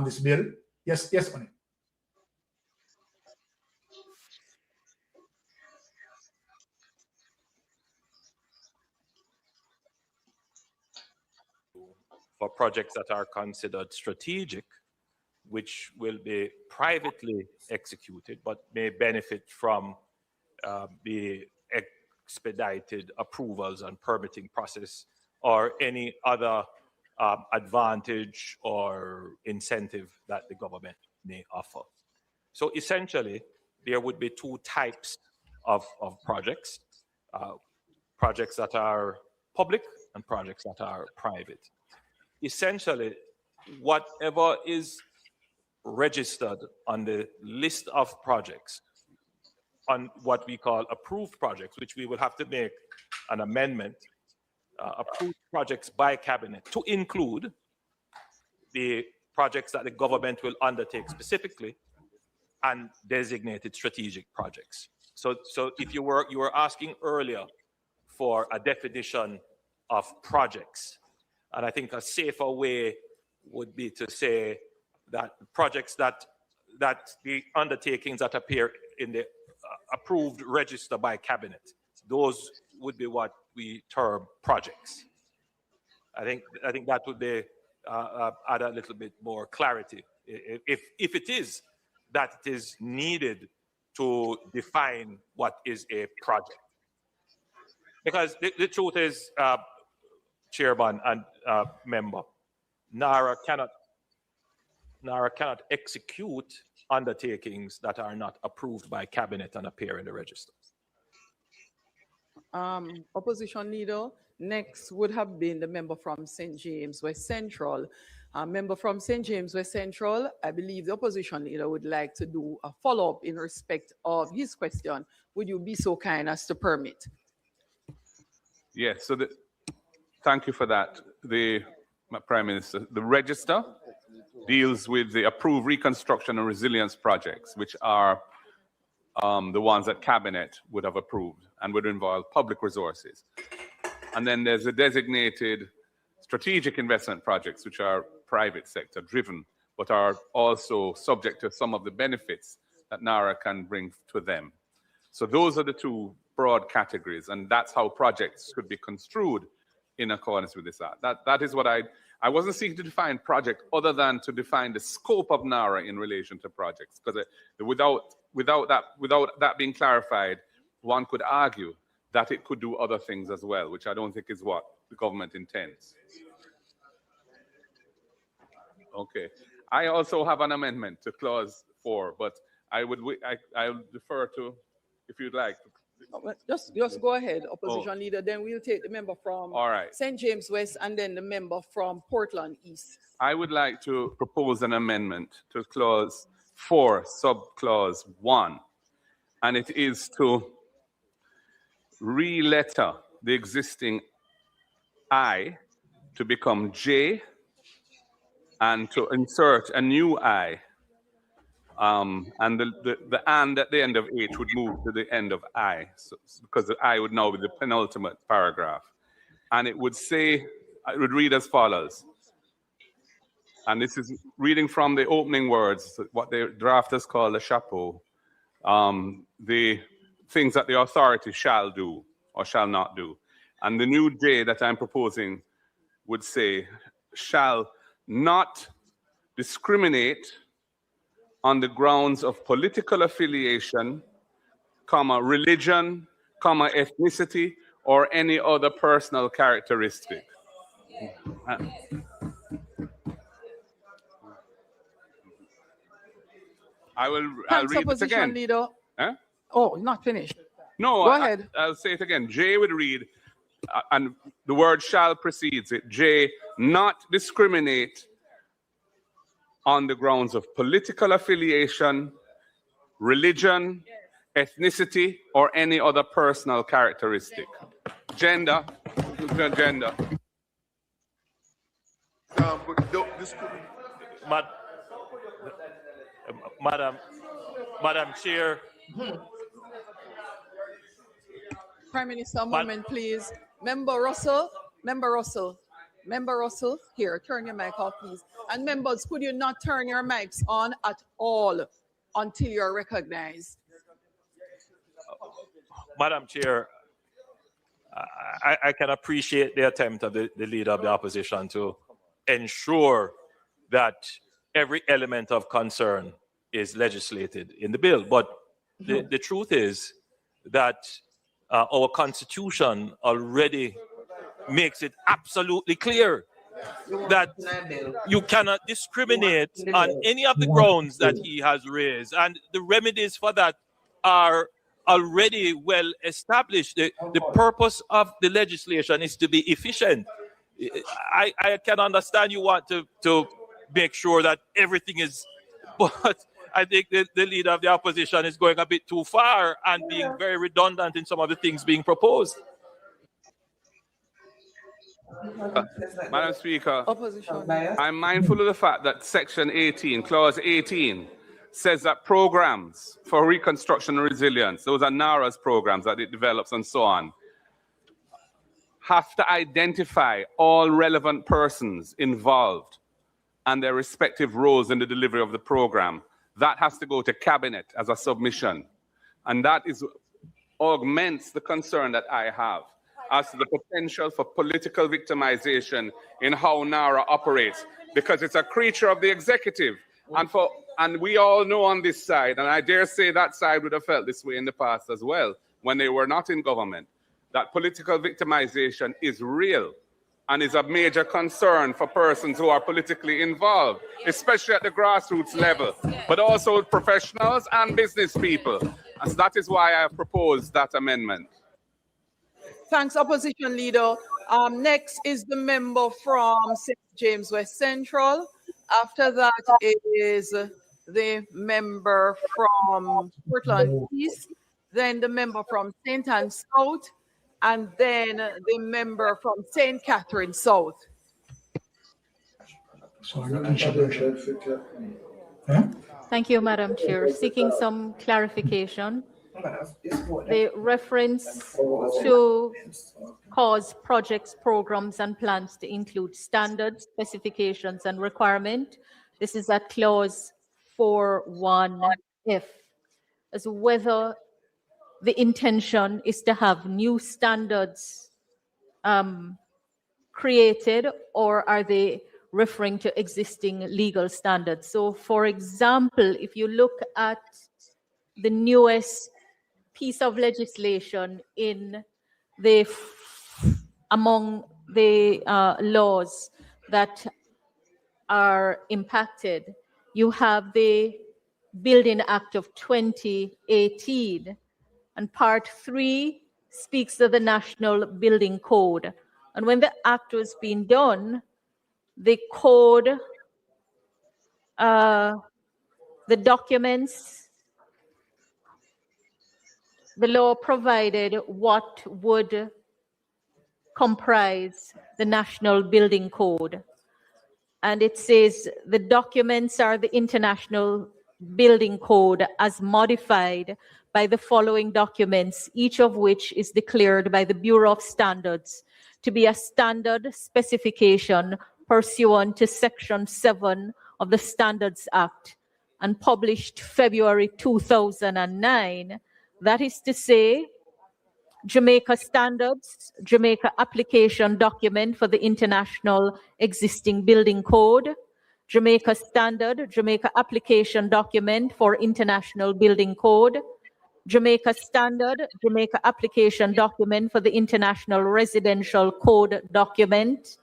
this bill. Yes, Oni. For projects that are considered strategic, which will be privately executed, but may benefit from the expedited approvals and permitting process or any other advantage or incentive that the government may offer. So essentially, there would be two types of projects, projects that are public and projects that are private. Essentially, whatever is registered on the list of projects, on what we call approved projects, which we will have to make an amendment, approved projects by cabinet to include the projects that the government will undertake specifically and designated strategic projects. So if you were asking earlier for a definition of projects, and I think a safer way would be to say that projects that the undertakings that appear in the approved register by cabinet, those would be what we term projects. I think that would be add a little bit more clarity if it is that it is needed to define what is a project. Because the truth is, Chairman and member, NARA cannot execute undertakings that are not approved by cabinet and appear in the register. Opposition leader, next would have been the member from St. James West Central. Member from St. James West Central, I believe the opposition leader would like to do a follow-up in respect of his question. Would you be so kind as to permit? Yes, so thank you for that. Prime Minister, the register deals with the approved reconstruction and resilience projects, which are the ones that cabinet would have approved and would involve public resources. And then there's the designated strategic investment projects, which are private sector driven, but are also subject to some of the benefits that NARA can bring to them. So those are the two broad categories, and that's how projects should be construed in accordance with this act. That is what I wasn't seeking to define project other than to define the scope of NARA in relation to projects, because without that being clarified, one could argue that it could do other things as well, which I don't think is what the government intends. Okay. I also have an amendment to clause 4, but I'll defer to, if you'd like. Just go ahead, opposition leader. Then we'll take the member from St. James West and then the member from Portland East. I would like to propose an amendment to clause 4, subclause 1, and it is to re-letter the existing I to become J and to insert a new I. And the and at the end of H would move to the end of I, so, because the I would now be the penultimate paragraph. And it would say, it would read as follows. And this is reading from the opening words, what the drafters call the chapeau, the things that the authority shall do or shall not do. And the new J that I'm proposing would say, shall not discriminate on the grounds of political affiliation, comma, religion, comma, ethnicity, or any other personal characteristic. I'll read it again. Leader. Huh? Oh, not finished. No, go ahead. I'll say it again. J would read, and the word shall precedes it. J, not discriminate on the grounds of political affiliation, religion, ethnicity, or any other personal characteristic. Gender. Madam Chair. Prime Minister, a moment, please. Member Russell, here, turn your mic off, please. And members, could you not turn your mics on at all until you're recognized? Madam Chair, I can appreciate the attempt of the leader of the opposition to ensure that every element of concern is legislated in the bill. But the truth is that our Constitution already makes it absolutely clear that you cannot discriminate on any of the grounds that he has raised, and the remedies for that are already well established. The purpose of the legislation is to be efficient. I can understand you want to make sure that everything is, but I think the leader of the opposition is going a bit too far and being very redundant in some of the things being proposed. Madam Speaker, Opposition. I'm mindful of the fact that Section 18, Clause 18, says that programs for reconstruction and resilience, those are NARA's programs that it develops and so on, have to identify all relevant persons involved and their respective roles in the delivery of the program. That has to go to Cabinet as a submission. And that augments the concern that I have as to the potential for political victimization in how NARA operates, because it's a creature of the executive. And we all know on this side, and I dare say that side would have felt this way in the past as well, when they were not in government, that political victimization is real and is a major concern for persons who are politically involved, especially at the grassroots level, but also professionals and business people. And so that is why I have proposed that amendment. Thanks, Opposition Leader. Next is the member from St. James West Central. After that is the member from Portland East, then the member from St. Anne South, and then the member from St. Catherine South. Thank you, Madam Chair. Seeking some clarification. The reference to cause projects, programs, and plans to include standards, specifications, and requirement. This is at clause 4.1f, as whether the intention is to have new standards created, or are they referring to existing legal standards? So, for example, if you look at the newest piece of legislation in the among the laws that are impacted, you have the Building Act of 2018, and Part 3 speaks of the National Building Code. And when the act was being done, the code, the documents, the law provided what would comprise the National Building Code. And it says the documents are the International Building Code as modified by the following documents, each of which is declared by the Bureau of Standards to be a standard specification pursuant to Section 7 of the Standards Act and published February 2009. That is to say, Jamaica Standards, Jamaica Application Document for the International Existing Building Code, Jamaica Standard, Jamaica Application Document for International Building Code, Jamaica Standard, Jamaica Application Document for the International Residential Code Document,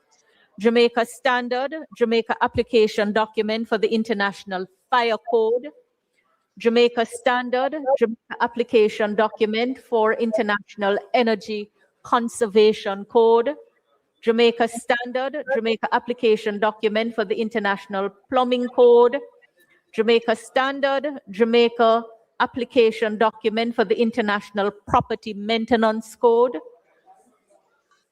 Jamaica Standard, Jamaica Application Document for the International Fire Code, Jamaica Standard, Jamaica Application Document for International Energy Conservation Code, Jamaica Standard, Jamaica Application Document for the International Plumbing Code, Jamaica Standard, Jamaica Application Document for the International Property Maintenance Code,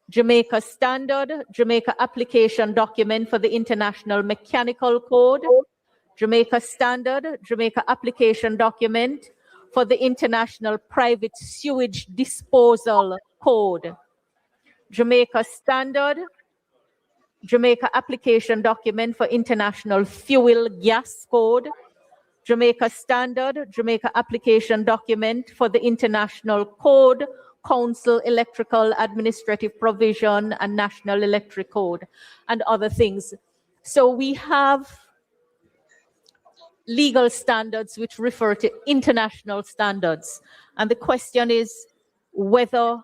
Jamaica Standard, Jamaica Application Document for the International Mechanical Code, Jamaica Standard, Jamaica Application Document for the International Private Sewage Disposal Code, Jamaica Standard, Jamaica Application Document for International Fuel Gas Code, Jamaica Standard, Jamaica Application Document for the International Code, Council Electrical Administrative Provision and National Electric Code, and other things. So we have legal standards which refer to international standards. And the question is whether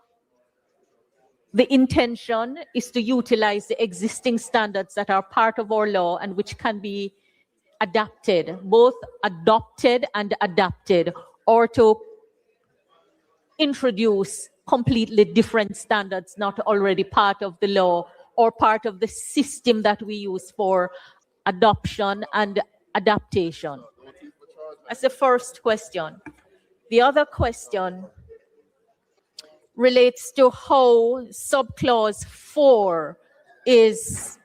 the intention is to utilize the existing standards that are part of our law and which can be adapted, both adopted and adapted, or to introduce completely different standards not already part of the law or part of the system that we use for adoption and adaptation. That's the first question. The other question relates to how subclause 4 is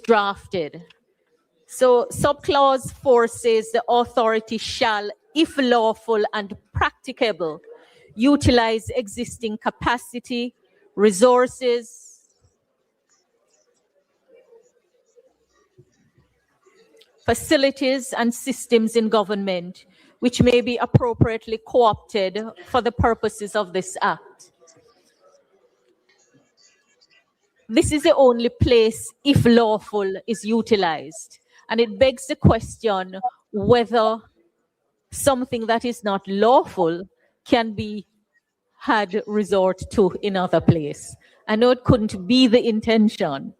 drafted. So subclause 4 says the authority shall, if lawful and practicable, utilize existing capacity, resources, facilities, and systems in government which may be appropriately co-opted for the purposes of this act. This is the only place if lawful is utilized. And it begs the question whether something that is not lawful can be had resort to in other place. I know it couldn't be the intention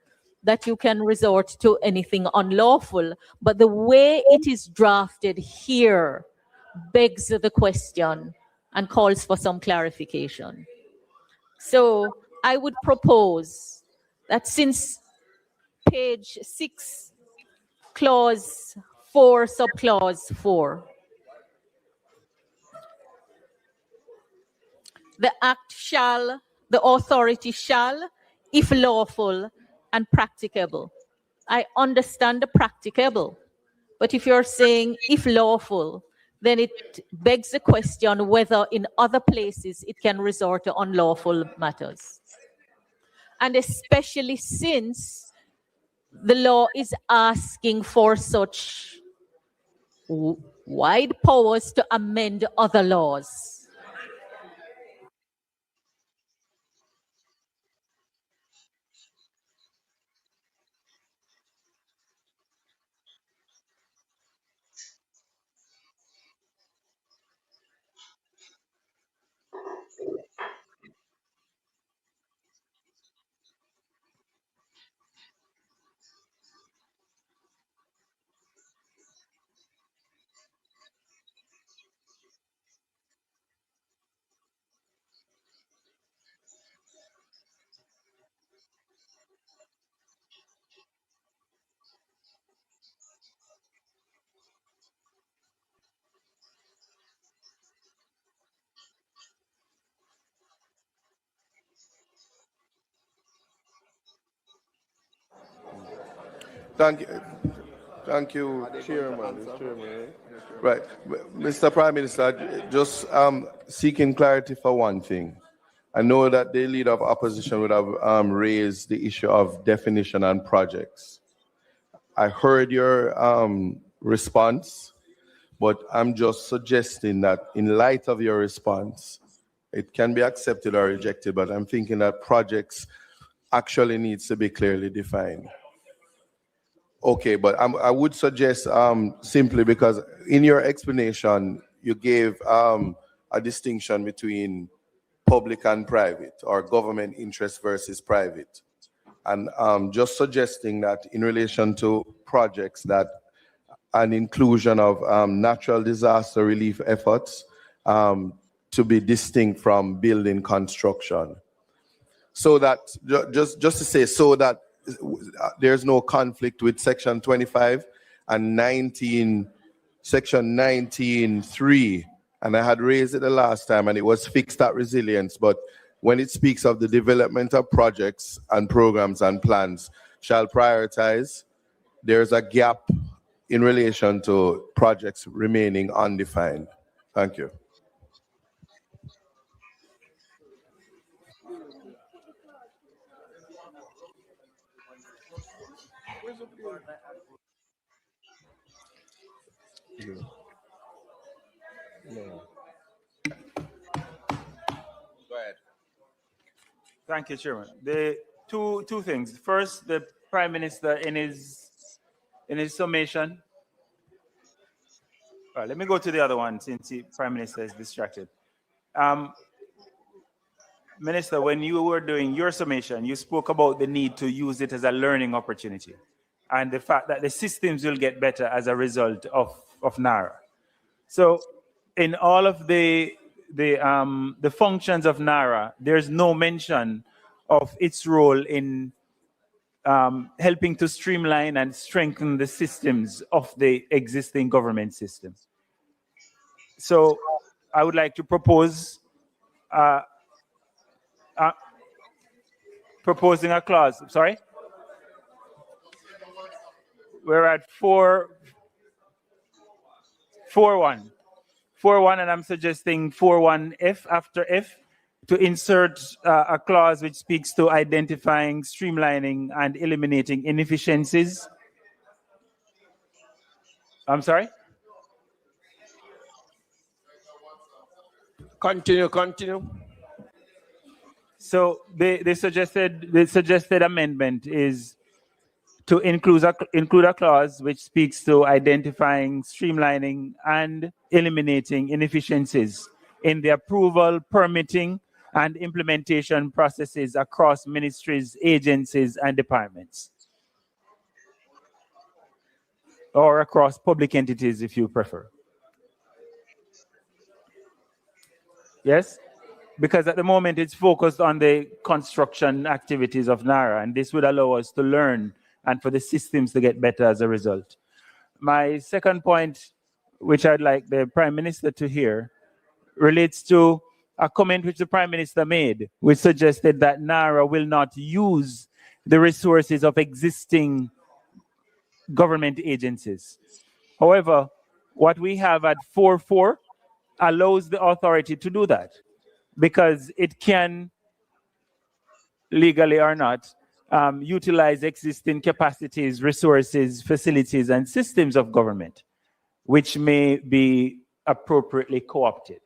that you can resort to anything unlawful, but the way it is drafted here begs the question and calls for some clarification. So I would propose that since page 6, clause 4, subclause 4, the act shall, the authority shall, if lawful and practicable. I understand the practicable, but if you're saying if lawful, then it begs the question whether in other places it can resort to unlawful matters. And especially since the law is asking for such wide powers to amend other laws. Thank you, Chairman. Right, Mr. Prime Minister, just seeking clarity for one thing. I know that the leader of opposition would have raised the issue of definition and projects. I heard your response, but I'm just suggesting that in light of your response, it can be accepted or rejected, but I'm thinking that projects actually needs to be clearly defined. Okay, but I would suggest simply because in your explanation, you gave a distinction between public and private, or government interest versus private. And just suggesting that in relation to projects, that an inclusion of natural disaster relief efforts to be distinct from building construction. So that, just to say, so that there's no conflict with section 25 and section 19.3, and I had raised it the last time and it was fixed at resilience, but when it speaks of the development of projects and programs and plans shall prioritize, there's a gap in relation to projects remaining undefined. Thank you. Go ahead. Thank you, Chairman. The two things. First, the Prime Minister in his summation. All right, let me go to the other one since the Prime Minister is distracted. Minister, when you were doing your summation, you spoke about the need to use it as a learning opportunity and the fact that the systems will get better as a result of NARA. So in all of the functions of NARA, there's no mention of its role in helping to streamline and strengthen the systems of the existing government system. So I would like to propose proposing a clause. Sorry? We're at 4.1, and I'm suggesting 4.1F after F to insert a clause which speaks to identifying, streamlining, and eliminating inefficiencies. I'm sorry? Continue. So the suggested amendment is to include a clause which speaks to identifying, streamlining, and eliminating inefficiencies in the approval, permitting, and implementation processes across ministries, agencies, and departments. Or across public entities, if you prefer. Yes? Because at the moment it's focused on the construction activities of NARA, and this would allow us to learn and for the systems to get better as a result. My second point, which I'd like the Prime Minister to hear, relates to a comment which the Prime Minister made, which suggested that NARA will not use the resources of existing government agencies. However, what we have at 4.4 allows the authority to do that, because it can, legally or not, utilize existing capacities, resources, facilities, and systems of government, which may be appropriately co-opted,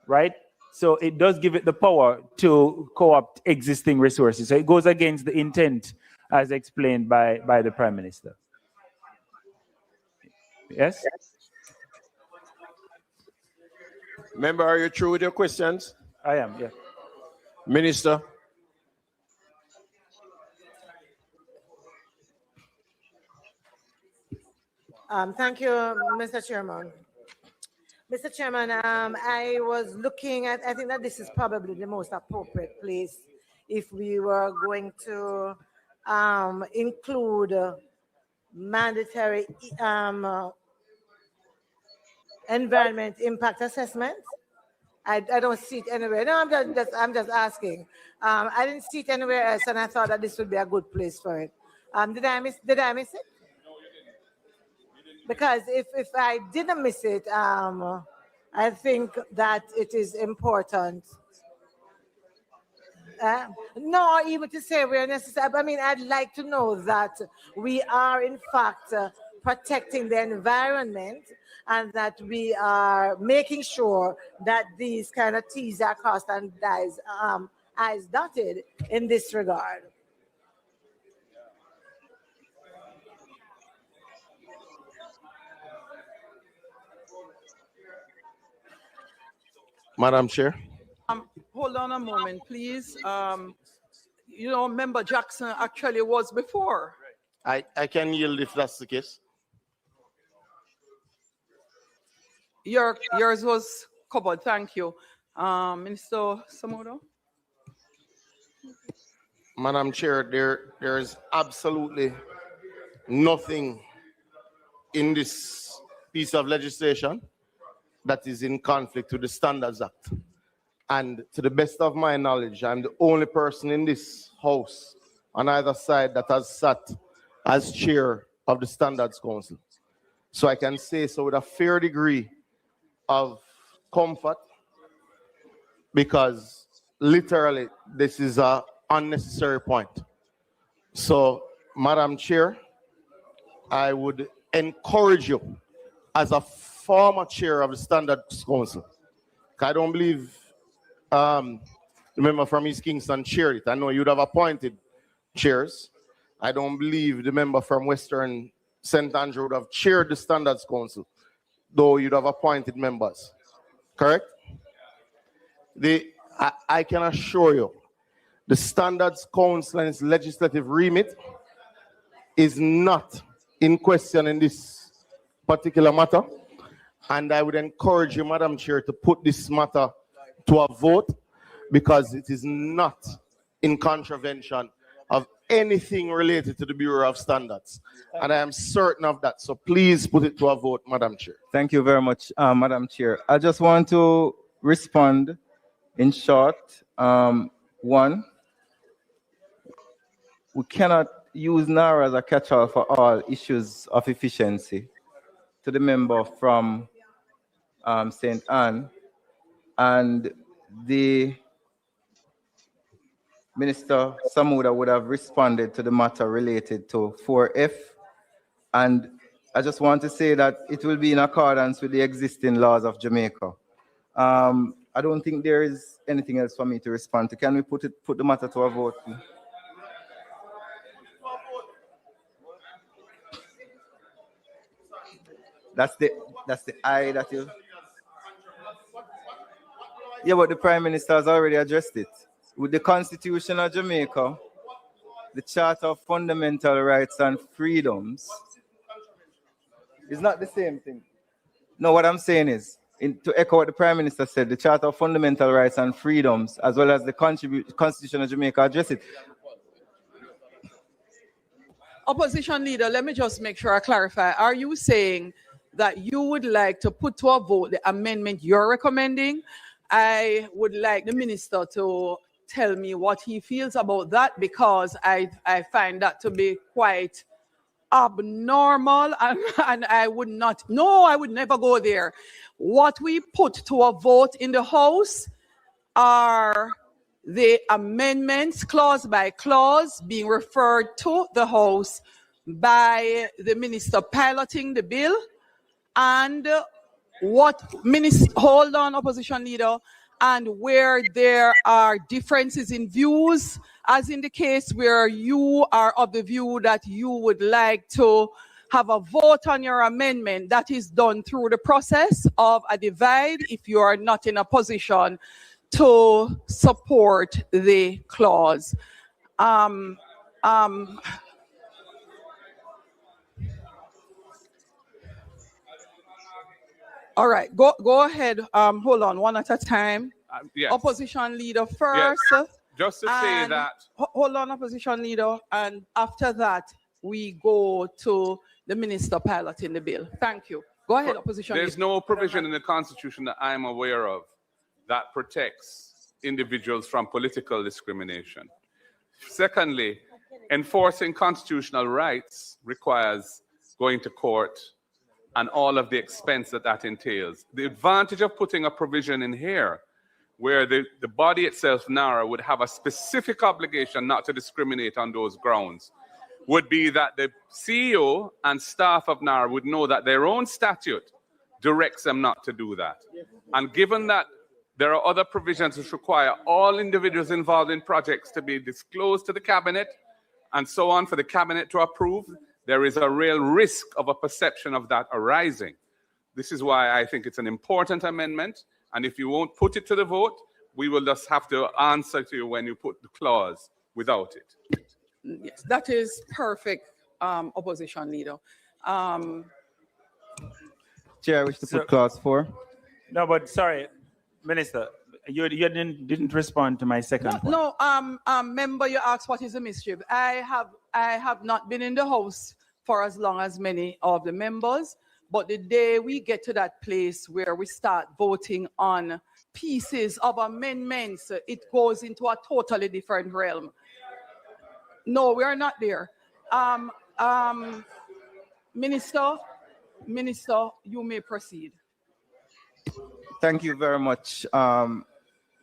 right? So it does give it the power to co-opt existing resources. So it goes against the intent as explained by the Prime Minister. Yes? Member, are you through with your questions? I am, yeah. Minister. Thank you, Mr. Chairman. Mr. Chairman, I was looking at, I think that this is probably the most appropriate place if we were going to include mandatory environment impact assessment. I don't see it anywhere. No, I'm just asking. I didn't see it anywhere else, and I thought that this would be a good place for it. Did I miss it? No, you didn't. Because if I didn't miss it, I think that it is important. No, even to say we're necessary. I mean, I'd like to know that we are, in fact, protecting the environment, and that we are making sure that these kind of T's are crossed and I's dotted in this regard. Madam Chair. Hold on a moment, please. You know, Member Jackson actually was before. I can yield if that's the case. Yours was covered. Thank you. Minister Samodo? Madam Chair, there is absolutely nothing in this piece of legislation that is in conflict with the Standards Act. And to the best of my knowledge, I'm the only person in this house on either side that has sat as chair of the Standards Council. So I can say so with a fair degree of comfort, because literally this is an unnecessary point. So, Madam Chair, I would encourage you as a former chair of the Standards Council. I don't believe the member from East Kingston chaired it. I know you'd have appointed chairs. I don't believe the member from Western St. Andrew would have chaired the Standards Council, though you'd have appointed members. Correct? I can assure you, the Standards Council and its legislative remit is not in question in this particular matter. And I would encourage you, Madam Chair, to put this matter to a vote because it is not in contravention of anything related to the Bureau of Standards. And I am certain of that. So please put it to a vote, Madam Chair. Thank you very much, Madam Chair. I just want to respond in short. One, we cannot use NARA as a catch-all for all issues of efficiency. To the member from St. Anne, and the Minister Samuda would have responded to the matter related to 4F. And I just want to say that it will be in accordance with the existing laws of Jamaica. I don't think there is anything else for me to respond to. Can we put the matter to a vote, please? That's the I that you. Yeah, but the Prime Minister has already addressed it. With the Constitution of Jamaica, the Charter of Fundamental Rights and Freedoms, it's not the same thing. No, what I'm saying is, to echo what the Prime Minister said, the Charter of Fundamental Rights and Freedoms, as well as the Constitution of Jamaica, address it. Opposition leader, let me just make sure I clarify. Are you saying that you would like to put to a vote the amendment you're recommending? I would like the minister to tell me what he feels about that, because I find that to be quite abnormal, and I would not, no, I would never go there. What we put to a vote in the House are the amendments clause by clause being referred to the House by the minister piloting the bill, and what minister, hold on, opposition leader, and where there are differences in views, as in the case where you are of the view that you would like to have a vote on your amendment, that is done through the process of a divide if you are not in a position to support the clause. All right, go ahead. Hold on, one at a time. Yes. Opposition leader first. Yes. Just to say that. Hold on, opposition leader, and after that, we go to the minister piloting the bill. Thank you. Go ahead, opposition There's leader. no provision in the Constitution that I'm aware of that protects individuals from political discrimination. Secondly, enforcing constitutional rights requires going to court and all of the expense that entails. The advantage of putting a provision in here where the body itself, NARA, would have a specific obligation not to discriminate on those grounds would be that the CEO and staff of NARA would know that their own statute directs them not to do that. And given that there are other provisions which require all individuals involved in projects to be disclosed to the cabinet and so on for the cabinet to approve, there is a real risk of a perception of that arising. This is why I think it's an important amendment. And if you won't put it to the vote, we will just have to answer to you when you put the clause without it. Yes, that is perfect, opposition leader. Chair, I wish to put clause 4. No, but sorry, Minister, you didn't respond to my second point. No, member, you asked what is the mischief. I have not been in the House for as long as many of the members, but the day we get to that place where we start voting on pieces of amendments, it goes into a totally different realm. No, we are not there. Minister, you may proceed. Thank you very much,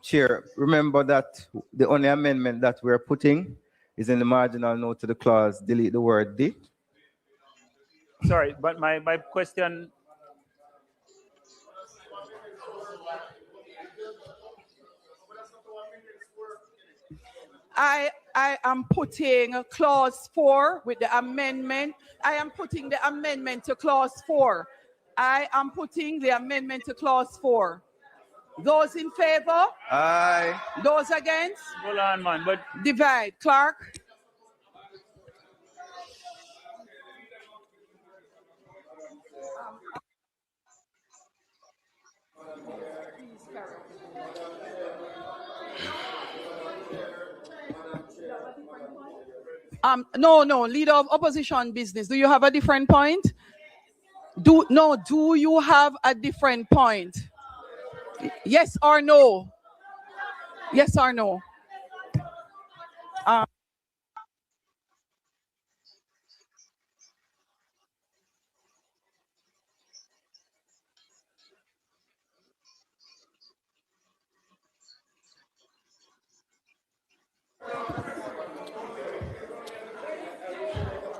Chair. Remember that the only amendment that we're putting is in the marginal note to the clause, delete the word "the." Sorry, but my question. I am putting clause 4 with the amendment. I am putting the amendment to clause 4. I am putting the amendment to clause 4. Those in favor? Aye. Those against? Hold on, man. But divide. Clark? No, leader of opposition business. Do you have a different point? Do you have a different point? Yes or no? Yes or no?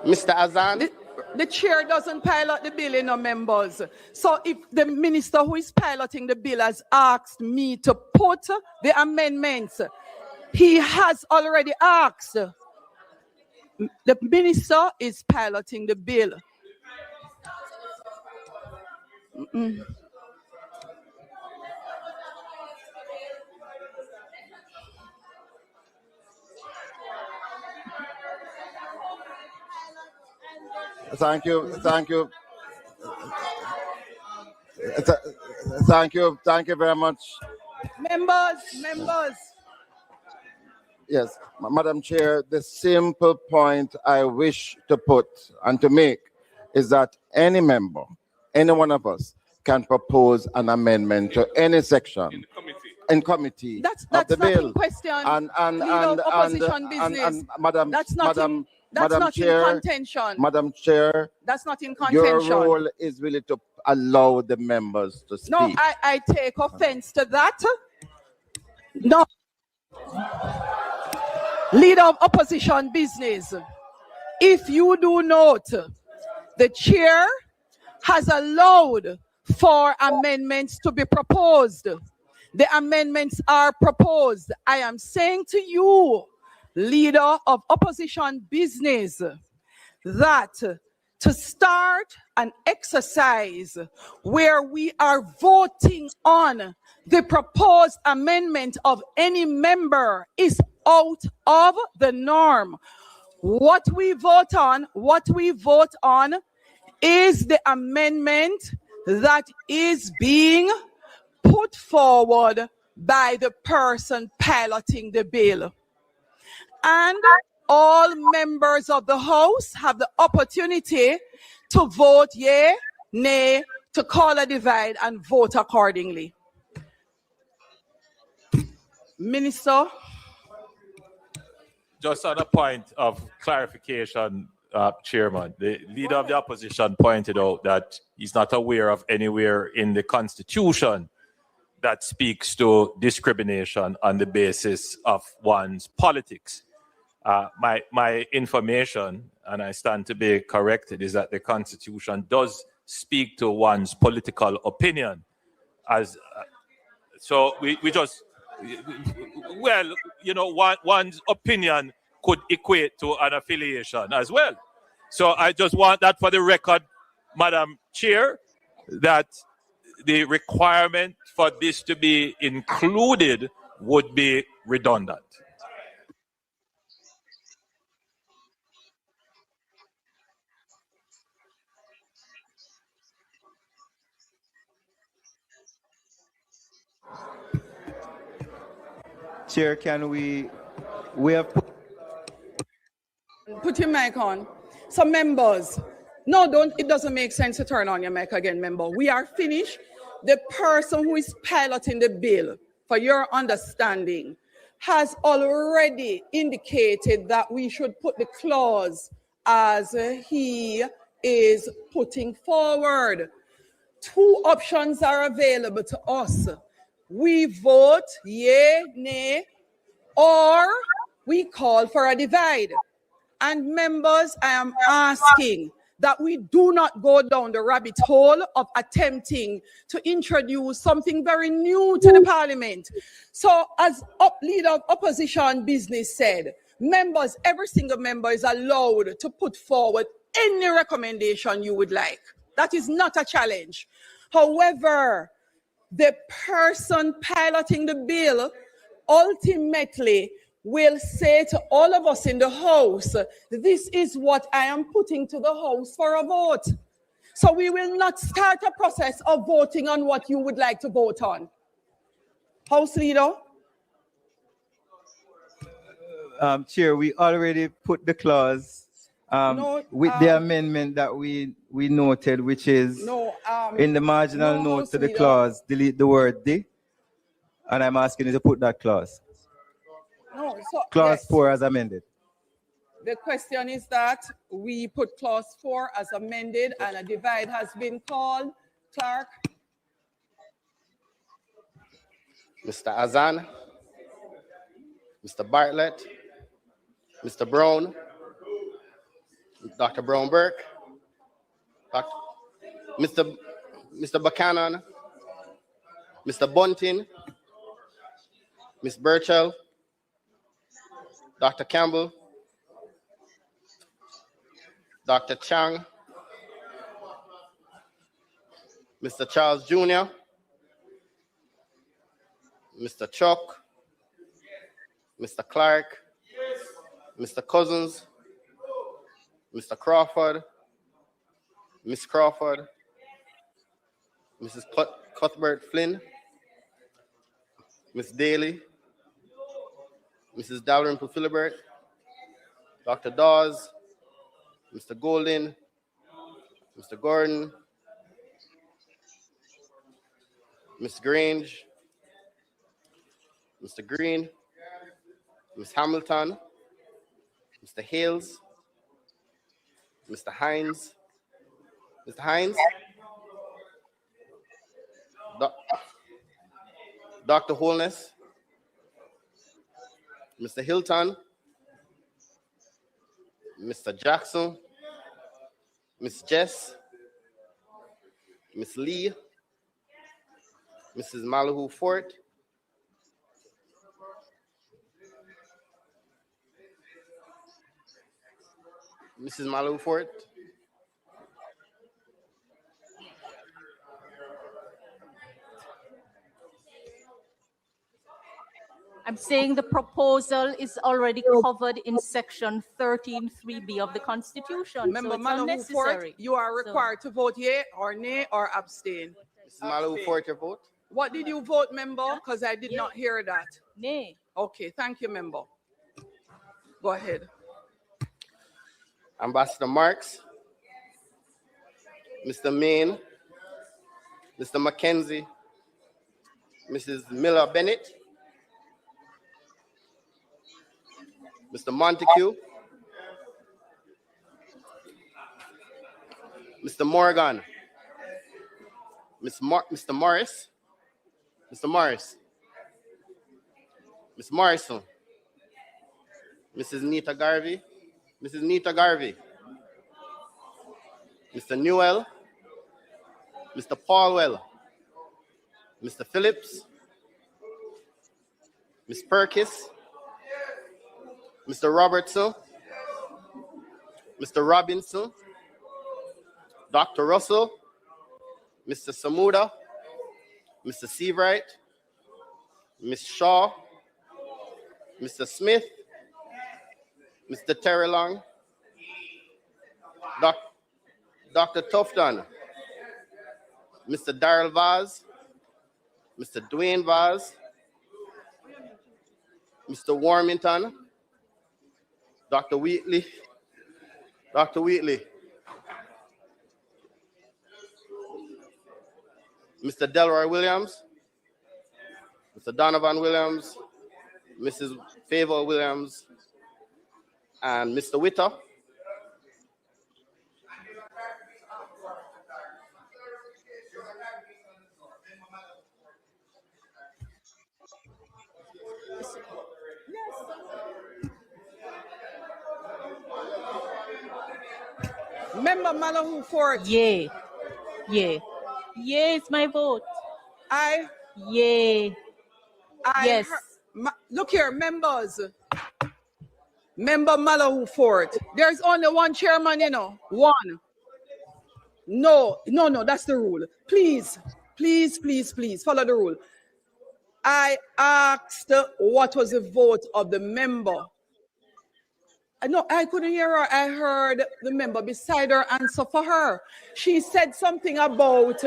Mr. Azan? The chair doesn't pilot the bill, members. So if the minister who is piloting the bill has asked me to put the amendments, he has already asked. The minister is piloting the bill. Thank you. Thank you very much. Members. Yes, Madam Chair, the simple point I wish to put and to make is that any member, any one of us, can propose an amendment to any section in committee That's of the not bill. in question. And Opposition business. Madam not Chair, in contention. Madam Chair, That's not in your contention. role is really to allow the members to speak. No, I take offense to that. No. Leader of opposition business. If you do note, the chair has allowed for amendments to be proposed. The amendments are proposed. I am saying to you, leader of opposition business, that to start an exercise where we are voting on the proposed amendment of any member is out of the norm. What we vote on is the amendment that is being put forward by the person piloting the bill. And all members of the House have the opportunity to vote yea, nay, to call a divide and vote accordingly. Minister? Just on a point of clarification, Chairman, the leader of the opposition pointed out that he's not aware of anywhere in the Constitution that speaks to discrimination on the basis of one's politics. My information, and I stand to be corrected, is that the Constitution does speak to one's political opinion. So we just, well, one's opinion could equate to an affiliation as well. So I just want that for the record, Madam Chair, that the requirement for this to be included would be redundant. Chair, can we have Put your mic on. So members, it doesn't make sense to turn on your mic again, member. We are finished. The person who is piloting the bill, for your understanding, has already indicated that we should put the clause as he is putting forward. Two options are available to us. We vote yea, nay, or we call for a divide. And members, I am asking that we do not go down the rabbit hole of attempting to introduce something very new to the parliament. So as leader of opposition business said, members, every single member is allowed to put forward any recommendation you would like. That is not a challenge. However, the person piloting the bill ultimately will say to all of us in the House, this is what I am putting to the House for a vote. So we will not start a process of voting on what you would like to vote on. House Leader? Chair, we already put the clause with the amendment that we noted, which is in the marginal note to the clause, delete the word "the," and I'm asking you to put that clause. No, so Clause 4 as amended. the question is that we put clause 4 as amended and a divide has been called. Clerk? Mr. Azan, Mr. Bartlett, Mr. Brown, Dr. Brown Burke, Mr. Buchanan, Mr. Bunting, Ms. Burchell, Dr. Campbell, Dr. Chang, Mr. Charles Jr., Mr. Chuck, Mr. Clark, Mr. Cousins, Mr. Crawford, Miss Crawford, Mrs. Cuthbert Flynn, Miss Daly, Mrs. Dalrymple Philibert, Dr. Dawes, Mr. Golden, Mr. Gordon, Miss Grange, Mr. Green, Miss Hamilton, Mr. Hales, Mr. Hines, Mr. Hines, Dr. Holness, Mr. Hilton, Mr. Jackson, Miss Jess, Miss Lee, Mrs. Malahu Fort, Mrs. Malahu Fort, I'm saying the proposal is already covered in section 13(3)(b) of the Constitution. Member So it's Malahu Fort, unnecessary. you are required to vote yea or nay or abstain. Mrs. Malahu Fort, your vote? What did you vote, member? Because I did not hear that. Nay. Okay, thank you, member. Go ahead. Ambassador Marks, Mr. Main, Mr. Mackenzie, Mrs. Miller Bennett, Mr. Montague, Mr. Morgan, Mr. Morris, Mr. Morris, Miss Morrison, Mrs. Nita Garvey, Mrs. Nita Garvey, Mr. Newell, Mr. Paulwell, Mr. Phillips, Ms. Perkis, Mr. Robertson, Mr. Robinson, Dr. Russell, Mr. Samuda, Mr. Seabright, Ms. Shaw, Mr. Smith, Mr. Terry Long, Dr. Tufton, Mr. Darrell Vaz, Mr. Dwayne Vaz, Mr. Warmington, Dr. Wheatley, Dr. Wheatley, Mr. Delroy Williams, Mr. Donovan Williams, Mrs. Favor Williams, and Mr. Witter. Member Malahu Fort. Yay. Yay. Yay is my vote. I. Yay. Yes. Look here, members. Member Malahu Fort. There's only one chairman, you know. One. No, that's the rule. Please, Please, please, please, follow the rule. I asked what was the vote of the member. No, I couldn't hear her. I heard the member beside her answer for her. She said something about...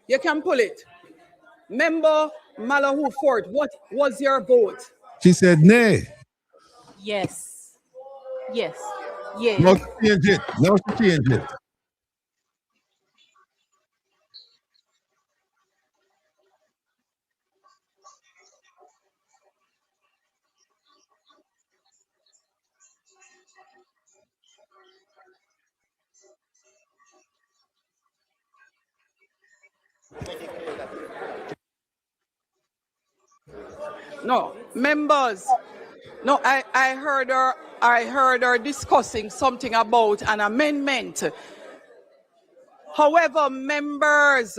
you can pull it. Member Malahu Ford, what was your vote? She said nay. Yes. Yes. Yes. No, she changed it. No, she changed it. No, members. No, I heard her discussing something about an amendment. However, members,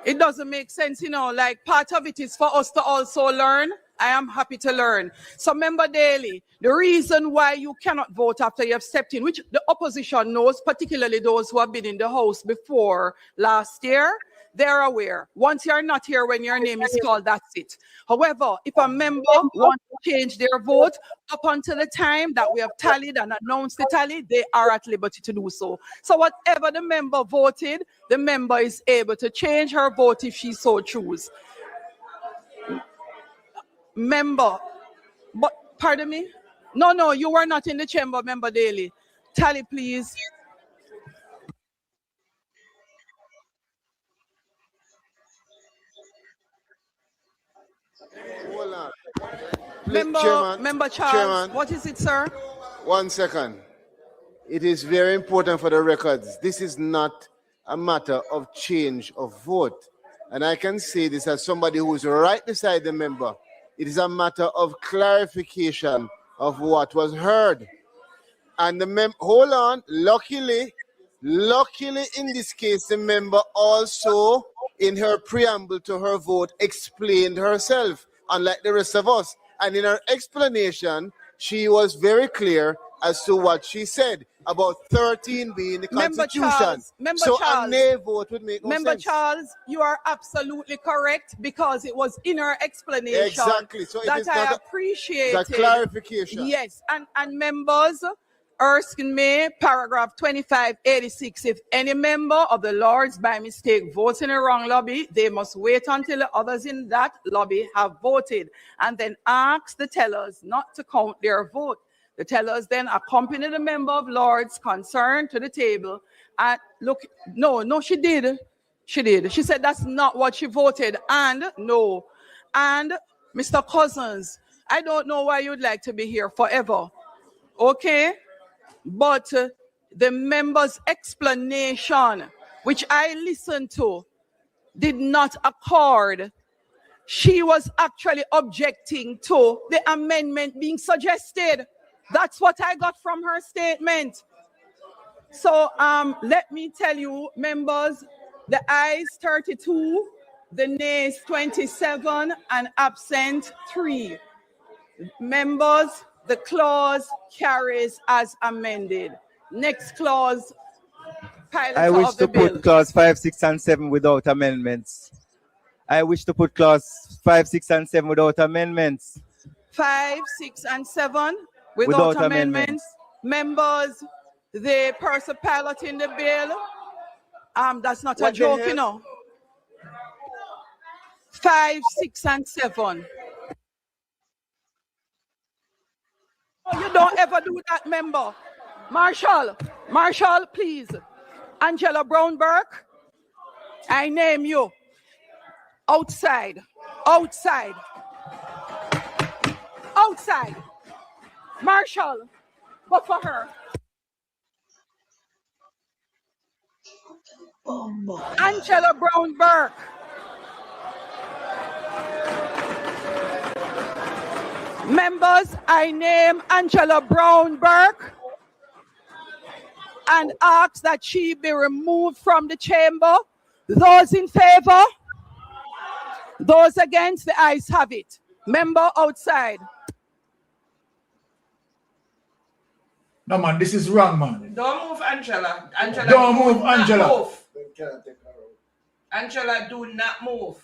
it doesn't make sense, you know, like part of it is for us to also learn. I am happy to learn. So Member Daly, the reason why you cannot vote after you have stepped in, which the opposition knows, particularly those who have been in the House before last year, they're aware. Once you're not here when your name is called, that's it. However, if a member wants to change their vote up until the time that we have tallied and announced the tally, they are at liberty to do so. So whatever the member voted, the member is able to change her vote if she so chooses. Member, but pardon me? No, you were not in the chamber, Member Daly. Tally, please. Hold on. Member Charles, what is it, sir? 1 second. It is very important for the records. This is not a matter of change of vote. And I can say this as somebody who is right beside the member. It is a matter of clarification of what was heard. And the hold on, luckily in this case, the member also, in her preamble to her vote, explained herself, unlike the rest of us. And in her explanation, she was very clear as to what she said about 13 being the Constitution. So a nay vote would make no sense. Member Charles, you are absolutely correct because it was in her explanation. Exactly. So that I appreciated. That clarification. Yes, and members, Erskine May, paragraph 2586. If any member of the Lords by mistake votes in a wrong lobby, they must wait until the others in that lobby have voted and then ask the tellers not to count their vote. The tellers then accompany the member of Lords concerned to the table. And look, no, she did. She did. She said that's not what she voted. And no. And Mr. Cousins, I don't know why you'd like to be here forever. Okay? But the member's explanation, which I listened to, did not accord. She was actually objecting to the amendment being suggested. That's what I got from her statement. So let me tell you, members, the ayes 32, the nays 27, and absent 3. Members, the clause carries as amended. Next clause, I wish to put clause 5, 6, and 7 without amendments. I wish to put clause 5, 6, and 7 without amendments. 5, 6, and 7 without amendments. Members, the person piloting the bill, that's not a joke, you know. 5, 6, and 7. Oh, you don't ever do that, member. Marshall, please. Angela Brown-Burke, I name you. Outside. Marshall, vote for her. Angela Brown-Burke. Members, I name Angela Brown-Burke and ask that she be removed from the chamber. Those in favor? Those against? The ayes have it. Member outside. No, man, this is wrong, man. Don't move, Angela. Angela, Don't move, do not Angela. move. Angela, do not move.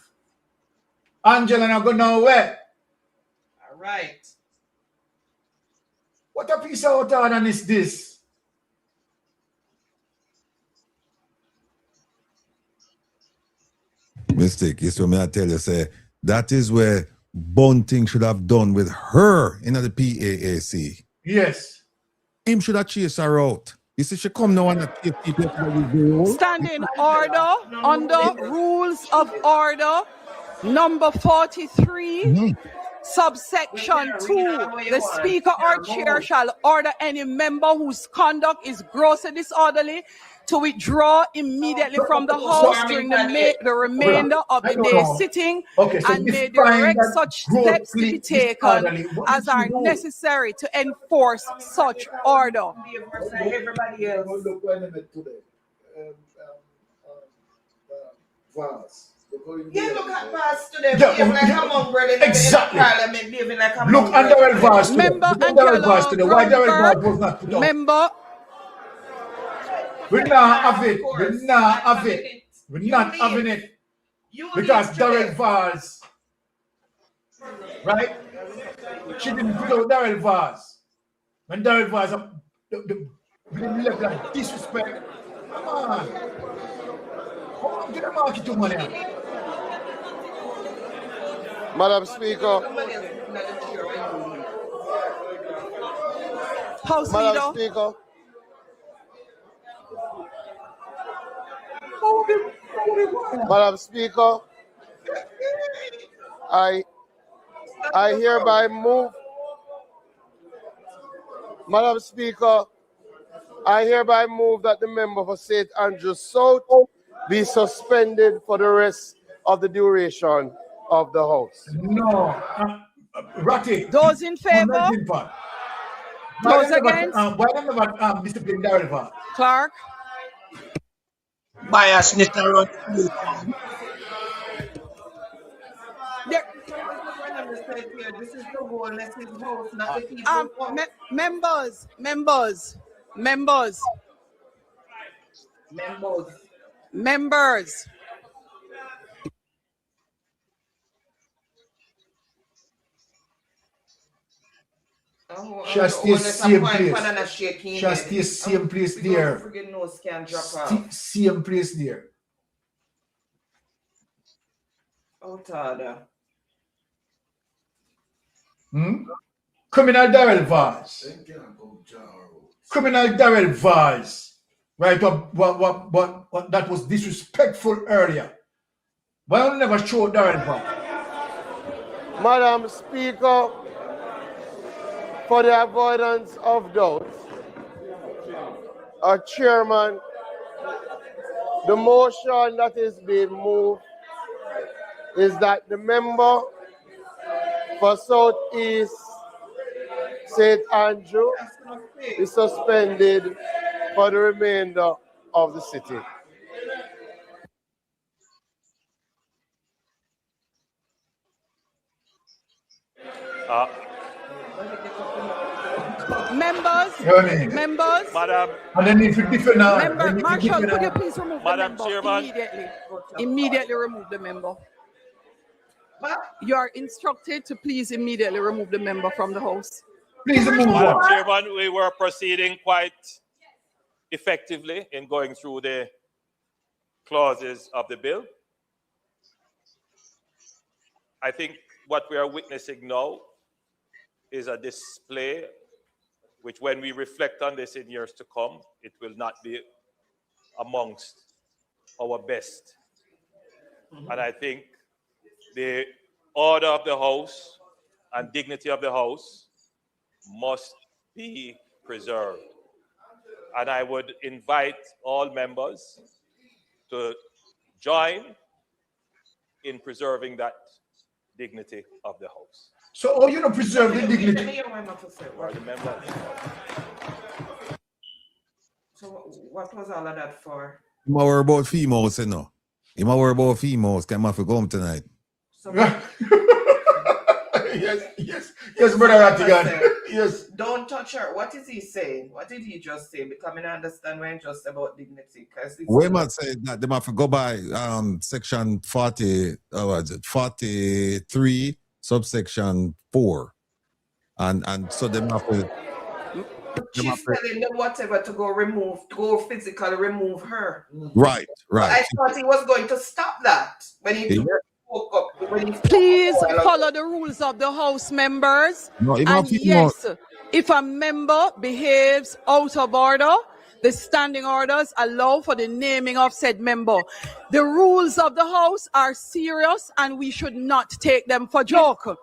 Angela not go nowhere. All right. What a piece of order is this? Mistake. Yes, what I tell you, say that is where Bunting should have done with her in the PAAC. Yes. Him should have chased her out. You see, she come now and take people to Stand in order under rules of order number 43. Subsection 2, the speaker or chair shall order any member whose conduct is grossly disorderly to withdraw immediately from the house during the remainder of the day sitting, and may direct such steps to be taken as are necessary to enforce such order. Everybody else. Yeah, look at Vaz today. Behave like a mongrel in the parliament. Behaving like a mongrel. Look at Darrell Vaz today. Member Vaz today. Why Darrell Vaz was not put out? Member. We not have it. We not have it. We're not having it. Because Darrell Vaz, right? She didn't put out Darrell Vaz. When Darrell Vaz, the level of disrespect. Come on. Get the market to money. Madam Speaker. House Madam Leader. Speaker. Madam Speaker, I hereby move. Madam Speaker, I hereby move that the member for St. Andrews South be suspended for the rest of the duration of the House. No. Ratty. Those in favor? Those against? Why don't discipline Darrell Vaz? Clark. Bias, Mr. This is the whole, this is house, not the people. Members. Just stay same place. Just stay same place there. Same place there. Criminal Darrell Vaz. Criminal Darrell Vaz. Right up what that was disrespectful earlier. Why don't you never show Darrell Vaz? Madam Speaker, for the avoidance of doubt, Chairman, the motion that is being moved is that the member for Southeast St. Andrew is suspended for the remainder of the sitting. Members. Madam. And then if you different Marshall, could you please remove Madam the member Chairman. immediately? Immediately remove the member. You are instructed to please immediately remove the member from the House. Please remove Madam Chairman, we were proceeding quite effectively in going through the clauses of the bill. I think what we are witnessing now is a display which, when we reflect on this in years to come, it will not be amongst our best. And I think the order of the House and dignity of the House must be preserved. And I would invite all members to join in preserving that dignity of the House. So, you don't preserve the dignity. So, what was all of that for? You might worry about females, you know. You might worry about females. Can I go home tonight? So yes, brother Rattigan. Yes. Don't touch her. What is he saying? What did he just say? Because I don't understand when just about dignity. Wayman said that they have to go by section 40, what is it, 43, subsection 4. And so they have to. She's telling them whatever to go physically remove her. Right, But right. I thought he was going to stop that when he spoke up. Please follow the rules of the House, members. No, And yes, if a member behaves out of order, the standing orders allow for the naming of said member. The rules of the House are serious and we should not take them for joke.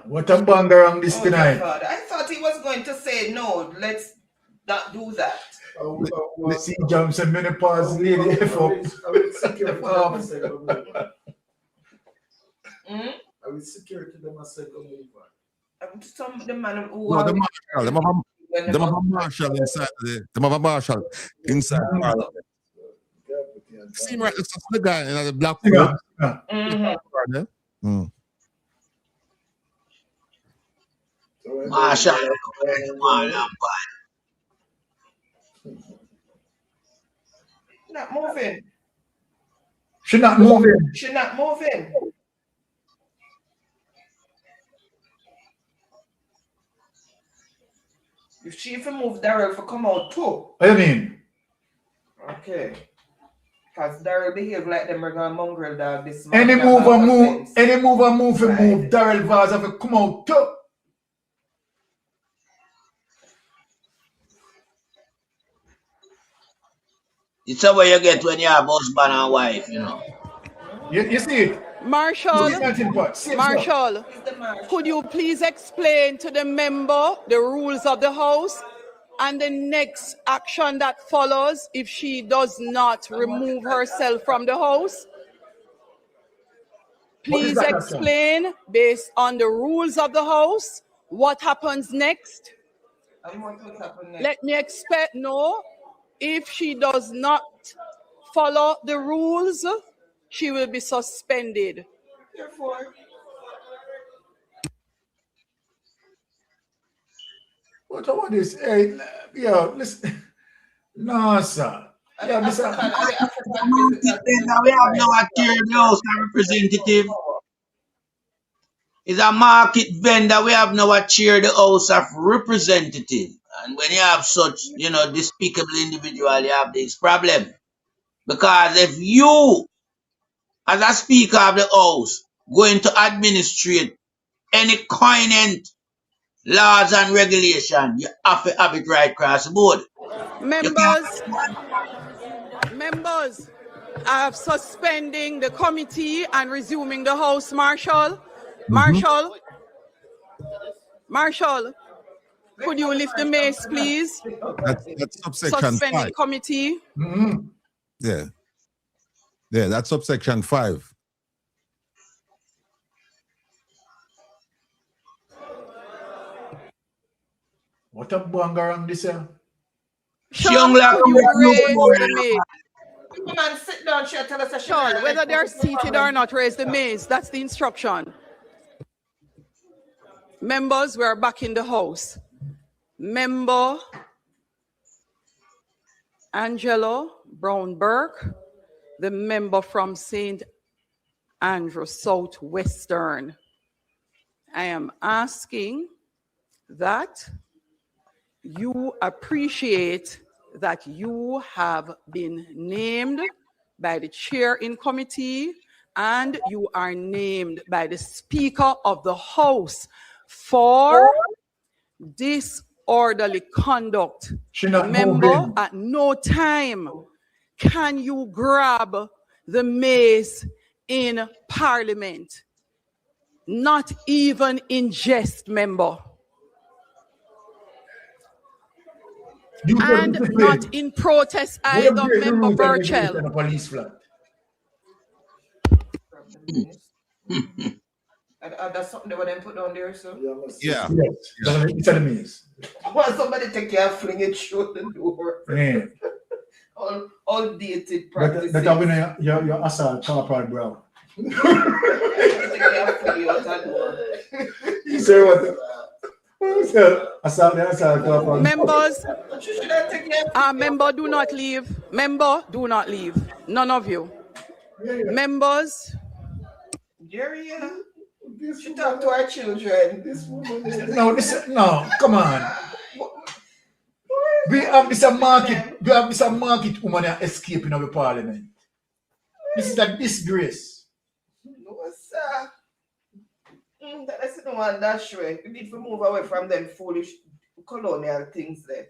What a banger on this tonight. God. I thought he was going to say, no, let's not do that. Let's see Johnson menopause lady F up. I will security them as second mover. Some the man who No, the marshal. Them have a marshal inside them have a marshal inside Parliament. See right next to the guy in the black coat. Marshal. Not moving. She not moving. She not moving. If she even move Daryl for come out too. What do you mean? Okay. Because Daryl behave like them regular mongrel dog this man. Any move, Daryl Vaz have to come out too. It's a way you get when you have husband and wife, you know. You see it? Marshall, could you please explain to the member the rules of the House and the next action that follows if she does not remove herself from the House? Please explain, based on the rules of the House, what happens next. Let me expect, no, if she does not follow the rules, she will be suspended. Therefore, what is? Hey, yo, listen. No, sir. Yeah, Mr. We have no attorney house representative. It's a market vendor. We have no chair the house of representative. And when you have such, despicable individual, you have this problem. Because if you, as a speaker of the house, going to administrate any kind laws and regulation, you have to have it right across the board. Members, I have suspending the committee and resuming the House, Marshall. Marshall, could you lift the mace, please? That's subsection Suspending 5. committee. Yeah, that's subsection 5. What a banger on this here. Sean, man, sit down, she tell us Sean, whether they're seated or not, raise the mace. That's the instruction. Members, we are back in the House. Member Angelo Brown-Burke, the member from St. Andrew Southwestern. I am asking that you appreciate that you have been named by the chair in committee and you are named by the Speaker of the House for disorderly conduct. Member, at no time can you grab the mace in Parliament, not even in jest, member. And not in protest either, member Burchell. That's something that they put down there, so? Yeah. It's a maze. Well, somebody take care, fling it through the door. Man. outdated practices. That when your assault corporal, bro. You say what? Assault corporal. Members, member, do not leave. Member, do not leave. None of you. Members. Jerry, she talk to our children. This woman. No, come on. We have this a market woman escaping of the parliament. This is a disgrace. No, sir. That's the one that's way. We need to move away from them foolish colonial things there.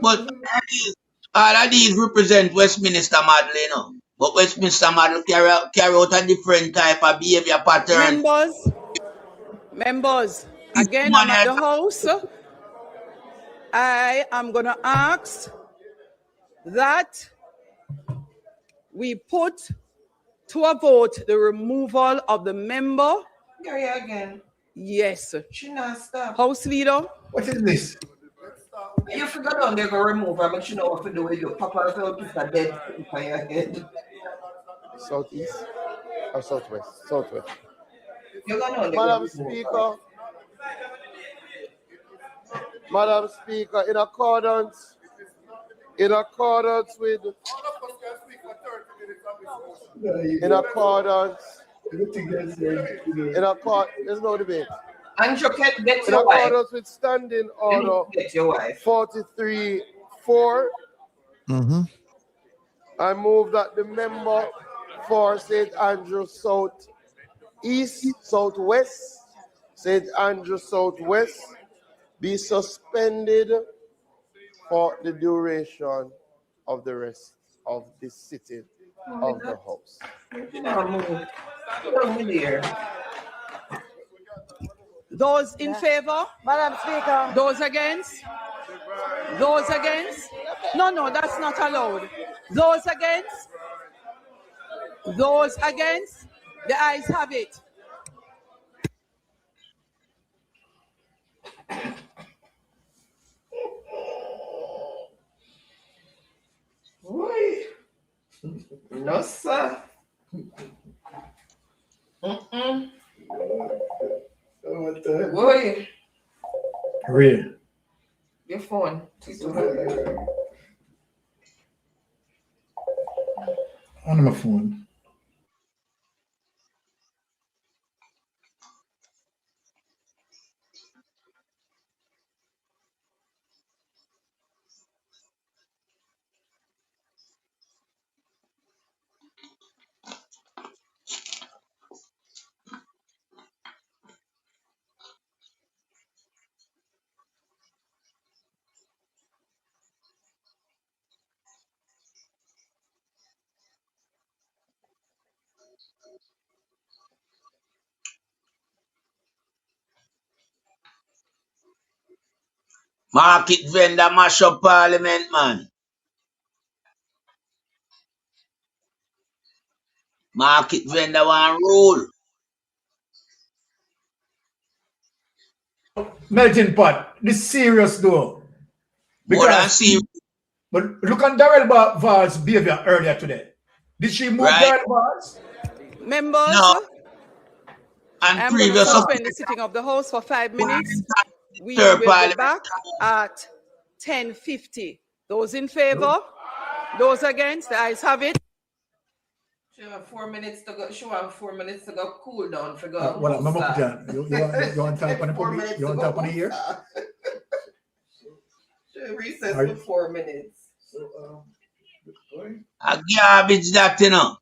But all of these represent Westminster model, you know. But Westminster model carry out a different type of behavior pattern. Members, again, I'm at the house. I am going to ask that we put to a vote the removal of the member. Gary again. Yes. She not stop. House leader. What is this? You forgot on they go remove her, but you know what to do with your papa felt it's a dead on your head. Southeast or southwest? Southwest. You're gonna on Madam Speaker. Madam Speaker, in accordance with there's no debate. Andrew, get in your wife. accordance with standing order 43-4, I move that the member for St. Andrew South East, Southwest, St. Andrew Southwest be suspended for the duration of the rest of the sitting of the House. Those in favor? Madam Speaker. Those against? Those against? No, that's not allowed. Those against? Those against? The ayes have it. No, sir. Boy. Real. Your phone. On my phone. Market vendor mash up parliament, man. Market vendor want rule. Melting pot. This serious though. More than serious. But look at Darrell Val's behavior earlier today. Did she move Darrell Val's? Members? No. And I'm going to suspend the sitting of the House for 5 minutes. We will be back at 10:50. Those in favor? Those against? The ayes have it. She have 4 minutes to go. She have 4 minutes to go cool down for go. Well, I'm not you want to type on the public? You want to type on the ear? She recess for 4 minutes. So, a garbage that, you know.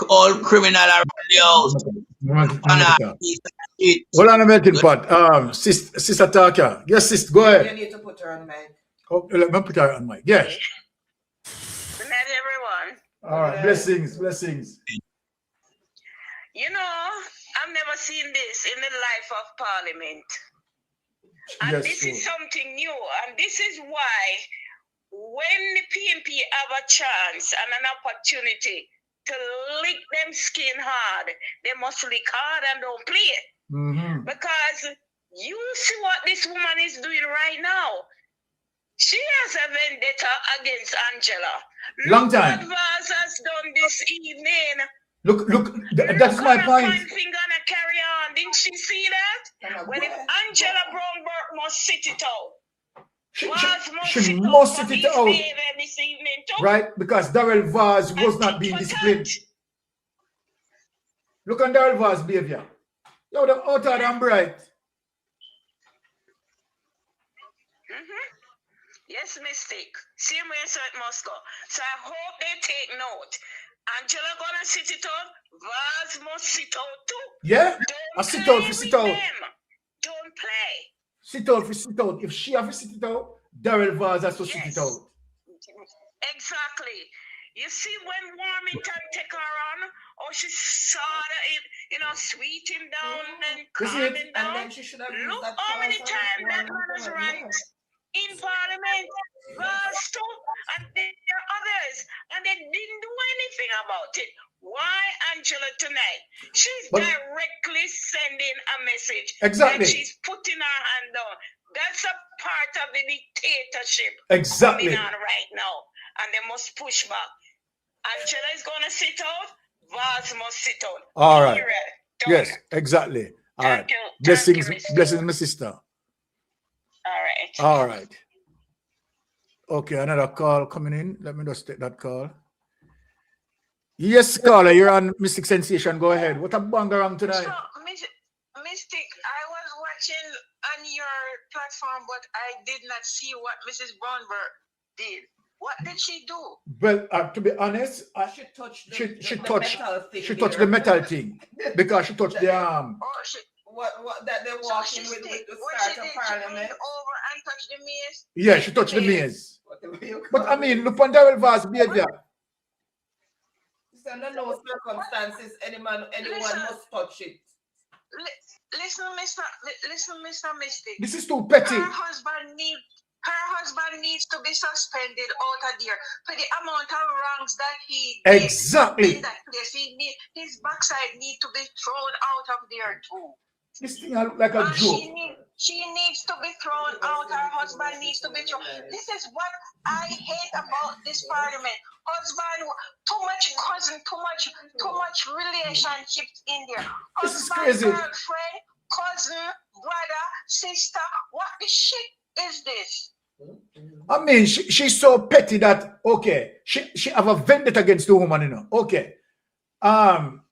All criminal around the house. Hold on a melting pot. Sister Taka. Yes, sister, go ahead. You need to put her on mic. Oh, let me put her on mic. Yes. Good night, everyone. All right. Blessings. You know, I've never seen this in the life of Parliament. And Yes, this sure. is something new. And this is why when the PNP have a chance and an opportunity to lick them skin hard, they must lick hard and don't play it. Because you see what this woman is doing right now. She has a vendetta against Angela. Long time. What Vaz has done this evening. Look, that's my point. Point finger and carry on. Didn't she see that? When if Angela Brownberg must sit it out. She must sit it out. This evening too. Right? Because Darrell Vaz was not being disciplined. Look on Darrell Vaz's behavior. Yo, the outer and bright. Yes, mistake. Same way so it must go. So I hope they take note. Angela gonna sit it out. Vaz must sit out too. Yeah? I sit out for sit out. Don't play. Sit out for sit out. If she have to sit it out, Darrell Vaz has to sit it out. Exactly. You see when Warmington take her on, or she saw that, sweet him down and calm him down. And then she should have Look how many times that man was right in Parliament. Vaz too, and there are others, and they didn't do anything about it. Why Angela tonight? She's directly sending a message. Exactly. And she's putting her hand down. That's a part of the dictatorship Exactly. going on right now. And they must push back. Angela is going to sit out. Vaz must sit out. All right. Period. Yes, exactly. All right. Thank you. Blessings, my sister. All right. Okay, another call coming in. Let me just take that call. Yes, caller, you're on Mystic Sensation. Go ahead. What a bangarang tonight. So, Mystic, I was watching on your platform, but I did not see what Mrs. Brownberg did. What did she do? Well, to be honest, she touched the metal thing because she touched the arm. Oh, what that they're walking with the start of Parliament. Over and touch the maze. Yeah, she touched the maze. But I mean, look on Darrell Vaz's behavior. Under no circumstances, anyone must touch it. Listen, Mr. Mystic. This is too petty. Her husband needs to be suspended out of there for the amount of wrongs that he did in that place. His backside needs to be thrown out of there too. This thing look like a joke. She needs to be thrown out. Her husband needs to be thrown. This is what I hate about this parliament. Husband, too much cousin, too much relationships in there. This is Husband, crazy. girlfriend, cousin, brother, sister. What the shit is this? I mean, she's so petty that she have a vendetta against the woman, Okay.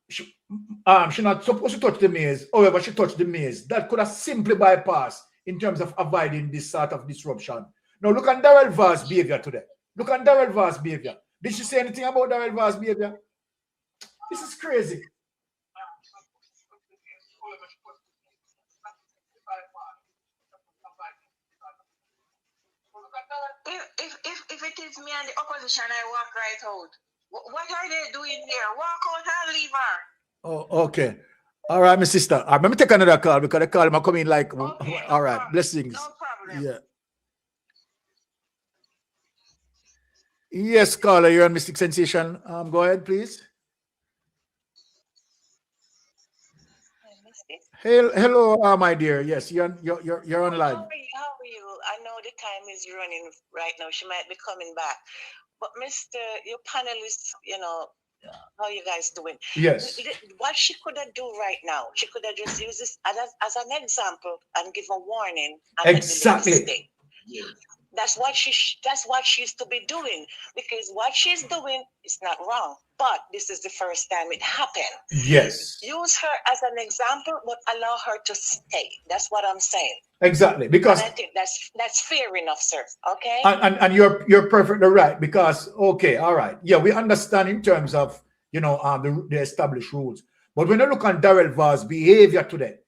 She's not supposed to touch the maze. However, she touched the maze. That could have simply bypassed in terms of avoiding this sort of disruption. Now look at Darrell Vaz's behavior today. Look at Darrell Vaz's behavior. Did she say anything about Darrell Vaz's behavior? This is crazy. If it is me and the opposition, I walk right out. What are they doing there? Walk out and leave her. Oh, okay. All right, my sister. Let me take another call because the call might come in like, all right, blessings. No problem. Yeah. Yes, caller, you're on Mystic Sensation. Go ahead, please. Hello, my dear. Yes, you're on live. How are you? I know the time is running right now. She might be coming back. But Mr. Your panelists, how you guys doing? Yes. What she could have do right now, she could have just used this as an example and give a warning. And exactly. That's what she's to be doing, because what she's doing is not wrong. But this is the first time it happened. Yes. Use her as an example, but allow her to stay. That's what I'm saying. Exactly, because and I think that's fair enough, sir. Okay. And you're perfectly right, because all right, yeah, we understand in terms of the established rules, but when you look on Darrell Vaz's behavior today,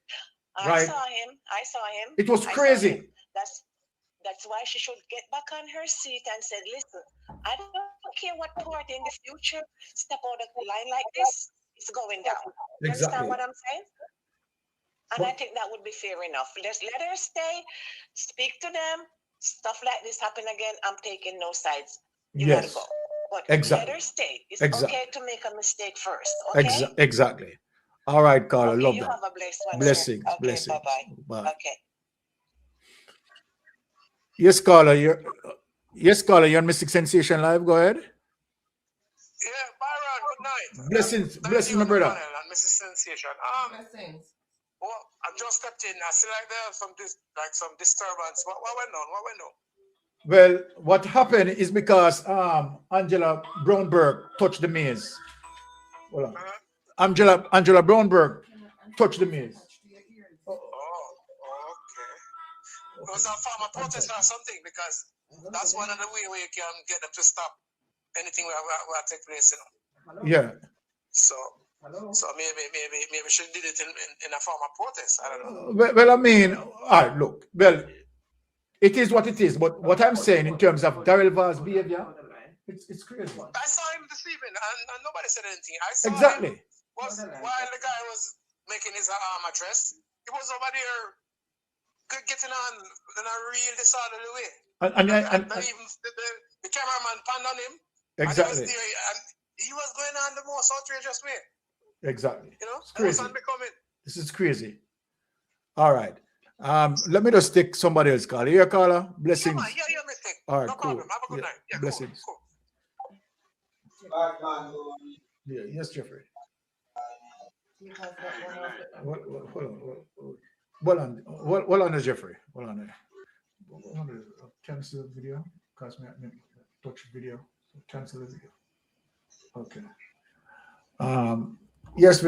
I saw him. It was crazy. That's why she should get back on her seat and said, listen, I don't care what part in the future step out of the line like this, it's going down. You understand what I'm saying? And I think that would be fair enough. Just let her stay, speak to them. Stuff like this happen again, I'm taking no sides. You gotta go. But let her stay. It's okay to make a mistake first. Okay? Exactly. All right, Carla. Love you that. have a blessed one. Blessings. Okay, Blessings. bye-bye. Bye. Okay. Yes, caller. You're on Mystic Sensation Live. Go ahead. Yeah, Byron, good night. Blessings, Thank blessings, you my on the brother. panel and Mrs. Sensation. Blessings. Well, I just stepped in. I see like there some disturbance. What went on? What went on? Well, what happened is because Angela Brownberg touched the maze. Hold on. Angela Brownberg touched the maze. Oh, okay. It was a farmer protest or something, because that's one of the way where you can get them to stop anything where take place, you know. Yeah. So maybe she did it in a form of protest. I don't know. Well, I mean, all right, look. Well, it is what it is. But what I'm saying in terms of Daryl Vaz behavior, it's crazy. I saw him this evening, and nobody said anything. I saw Exactly. him while the guy was making his address. He was over there getting on in a real disorderly way. And even the cameraman panned on him. exactly. And he was going on the most outrageous way. Exactly. You know, It's crazy. unbecoming. This is crazy. All right. Let me just take somebody else call. Here, caller. Blessings. Yeah, mistake. All right, No cool. problem. Have a good night. Yeah, Blessings. Cool. Yeah, yes, Jeffrey. Hold on, Jeffrey. Hold on. Cancel the video. Because touch video. Cancel the video. Okay. Yes,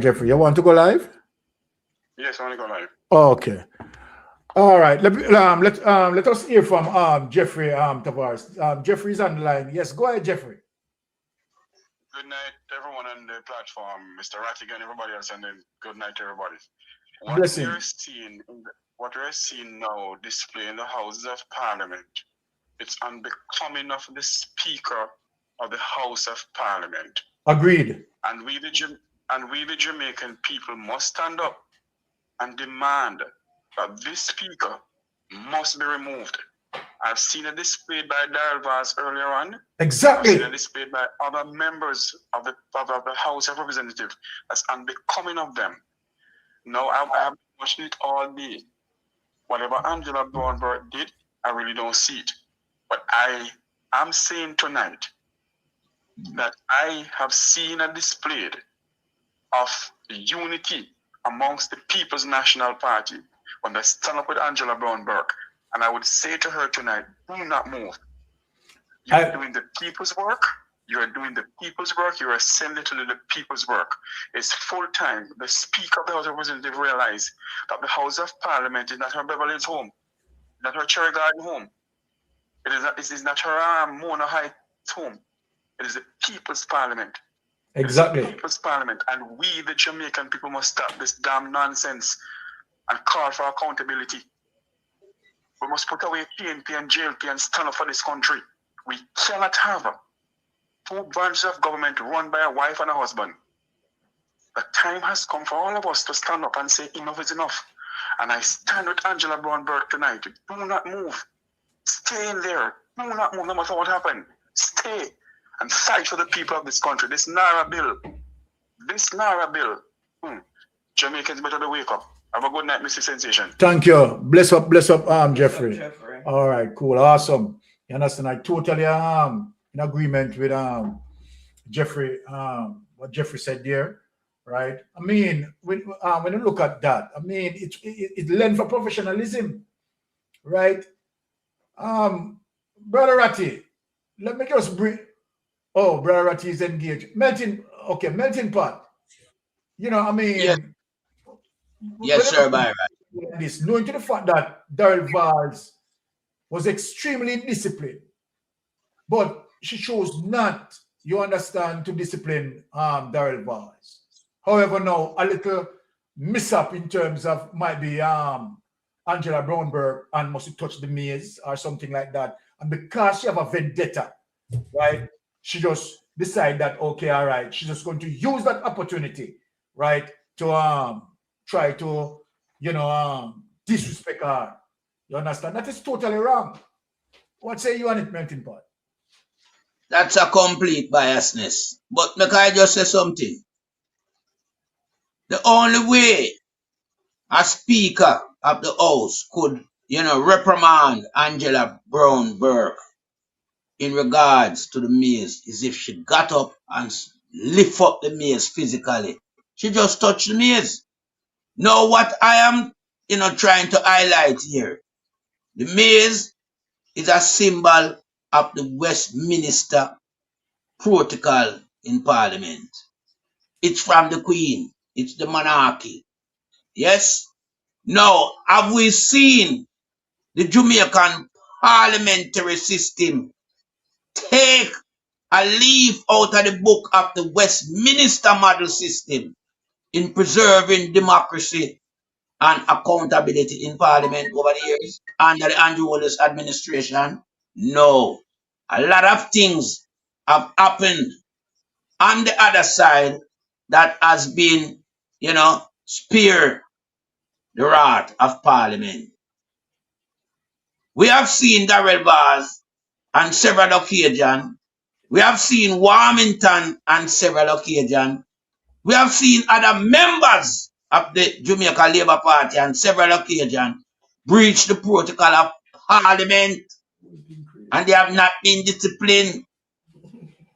Jeffrey. You want to go live? Yes, I want to go live. Okay. All right. Let us hear from Jeffrey Tavares. Jeffrey's on the line. Yes, go ahead, Jeffrey. Good night, everyone on the platform, Mr. Rattigan, everybody else, and then good night to everybody. What we're seeing now displayed in the Houses of Parliament, it's unbecoming of the Speaker of the House of Parliament. Agreed. And we the Jamaican people must stand up and demand that this Speaker must be removed. I've seen it displayed by Daryl Vaz earlier on. Exactly. I've seen it displayed by other members of the House of Representatives. That's unbecoming of them. Now, I have been watching it all day. Whatever Angela Brownberg did, I really don't see it. But I am saying tonight that I have seen a display of unity amongst the People's National Party when they stand up with Angela Brownberg. And I would say to her tonight, do not move. You're doing the people's work. You're doing the people's work. You're assembling to do the people's work. It's full time. The Speaker of the House of Representatives realized that the House of Parliament is not her Beverly Hills home, not her Cherry Garden home. It is not her Mona Heights home. It is the People's Parliament. Exactly. The People's Parliament. And we, the Jamaican people, must stop this damn nonsense and call for accountability. We must put away PNP and JLP and stand up for this country. We cannot have two branches of government run by a wife and a husband. The time has come for all of us to stand up and say enough is enough. And I stand with Angela Brownberg tonight. Do not move. Stay in there. Do not move no matter what happens. Stay and fight for the people of this country. This NARA bill. Jamaicans better to wake up. Have a good night, Mr. Sensation. Thank you. Bless up, Jeffrey. All right, cool, awesome. You understand? I totally in agreement with Jeffrey, what Jeffrey said there, right? I mean, when you look at that, I mean, it lends for professionalism, right? Brother Ratty, let me just bring. Oh, Brother Ratty is engaged. Melting pot. You know, I mean. Yes. Yes, sir, Byron. This, knowing to the fact that Daryl Vaz was extremely disciplined, but she chose not, you understand, to discipline Daryl Vaz. However, now a little mishap in terms of might be Angela Brownberg and must touch the maze or something like that. And because she have a vendetta, right, she just decide that, okay, all right, she's just going to use that opportunity, right, to try to, disrespect her. You understand? That is totally wrong. What say you on it, Melting Pot? That's a complete biasness. But make I just say something. The only way a Speaker of the House could, reprimand Angela Brownberg in regards to the maze is if she got up and lift up the maze physically. She just touched the maze. Now what I am, trying to highlight here, the maze is a symbol of the Westminster protocol in Parliament. It's from the Queen. It's the monarchy. Yes? Now, have we seen the Jamaican parliamentary system take a leaf out of the book of the Westminster model system in preserving democracy and accountability in Parliament over the years under the Andrew Wallace administration? No. A lot of things have happened on the other side that has been, spear the wrath of Parliament. We have seen Darrell Bars on several occasions. We have seen Warmington on several occasions. We have seen other members of the Jamaica Labour Party on several occasions breach the protocol of Parliament, and they have not been disciplined.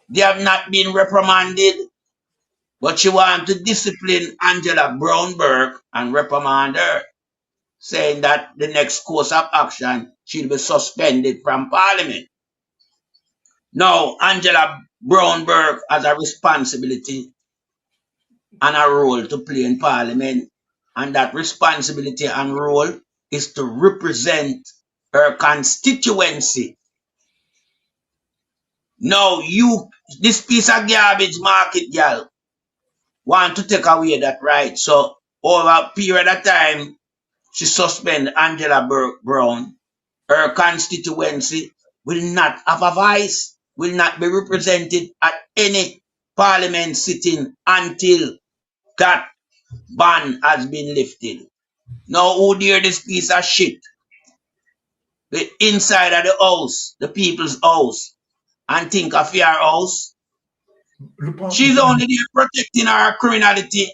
They have not been reprimanded. But she wants to discipline Angela Brownberg and reprimand her, saying that the next course of action she'll be suspended from Parliament. Now, Angela Brownberg has a responsibility and a role to play in Parliament, and that responsibility and role is to represent her constituency. Now, this piece of garbage market girl, want to take away that right. So, over a period of time, she suspend Angela Brown. Her constituency will not have a voice, will not be represented at any Parliament sitting until that ban has been lifted. Now, who dare this piece of shit? The inside of the house, the people's house, and think of your house? She's only there protecting her criminality,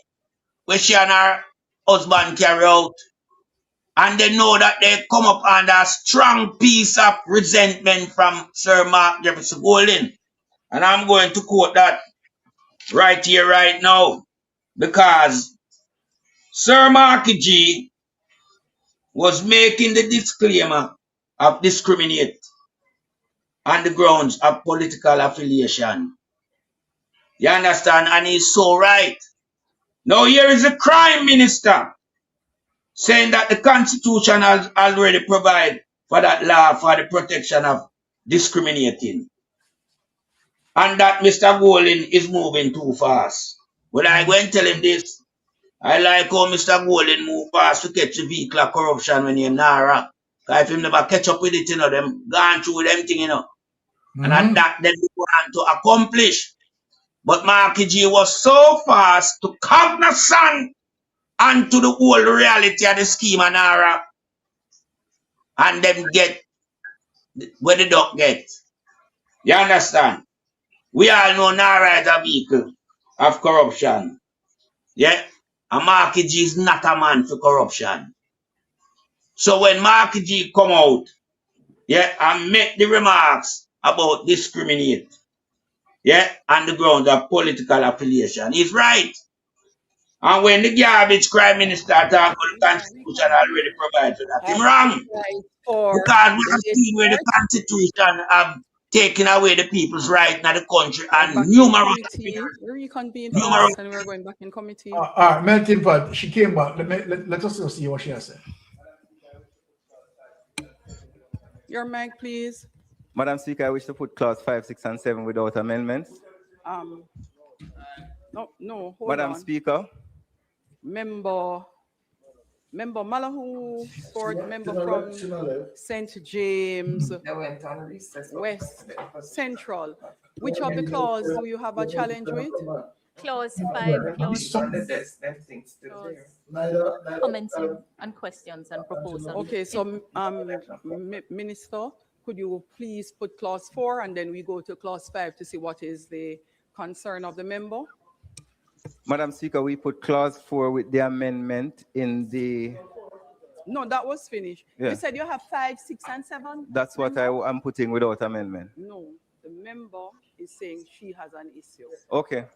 where she and her husband carry out. And they know that they come up under a strong piece of resentment from Sir Mark Jefferson Golding. And I'm going to quote that right here, right now, because Sir Marky G was making the disclaimer of discriminate on the grounds of political affiliation. You understand? And he's so right. Now here is a crime minister saying that the Constitution has already provided for that law for the protection of discriminating. And that Mr. Golding is moving too fast. Well, I go and tell him this. I like how Mr. Golding move fast to catch the vehicle of corruption when he NARA. Because if him never catch up with it, them gone through them thing, And that they want to accomplish. But Marky G was so fast to cognizant onto the whole reality of the scheme of NARA. And them get where the duck get. You understand? We all know NARA is a vehicle of corruption. Yeah? And Marky G is not a man for corruption. So when Marky G come out, yeah, and make the remarks about discriminate, yeah, on the grounds of political affiliation, he's right. And when the garbage crime minister talk about the Constitution already provides for that, he's wrong. Because we have seen where the Constitution have taken away the people's right in the country and numerous. We reconvene first and we're going back in committee. All right, Melting Pot, she came back. Let us see what she has said. Your mic, please. Madam Speaker, I wish to put clause 5, 6, and 7 without amendments. No, hold Madam on. Speaker. Member Malahoo Ford, member from St. James West Central. Which of the clause do you have a challenge with? Clause 5, clause 6. Comments and questions and proposals. Okay, so Minister, could you please put clause 4 and then we go to clause 5 to see what is the concern of the member? Madam Speaker, we put clause 4 with the amendment in the No, that was finished. Yeah. You said you have 5, 6, and 7? That's what I'm putting without amendment. No, the member is saying she has an issue. Okay.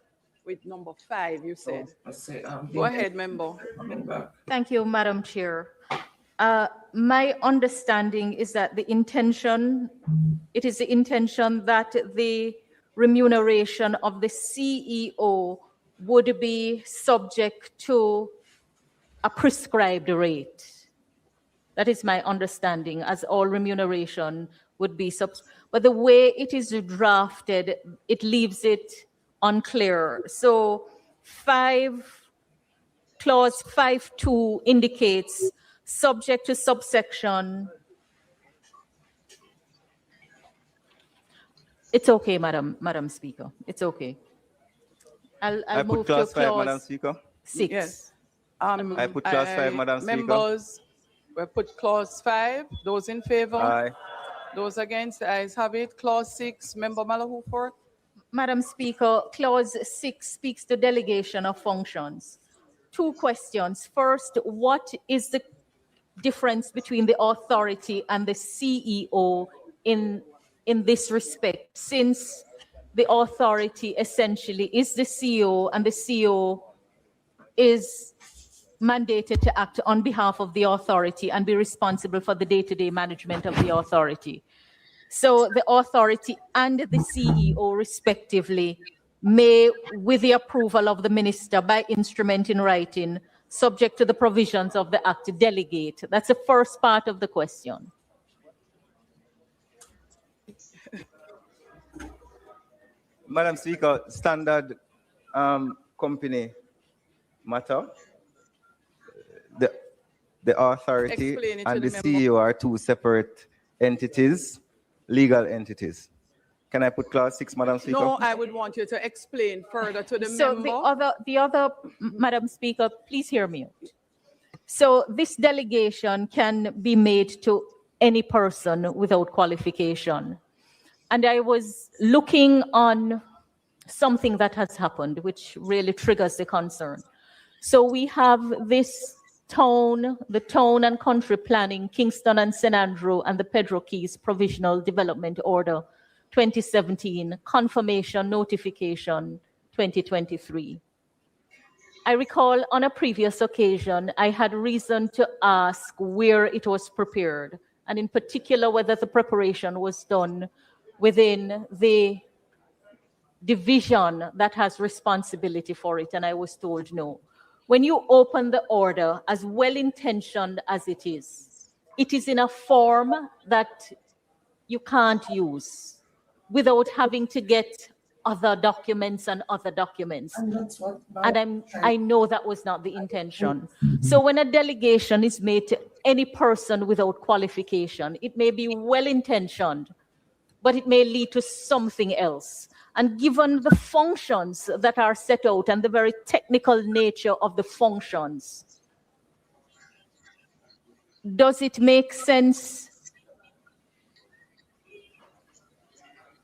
With number 5, you said. Oh, Go ahead, member. Thank you, Madam Chair. My understanding is that it is the intention that the remuneration of the CEO would be subject to a prescribed rate. That is my understanding, as all remuneration would be but the way it is drafted, it leaves it unclear. So clause 5.2 indicates subject to subsection. It's okay, Madam Speaker. It's okay. I'll move put clause to 5, Madam Speaker. 6. Yes. I put clause 5, Madam Speaker. Members, we put clause 5. Those in favor? Aye. Those against? The ayes have it. Clause 6. Member Malahuford? Madam Speaker, clause 6 speaks to delegation of functions. 2 questions. First, what is the difference between the authority and the CEO in this respect, since the authority essentially is the CEO and the CEO is mandated to act on behalf of the authority and be responsible for the day-to-day management of the authority. So the authority and the CEO respectively may, with the approval of the minister by instrument in writing, subject to the provisions of the act, delegate. That's the first part of the question. Madam Speaker, standard company matter. The authority and the CEO are 2 separate entities, legal entities. Can I put clause 6, Madam Speaker? No, I would want you to explain further to the So member. the other, Madam Speaker, please hear me out. So this delegation can be made to any person without qualification. And I was looking on something that has happened, which really triggers the concern. So we have this the town and country planning, Kingston and St. Andrew, and the Pedro Keys Provisional Development Order 2017, confirmation notification 2023. I recall on a previous occasion, I had reason to ask where it was prepared, and in particular, whether the preparation was done within the division that has responsibility for it, and I was told no. When you open the order, as well-intentioned as it is in a form that you can't use without having to get other documents and other documents. And I know that was not the intention. So when a delegation is made to any person without qualification, it may be well-intentioned, but it may lead to something else. And given the functions that are set out and the very technical nature of the functions, does it make sense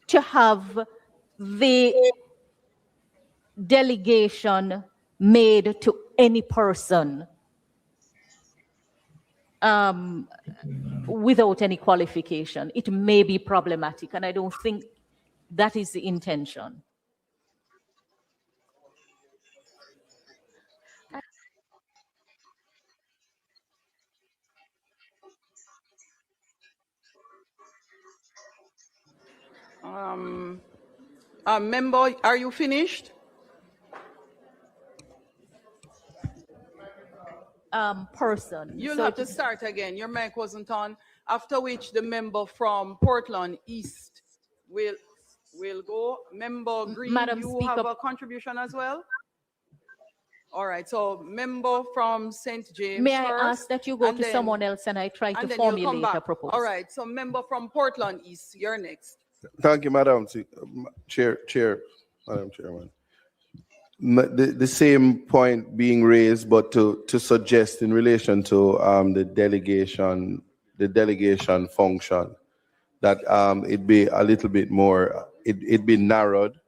to have the delegation made to any person without any qualification? It may be problematic, and I don't think that is the intention. Member, are you finished? Person. You'll So have to it is- start again. Your mic wasn't on. After which the member from Portland East will go. Member Green, Madam you Speaker. have a contribution as well? All right, so member from St. James May I first, ask that you go and to then- someone else and I try to and then you'll come formulate back. a proposal? All right, so member from Portland East, you're next. Thank you, Madam Chair, Madam Chairman. The same point being raised, but to suggest in relation to the delegation function, that it be a little bit more, it be narrowed,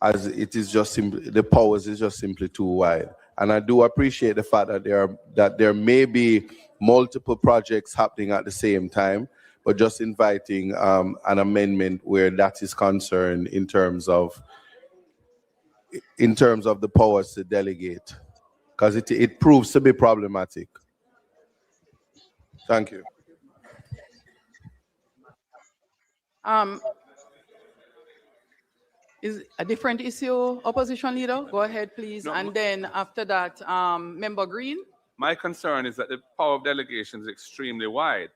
as it is just simply, the powers is just simply too wide. And I do appreciate the fact that there may be multiple projects happening at the same time, but just inviting an amendment where that is concerned in terms of the powers to delegate, because it proves to be problematic. Thank you. Is a different issue, opposition leader? Go ahead, please. No, and then after that, Member Green. My concern is that the power of delegation is extremely wide.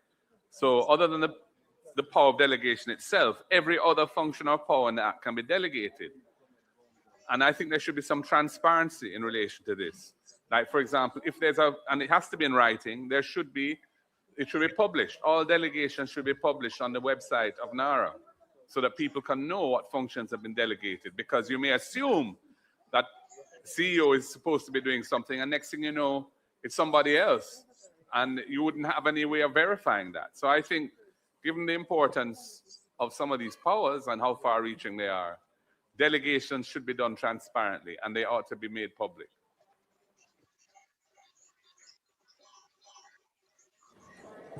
So other than the power of delegation itself, every other function or power in the act can be delegated. And I think there should be some transparency in relation to this. Like, for example, if there's and it has to be in writing, it should be published. All delegations should be published on the website of NARA so that people can know what functions have been delegated, because you may assume that CEO is supposed to be doing something and next thing you know, it's somebody else. And you wouldn't have any way of verifying that. So I think, given the importance of some of these powers and how far-reaching they are, delegations should be done transparently and they ought to be made public.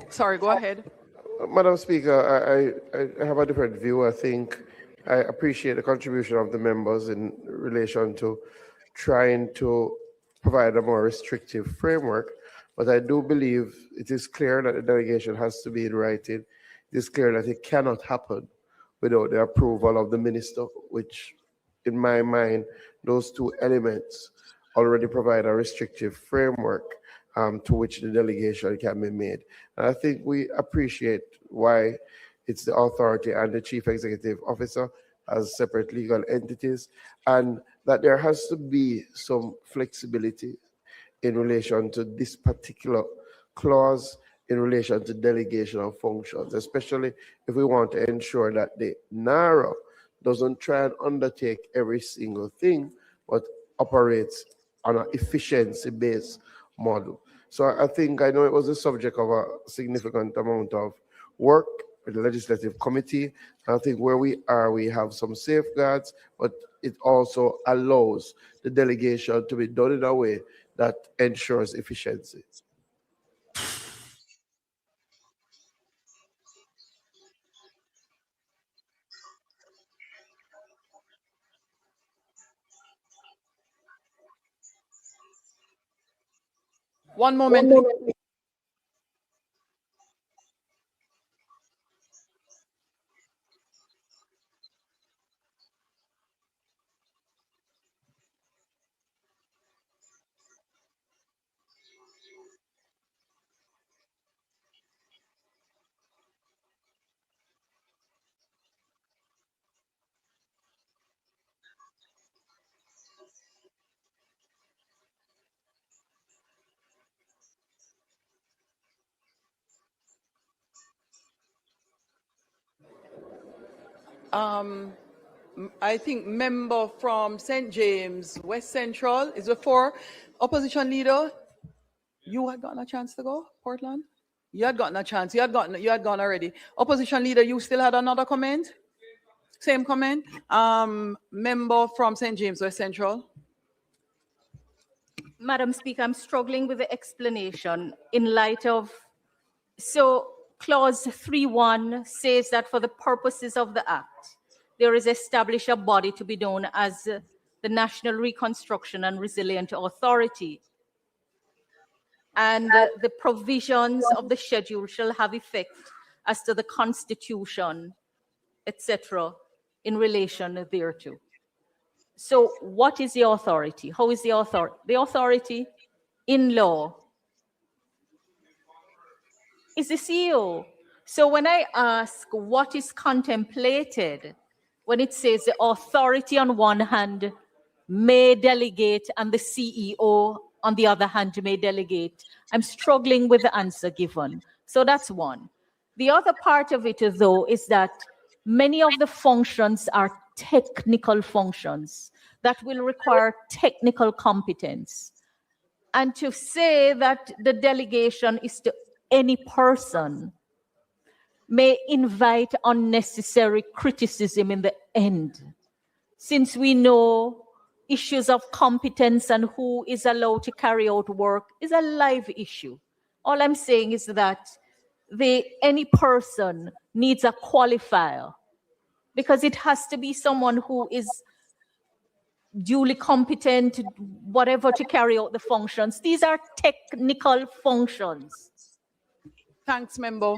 Sorry, go ahead. Madam Speaker, I have a different view. I think I appreciate the contribution of the members in relation to trying to provide a more restrictive framework, but I do believe it is clear that the delegation has to be in writing. It is clear that it cannot happen without the approval of the minister, which in my mind, those two elements already provide a restrictive framework to which the delegation can be made. And I think we appreciate why it's the authority and the chief executive officer as separate legal entities, and that there has to be some flexibility in relation to this particular clause in relation to delegation of functions, especially if we want to ensure that the NARA doesn't try and undertake every single thing, but operates on an efficiency-based model. So I think, I know it was the subject of a significant amount of work with the legislative committee. I think where we are, we have some safeguards, but it also allows the delegation to be done in a way that ensures efficiency. One moment, please. I think member from St. James, West Central, is before. Opposition leader, you had gotten a chance to go, Portland? You had gotten a chance. You had gone already. Opposition leader, you still had another comment? Same comment. Member from St. James, West Central. Madam Speaker, I'm struggling with the explanation in light of, so clause 3.1 says that for the purposes of the Act, there is established a body to be known as the National Reconstruction and Resilience Authority. And the provisions of the schedule shall have effect as to the Constitution, etc., in relation thereto. So what is the authority? How is the authority? The authority in law is the CEO. So when I ask what is contemplated, when it says the authority on one hand may delegate and the CEO on the other hand may delegate, I'm struggling with the answer given. So that's one. The other part of it, though, is that many of the functions are technical functions that will require technical competence. And to say that the delegation is to any person may invite unnecessary criticism in the end, since we know issues of competence and who is allowed to carry out work is a live issue. All I'm saying is that any person needs a qualifier, because it has to be someone who is duly competent, whatever, to carry out the functions. These are technical functions. Thanks, member.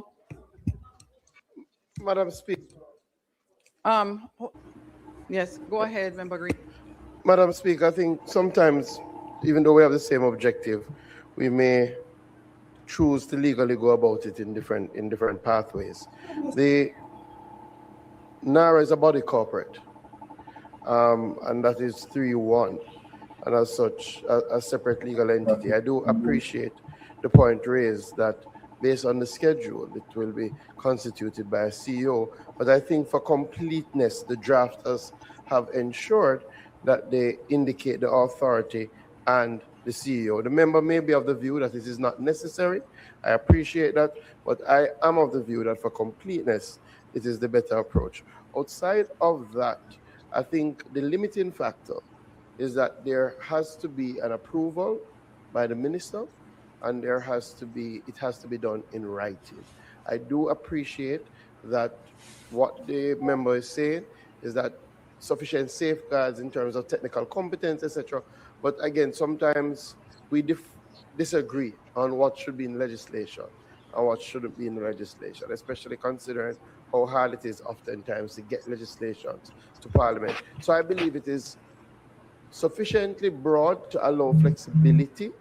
Madam Speaker. Yes, go ahead, Member Green. Madam Speaker, I think sometimes, even though we have the same objective, we may choose to legally go about it in different pathways. The NARA is a body corporate, and that is 3-1, and as such, a separate legal entity. I do appreciate the point raised that based on the schedule, it will be constituted by a CEO, but I think for completeness, the drafters have ensured that they indicate the authority and the CEO. The member may be of the view that it is not necessary. I appreciate that, but I am of the view that for completeness, it is the better approach. Outside of that, I think the limiting factor is that there has to be an approval by the minister, and it has to be done in writing. I do appreciate that what the member is saying is that sufficient safeguards in terms of technical competence, etc. But again, sometimes we disagree on what should be in legislation and what shouldn't be in legislation, especially considering how hard it is oftentimes to get legislations to Parliament. So I believe it is sufficiently broad to allow flexibility,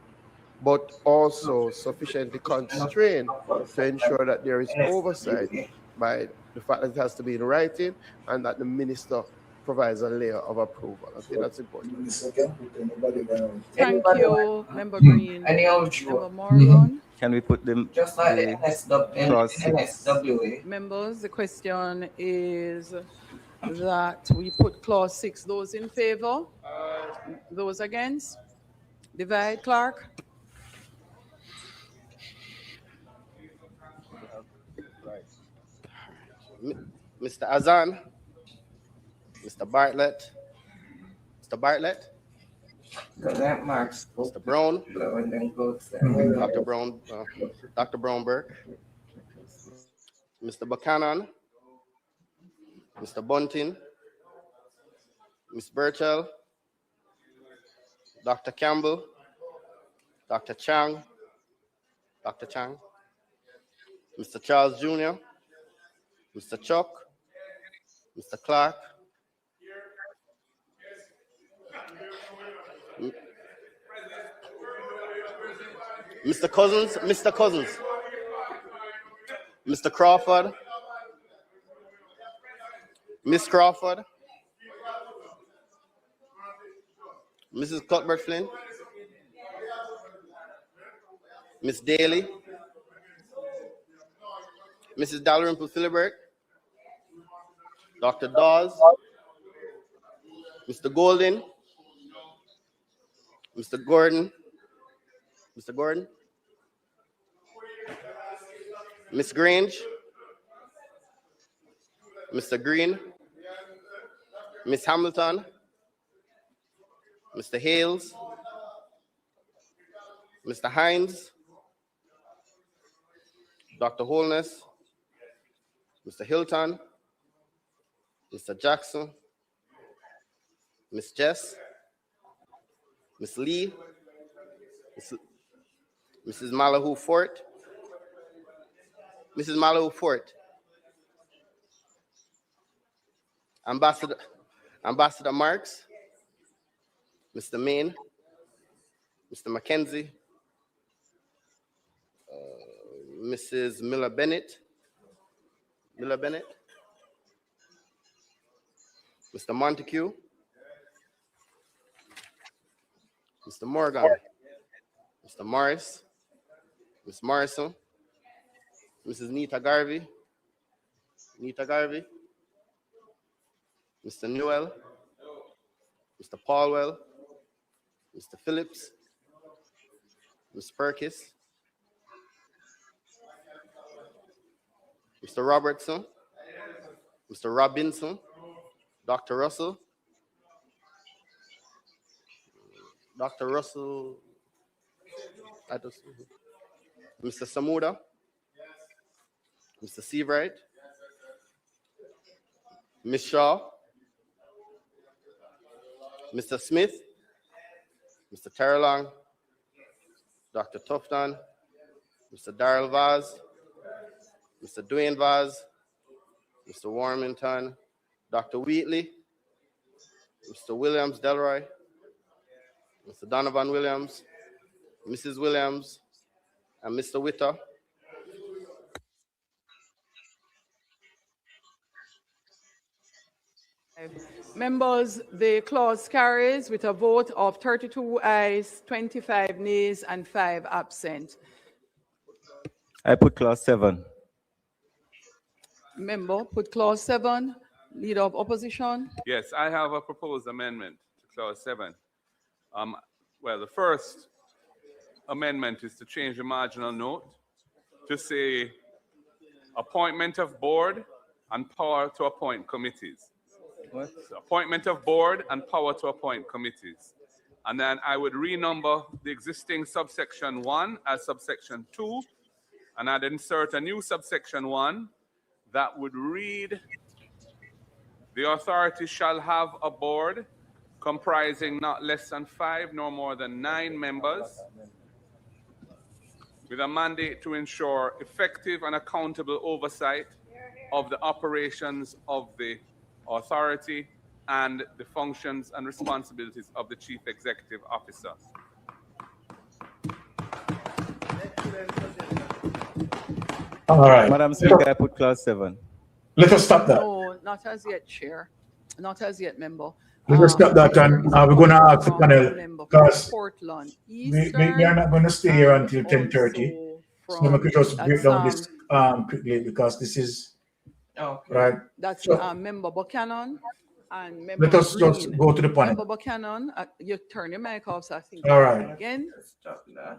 but also sufficiently constrained to ensure that there is oversight by the fact that it has to be in writing and that the minister provides a layer of approval. I think that's important. Thank you, Member Green. Member Morgan. Can we put them just like the NSWA? Members, the question is that we put clause 6. Those in favor? Those against? Divide, clerk. Mr. Azan, Mr. Bartlett, Mr. Bartlett, Mr. Brown, Dr. Brown, Dr. Brownberg, Mr. Buchanan, Mr. Bunting, Ms. Burchell, Dr. Campbell, Dr. Chang, Mr. Charles Jr., Mr. Chuck, Mr. Clark, Mr. Cousins, Mr. Crawford, Miss Crawford, Mrs. Cuthbert Flynn, Miss Daly, Mrs. Dalrymple Philibert, Dr. Dawes, Mr. Golden, Mr. Gordon, Miss Grange, Mr. Green, Miss Hamilton, Mr. Hales, Mr. Hines, Dr. Holness, Mr. Hilton, Mr. Jackson, Miss Jess, Miss Lee, Mrs. Malahoo Fort, Ambassador Marks, Mr. Main, Mr. McKenzie, Mrs. Miller Bennett, Mr. Montague, Mr. Morgan, Mr. Morris, Ms. Morrison, Mrs. Nita Garvey, Mr. Newell, Mr. Paulwell, Mr. Phillips, Ms. Perkis, Mr. Robertson, Mr. Robinson, Dr. Russell, Dr. Russell, Mr. Samuda, Mr. Seabright, Ms. Shaw, Mr. Smith, Mr. Terrelong, Dr. Tufton, Mr. Darrell Vaz, Mr. Dwayne Vaz, Mr. Warmington, Dr. Wheatley, Mr. Williams Delroy, Mr. Donovan Williams, Mrs. Williams, and Mr. Witter. Members, the clause carries with a vote of 32 ayes, 25 nays, and 5 absent. I put clause 7. Member, put clause 7. Leader of opposition. Yes, I have a proposed amendment to clause 7. Well, the first amendment is to change the marginal note to say appointment of board and power to appoint committees. What? So appointment of board and power to appoint committees. And then I would renumber the existing subsection 1 as subsection 2, and I'd insert a new subsection 1 that would read, the authority shall have a board comprising not less than 5 nor more than 9 members with a mandate to ensure effective and accountable oversight of the operations of the authority and the functions and responsibilities of the Chief Executive Officer. All right. Madam Speaker, I put clause 7. Let us stop that. No, not as yet, Chair. Not as yet, member. Let us stop that, and we're going to ask the panel, because we are not going to stay here until 10:30. So we could just break down this quickly, because this is right. That's So member Buchanan and member let us Green. just go to the panel. Member Buchanan, you turn your mic off, so I think All right. again.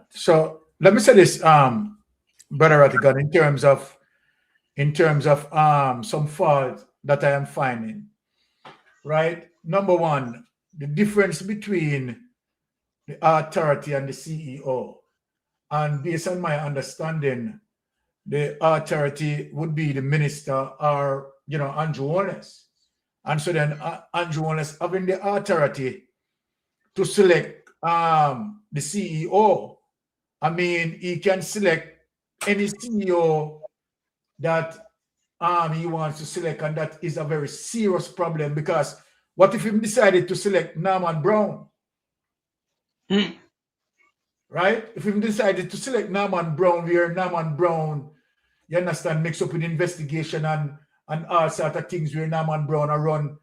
So let me say this, Brother Rattigan, in terms of some fault that I am finding. Right. Number one, the difference between the authority and the CEO. And based on my understanding, the authority would be the minister or, Andrew Wallace. And so then Andrew Wallace having the authority to select the CEO. I mean, he can select any CEO that he wants to select, and that is a very serious problem, because what if he decided to select Norman Brown? Right? If he decided to select Norman Brown, where Norman Brown, you understand, mix up with investigation and all sort of things, where Norman Brown are run,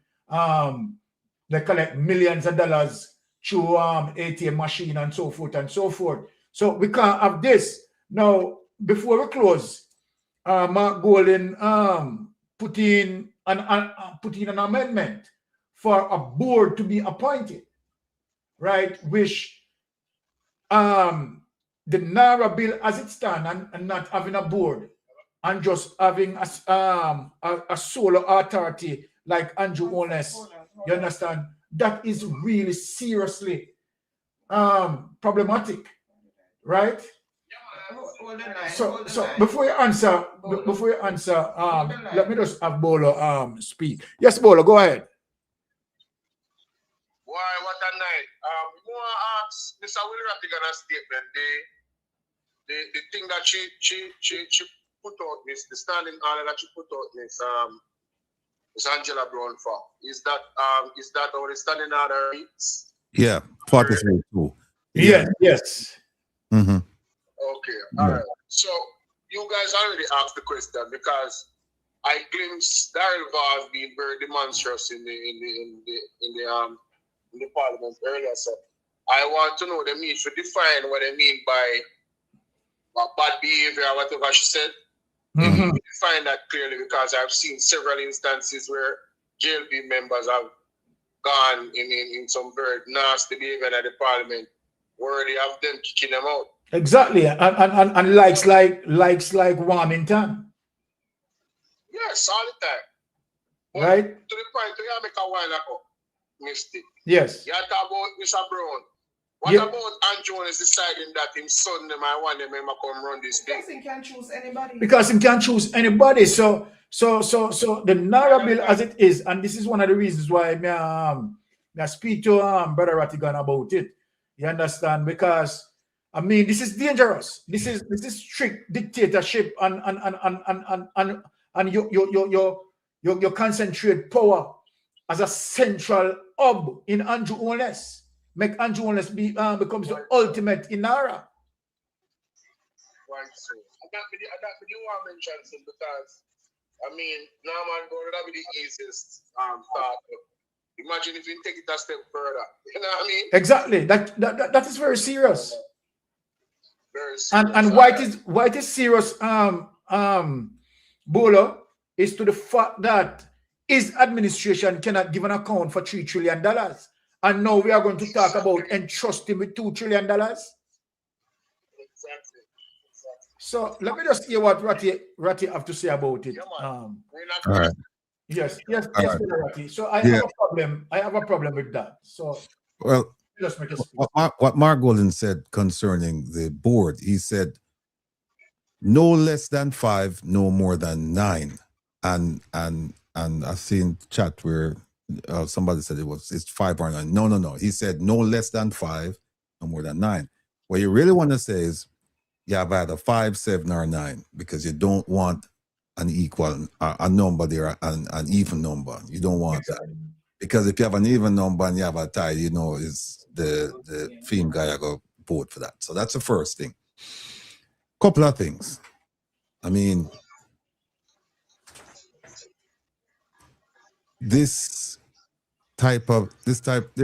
they collect millions of dollars through ATM machine and so forth and so forth. So we can't have this. Now, before we close, Mark Golden put in an amendment for a board to be appointed, right? Which the NARA bill as it stands, and not having a board and just having a solo authority like Andrew Holness, you understand? That is really seriously problematic, right? So before you answer, let me just have Bolo speak. Yes, Bolo, go ahead. Why, what a night. More ask Mr. Will Rattigan a statement. The thing that she put out, Miss, the standing order that she put out, Miss Angela Brown for, is that our standing order reads? Yeah, 43-2. Yes. Mm-hmm. Okay, all right. So you guys already asked the question, because I glimpsed Darrell Vaz being very demonstrous in the parliament earlier. So I want to know the mean to define what they mean by bad behavior or whatever she said. Mm-hmm. Define that clearly, because I've seen several instances where JLP members have gone in some very nasty behavior at the parliament, where they have them kicking them out. Exactly, and likes like Warmington. Yes, all the time. But right? To the point, you make a while ago, mistake. Yes. You talk about Mr. Brown. What about Andrew is deciding that him son them I want them to come run this thing? Because he can't choose anybody. Because he can't choose anybody. So the NARA bill as it is, and this is one of the reasons why I speak to Brother Rattigan about it. You understand? Because I mean, this is dangerous. This is strict dictatorship, and you concentrate power as a central hub in Andrew Holness. Make Andrew Holness becomes the ultimate in NARA. Right, so I do want to mention some because I mean, Norman Gordon that be the easiest thought. Imagine if you take it a step further. You know what I mean? Exactly. That is very serious. Very serious. And why it is serious, Bolo, is to the fact that his administration cannot give an account for $3 trillion. And now we are going to talk about entrusting with $2 trillion. Exactly. So let me just hear what Ratty have to say about it. All right. Yes, right. Ratty. So I have a problem. I have a problem with that. So well, just make a what Mark Golden said concerning the board, he said no less than 5, no more than 9. And I seen chat where somebody said it's 5 or 9. No. He said no less than 5, no more than 9. What you really want to say is you have either 5, 7, or 9 because you don't want an equal a number there, an even number. You don't want that because if you have an even number and you have a tie, you know, is the theme guy I go vote for that. So that's the first thing. Couple of things. I mean,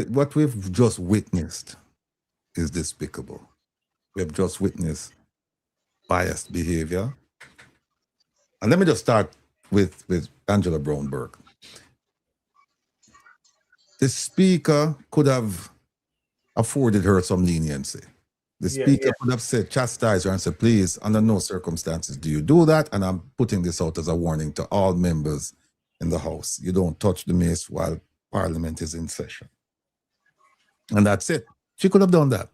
what we've just witnessed is despicable. We have just witnessed biased behavior. And let me just start with Angela Brownberg. The speaker could have afforded her some leniency. The speaker could have said, chastise her and said, please, under no circumstances do you do that. And I'm putting this out as a warning to all members in the House. You don't touch the mace while Parliament is in session. And that's it. She could have done that.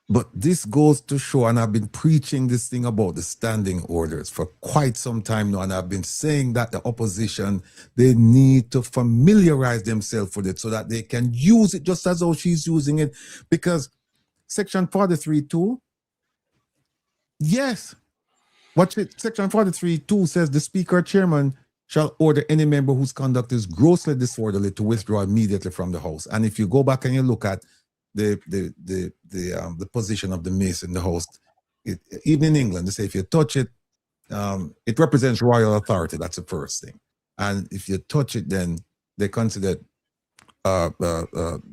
But this goes to show, and I've been preaching this thing about the standing orders for quite some time now, and I've been saying that the opposition, they need to familiarize themselves with it so that they can use it just as though she's using it. Because Section 43.2, yes, Section 43.2 says the Speaker or Chairman shall order any member whose conduct is grossly disorderly to withdraw immediately from the House. And if you go back and you look at the position of the mace in the House, even in England, they say if you touch it, it represents royal authority. That's the first thing. And if you touch it, then they consider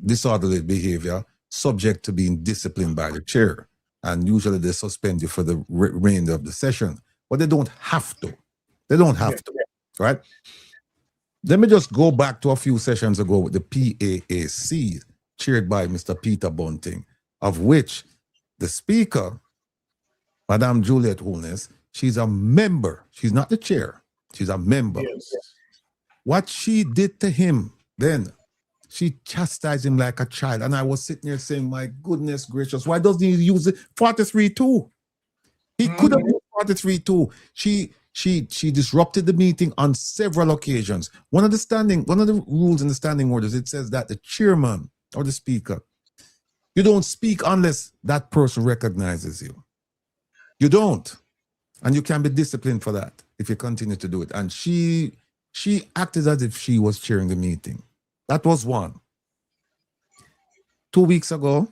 disorderly behavior subject to being disciplined by the chair. And usually they suspend you for the remainder of the session. But they don't have to. They don't have to, right? Let me just go back to a few sessions ago with the PAAC, chaired by Mr. Peter Bunting, of which the Speaker, Madame Juliet Holness, she's a member. She's not the chair. She's a member. Yes. What she did to him then, she chastised him like a child. And I was sitting there saying, my goodness gracious, why doesn't he use it? 43.2. He could have used 43.2. She disrupted the meeting on several occasions. One of the rules in the standing orders, it says that the chairman or the speaker, you don't speak unless that person recognizes you. You don't. And you can be disciplined for that if you continue to do it. And she acted as if she was chairing the meeting. That was one. 2 weeks ago,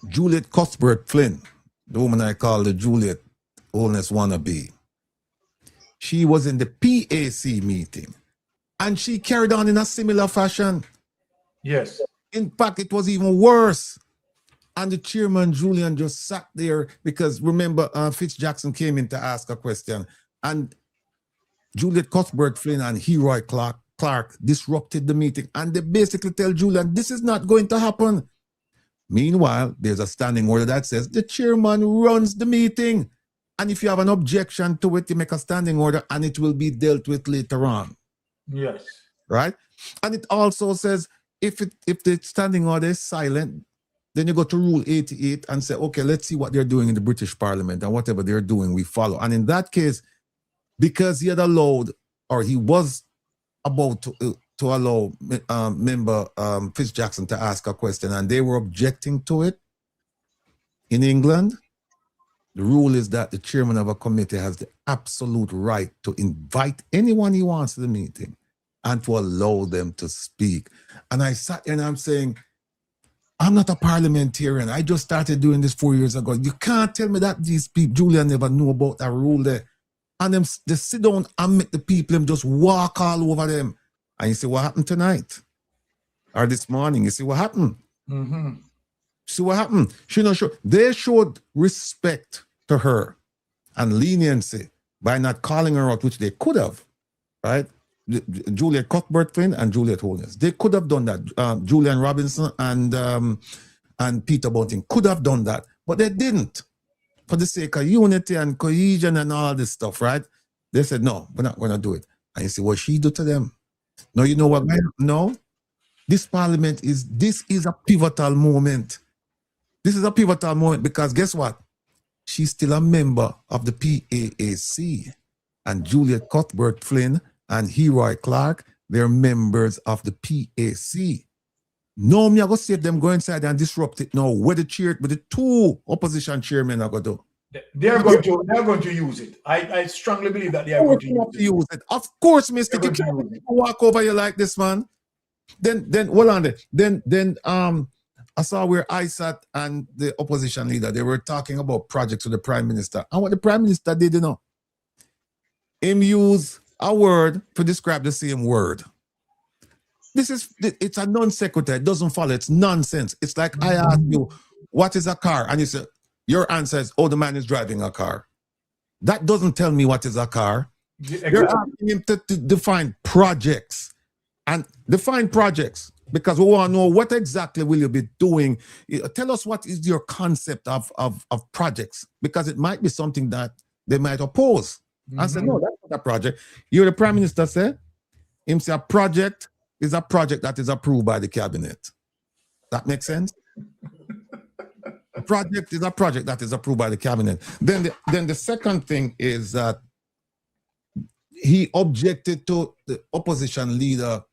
Juliet Cuthbert Flynn, the woman I call the Juliet Holness wannabe, she was in the PAC meeting. And she carried on in a similar fashion. Yes. In fact, it was even worse. And the chairman, Julian, just sat there because remember, Fitz Jackson came in to ask a question. And Juliet Cuthbert Flynn and Heroy Clark disrupted the meeting. And they basically tell Julian, this is not going to happen. Meanwhile, there's a standing order that says the chairman runs the meeting. And if you have an objection to it, you make a standing order and it will be dealt with later on. Yes. right? And it also says if the standing order is silent, then you go to Rule 88 and say, okay, let's see what they're doing in the British Parliament, and whatever they're doing, we follow. And in that case, because he had allowed, or he was about to allow member Fitzjackson to ask a question, and they were objecting to it in England, the rule is that the chairman of a committee has the absolute right to invite anyone he wants to the meeting and to allow them to speak. And I sat there and I'm saying, I'm not a parliamentarian. I just started doing this 4 years ago. You can't tell me that these people, Julia never knew about that rule there. And them, they sit down and make the people them just walk all over them. And you see what happened tonight? Or this morning, you see what happened? Mm-hmm. See what happened? They showed respect to her and leniency by not calling her out, which they could have, right? Juliet Cuthbert-Flynn and Juliet Holness. They could have done that. Julian Robinson and Peter Bunting could have done that, but they didn't. For the sake of unity and cohesion and all this stuff, right? They said, no, we're not going to do it. And you see what she do to them? No, you know what? No, this parliament this is a pivotal moment. This is a pivotal moment because guess what? She's still a member of the PAAC. And Juliet Cuthbert-Flynn and Heroy Clark, they're members of the PAC. No, me I go see them go inside and disrupt it now. Where the two opposition chairmen are going to do. They're going to use it. I strongly believe that they are going to use it. Of course, Mr. You can't walk over you like this, man. Then hold on there. Then I saw where ISAT and the opposition leader, they were talking about projects with the Prime Minister. And what the Prime Minister did, him use a word to describe the same word. It's a non sequitur. It doesn't follow. It's nonsense. It's like I ask you, what is a car? And you say, your answer is, oh, the man is driving a car. That doesn't tell me what is a car. Exactly. You're asking him to define projects. And define projects, because we want to know what exactly will you be doing. Tell us what is your concept of projects, because it might be something that they might oppose. I said, no, that's not a project. You're the Prime Minister said, him say a project is a project that is approved by the cabinet. That makes sense? A project is a project that is approved by the cabinet. Then the second thing is that he objected to the opposition leader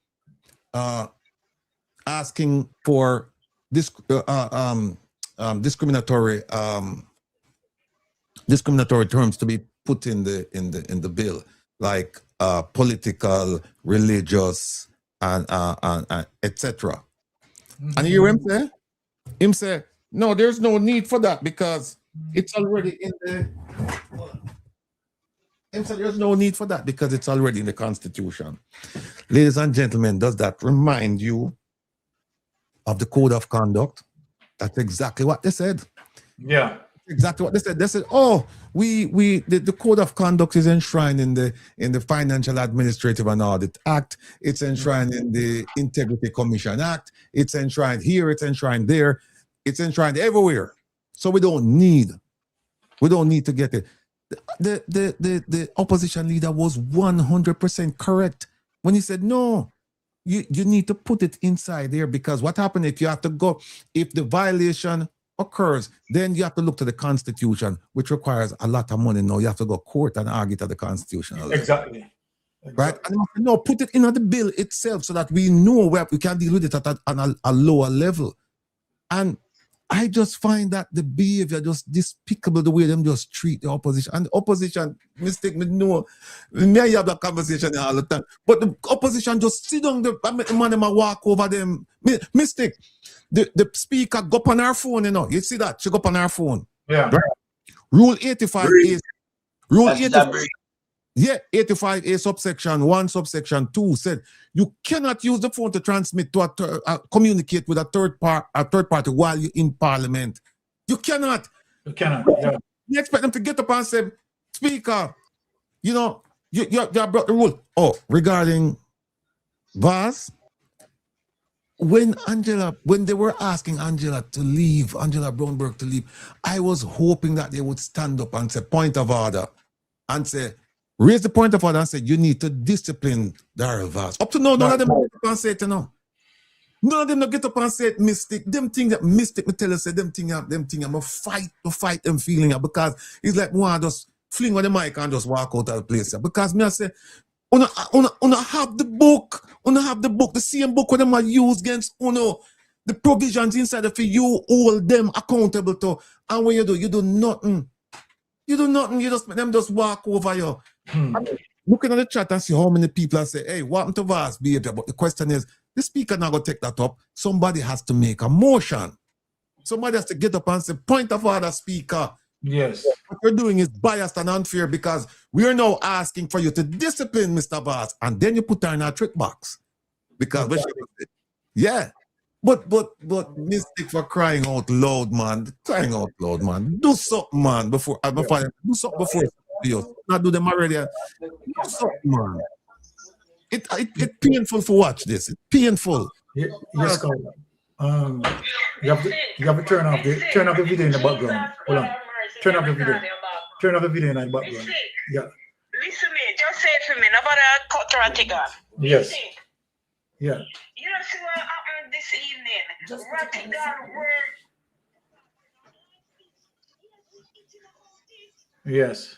asking for discriminatory terms to be put in the bill, like political, religious, and etc. And you hear him say? Him say, no, there's no need for that because it's already in the. Him say there's no need for that because it's already in the Constitution. Ladies and gentlemen, does that remind you of the Code of Conduct? That's exactly what they said. Yeah. Exactly what they said. They said, oh, the Code of Conduct is enshrined in the Financial Administrative and Audit Act. It's enshrined in the Integrity Commission Act. It's enshrined here. It's enshrined there. It's enshrined everywhere. So we don't need to get it. The opposition leader was 100% correct when he said, no, you need to put it inside there, because what happened if you have to go, if the violation occurs, then you have to look to the Constitution, which requires a lot of money now. You have to go to court and argue to the Constitution. Exactly. Right? And no, put it in the bill itself so that we know where we can deal with it at a lower level. And I just find that the behavior just despicable, the way them just treat the opposition. And the opposition, mistake me, no, me have that conversation all the time. But the opposition just sit down, the man them walk over them. Mistake. The speaker go up on her phone, you see that? She go up on her phone. Yeah. Right? Rule 85 is Rule 85. Yeah, 85A subsection 1, subsection 2 said you cannot use the phone to transmit to communicate with a third party while you're in Parliament. You cannot. You cannot. Yeah. You expect them to get up and say, Speaker, you brought the rule. Oh, regarding Vaz, when they were asking Angela Brownberg to leave, I was hoping that they would stand up and say, point of order, and say, raised the point of order and said, you need to discipline Darrell Vaz. Up to now, none of them get up and say it, you know. None of them don't get up and say it, Mystic. Them things that Mystic, me tell you, say them things, I'm going to fight them feeling, because it's like, one just fling on the mic and just walk out of the place. Because me, I say, una have the book, the same book when them are used against the provisions inside of you hold them accountable to. And when you do nothing. You do nothing, you just make them just walk over you. I'm looking at the chat and see how many people are saying, hey, what happened to Vaz behavior? But the question is, the speaker not going to take that up. Somebody has to make a motion. Somebody has to get up and say, point of order, speaker. Yes. What you're doing is biased and unfair, because we are now asking for you to discipline Mr. Vaz, and then you put her in a trick box. Because yeah. But Mystic, for crying out loud, man. Crying out loud, man. Do something, man, before do something before you. Not do them already. Do something, man. It's painful to watch this. It's painful. Yes, Carl. You have to turn off the video in the background. Hold on. Turn off the video. Turn off the video in the background. Yeah. Listen me, just say it for me. Nobody cut Ratigan. Yes. Yeah. You don't see what happened this evening. Ratigan word. Yes.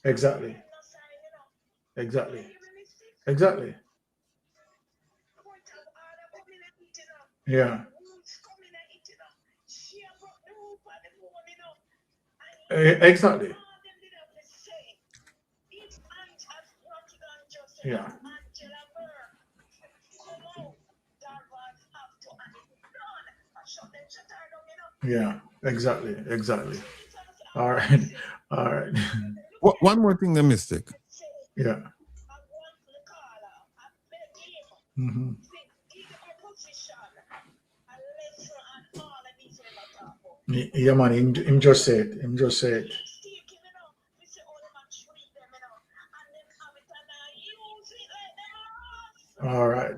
Exactly. Yeah. Exactly. Yeah. Yeah, exactly. All right. One more thing, the Mystic. Yeah. Mm-hmm. Yeah, man, him just say it. All right,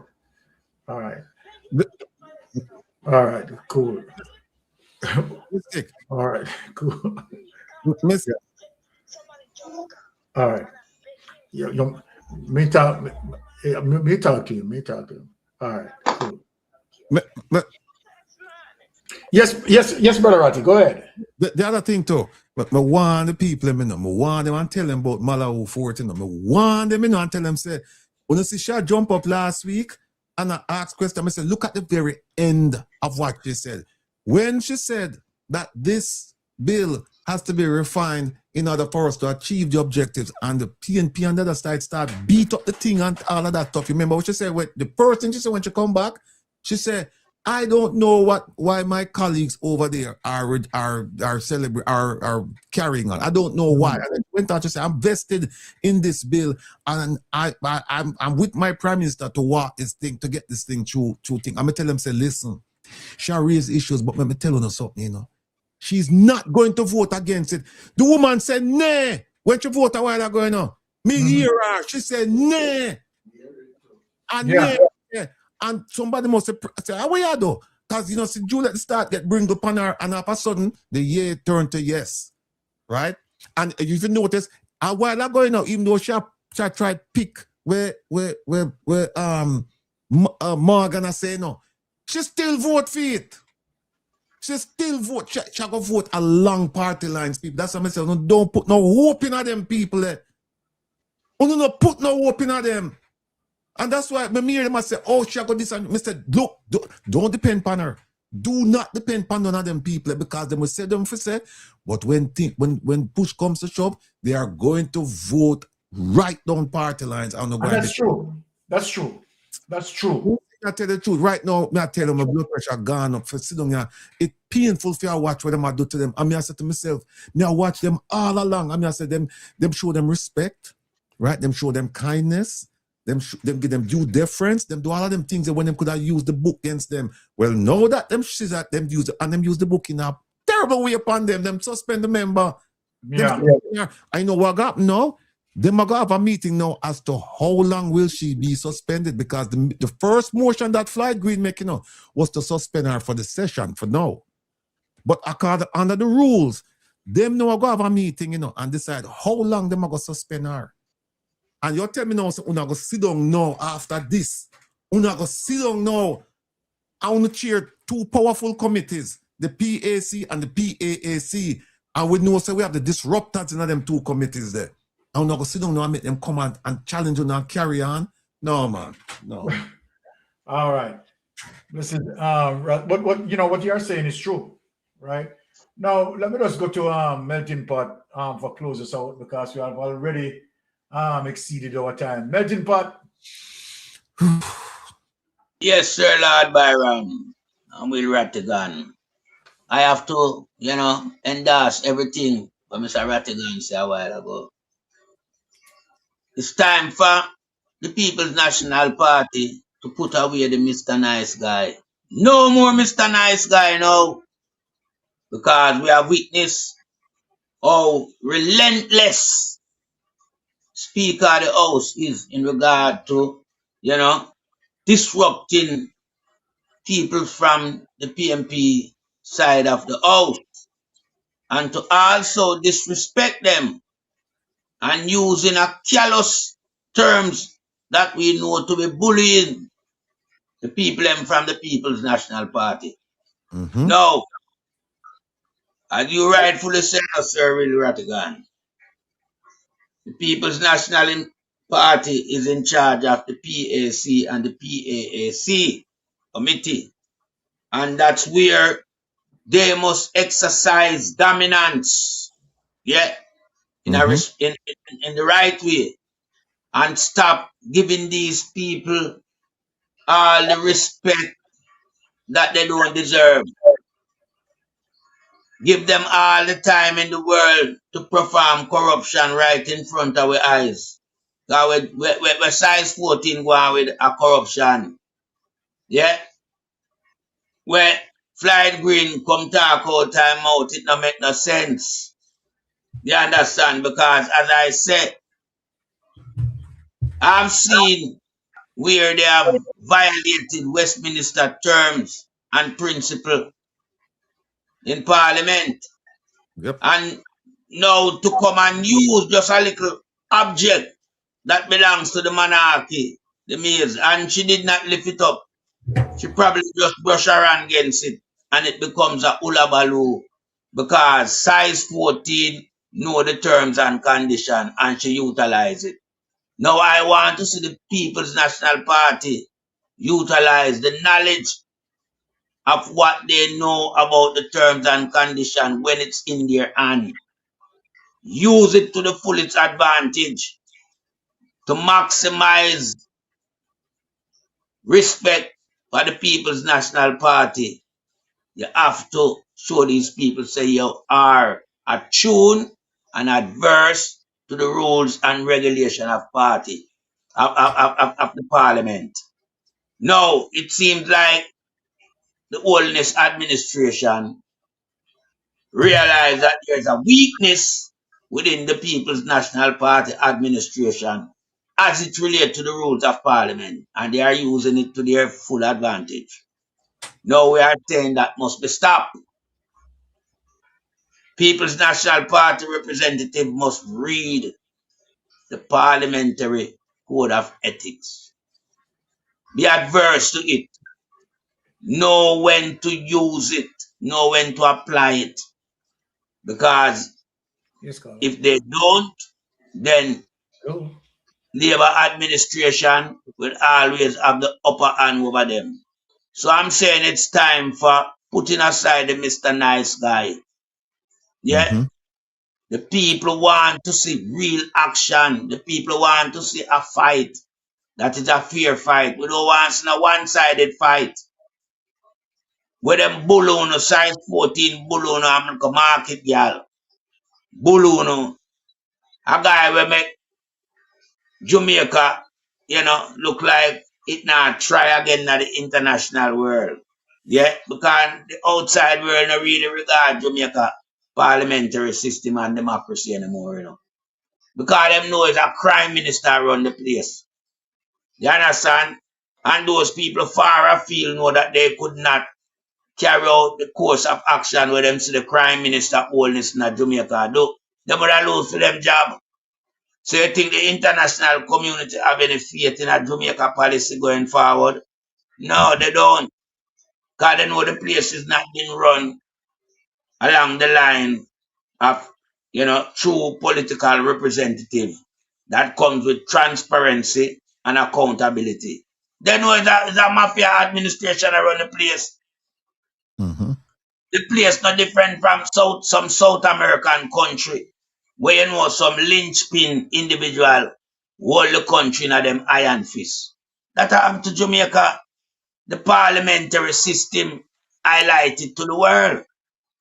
cool. All right, cool. Mystic. All right. Me talk to you. All right, cool. Yes, Brother Ratty, go ahead. The other thing too, but I want the people, I want them and tell them about Malawi 14. I want them and tell them, say, when you see she jump up last week and I asked question, I said, look at the very end of what she said. When she said that this bill has to be refined in order for us to achieve the objectives, and the PNP and the other side start beat up the thing and all of that stuff. You remember what she said? The first thing she said when she come back, she said, I don't know why my colleagues over there are carrying on. I don't know why. And then went on to say, I'm vested in this bill, and I'm with my prime minister to walk this thing, to get this thing through thing. I'm gonna tell them, say, listen, she raise issues, but let me tell you something, you know. She's not going to vote against it. The woman said, nay, when she voted a while ago, you know. Me hear her. She said, nay. And nay. Yeah. And somebody must say, how you do? Because, you know, see, Juliet start get bring up on her, and all of a sudden, the yeah turned to yes. Right? And you even notice, a while ago, you know, even though she tried to pick where Morgan I say no, she still vote for it. She still vote. She go vote along party lines, people. That's what I say. No, don't put no hope in them people there. No, put no hope in them. And that's why me hear them say, oh, she got this. And I said, look, don't depend on her. Do not depend on none of them people, because they will say them for say, but when push comes to shove, they are going to vote right down party lines. And that's true. That's true. I tell the truth. Right now, I tell them my blood pressure gone up for sit down here. It's painful for you to watch what them I do to them. I said to myself, I watch them all along. I said them show them respect, right? Them show them kindness. Them give them due deference. Them do all of them things that when them could have used the book against them. Well, know that them says that them use it, and them use the book in a terrible way upon them. Them suspend the member. Yeah. I know what happened now. Them are going to have a meeting now as to how long will she be suspended, because the first motion that Floyd Green making was to suspend her for the session for now. But under the rules, Them now go have a meeting, and decide how long them are going to suspend her. And you tell me now, so una go sit down now after this. Una go sit down now. I want to chair two powerful committees, the PAC and the PAAC. And we know so we have the disruptors in them two committees there. And una go sit down now and make them come and challenge you and carry on. No, man. No. All right. Listen, what you know what you are saying is true, right? Now let me just go to Melting Pot for close us out because we have already exceeded our time. Melting Pot. Yes, sir, Lord Byron. I'm Will Rattigan. I have to, endorse everything what Mr. Rattigan said a while ago. It's time for the People's National Party to put away the Mr. Nice Guy. No more Mr. Nice Guy now. Because we have witnessed how relentless Speaker of the House is in regard to, disrupting people from the PMP side of the House. And to also disrespect them and using a callous terms that we know to be bullying the people from the People's National Party. No, as you rightfully said, Sir Will Rattigan, the People's National Party is in charge of the PAC and the PAAC committee. And that's where they must exercise dominance, in the right way, and stop giving these people all the respect that they don't deserve. Give them all the time in the world to perform corruption right in front of our eyes. Because we're size 14 going with a corruption. Where Flight Green come talk out time out, it don't make no sense. You understand? Because as I said, I've seen where they have violated Westminster terms and principle in Parliament. And now to come and use just a little object that belongs to the monarchy, the maize, and she did not lift it up. She probably just brush her hand against it and it becomes a hula baloo because size 14 know the terms and conditions and she utilize it. Now I want to see the People's National Party utilize the knowledge of what they know about the terms and conditions when it's in their hand. Use it to the fullest advantage to maximize respect for the People's National Party. You have to show these people say you are attuned and adverse to the rules and regulation of party, of the Parliament. Now, it seems like the Holiness administration realized that there's a weakness within the People's National Party administration as it relates to the rules of Parliament, and they are using it to their full advantage. Now we are saying that must be stopped. People's National Party representative must read the Parliamentary Code of Ethics. Be adverse to it. Know when to use it. Know when to apply it. Because if they don't, then Labour administration will always have the upper hand over them. So I'm saying it's time for putting aside the Mr. Nice Guy. The people want to see real action. The people want to see a fight. That is a fair fight. We don't want to see a one-sided fight. Where them balloon, size 14 balloon, I'm going to market girl. Balloon, a guy will make Jamaica, look like it not try again in the international world. Because the outside world don't really regard Jamaica parliamentary system and democracy anymore, Because them know it's a crime minister run the place. You understand? And those people far afield know that they could not carry out the course of action where them see the Prime Minister holding in Jamaica do. They would lose for them job. So you think the international community have any faith in a Jamaica policy going forward? No, they don't. Because they know the place is not being run along the line of, true political representative that comes with transparency and accountability. They know it's a mafia administration around the place. The place not different from some South American country where some linchpin individual hold the country in them iron fist. That happened to Jamaica. The parliamentary system highlighted to the world.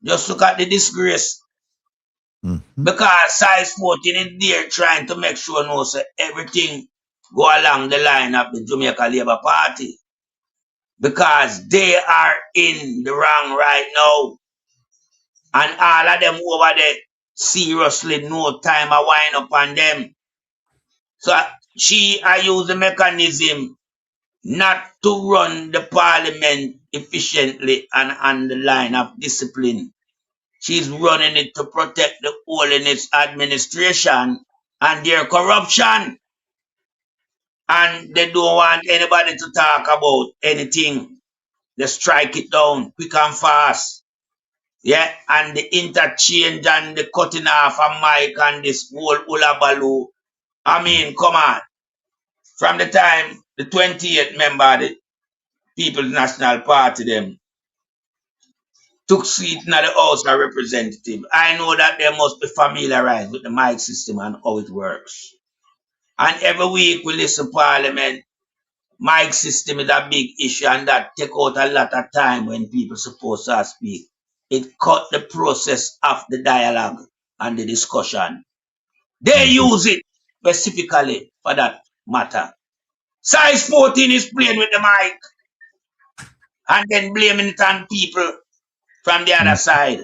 Just look at the disgrace. Because size 14 is there trying to make sure everything go along the line of the Jamaica Labour Party. Because they are in the wrong right now. And all of them over there seriously no time to wind up on them. So I use the mechanism not to run the parliament efficiently and on the line of discipline. She's running it to protect the holiness administration and their corruption. And they don't want anybody to talk about anything. They strike it down quick and fast. Yeah, and the interchange and the cutting off a mic and this whole ulabaloo. I mean, come on. From the time the 28th member of the People's National Party them took seat in the House of Representatives, I know that they must be familiarized with the mic system and how it works. And every week we listen Parliament, mic system is a big issue and that take out a lot of time when people supposed to speak. It cut the process of the dialogue and the discussion. They use it specifically for that matter. Size 14 is playing with the mic and then blaming it on people from the other side.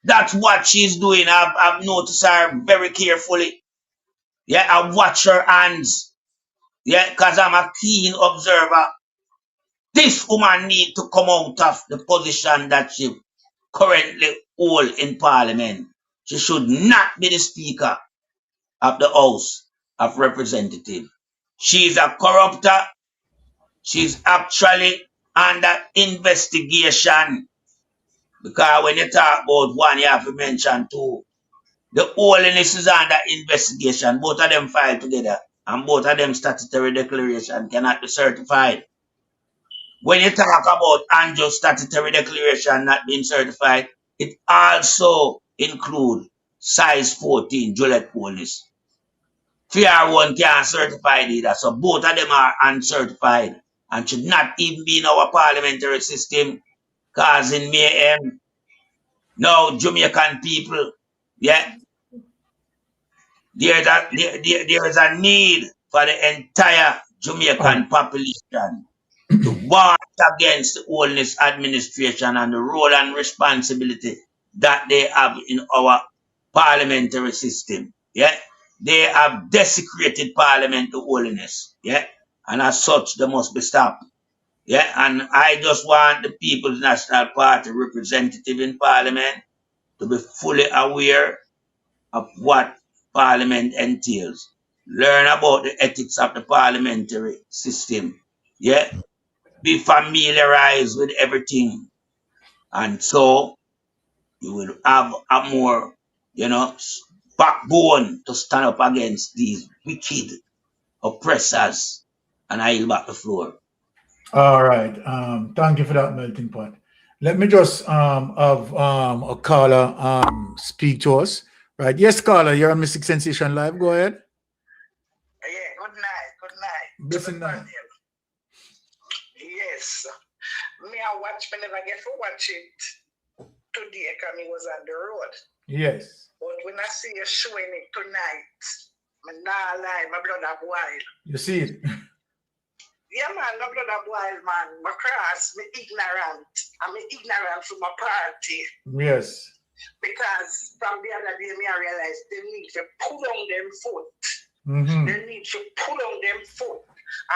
That's what she's doing. I've noticed her very carefully. Yeah, I watch her hands. Yeah, because I'm a keen observer. This woman needs to come out of the position that she currently holds in Parliament. She should not be the Speaker of the House of Representatives. She's a corrupter. She's actually under investigation. Because when you talk about one, you have to mention two. The holiness is under investigation. Both of them filed together. And both of them statutory declaration cannot be certified. When you talk about Andrew's statutory declaration not being certified, it also includes size 14 Juliet police. FR1 can't certify either. So both of them are uncertified and should not even be in our parliamentary system causing mayhem. Now, Jamaican people, yeah, there is a need for the entire Jamaican population to war against the holiness administration and the role and responsibility that they have in our parliamentary system. Yeah, they have desecrated parliament to holiness. Yeah, and as such, they must be stopped. Yeah, and I just want the People's National Party representative in Parliament to be fully aware of what Parliament entails. Learn about the ethics of the parliamentary system. Yeah, be familiarized with everything. And so you will have a more, backbone to stand up against these wicked oppressors. And I yield back the floor. All right. Thank you for that melting pot. Let me just have a caller speak to us. Right. Yes, caller, you're on Mystic Sensation Live. Go ahead. Yeah, good night. Good night. Blessing night. Yes. Me, I never get to watch it today because I was on the road. Yes. But when I see you showing it tonight, I'm not lying, my blood a boil. You see it? Yeah, man, my blood a boil, man. My cross, me ignorant. I'm ignorant from my party. Yes. Because from the other day, me I realized they need to pull on them foot. They need to pull on them foot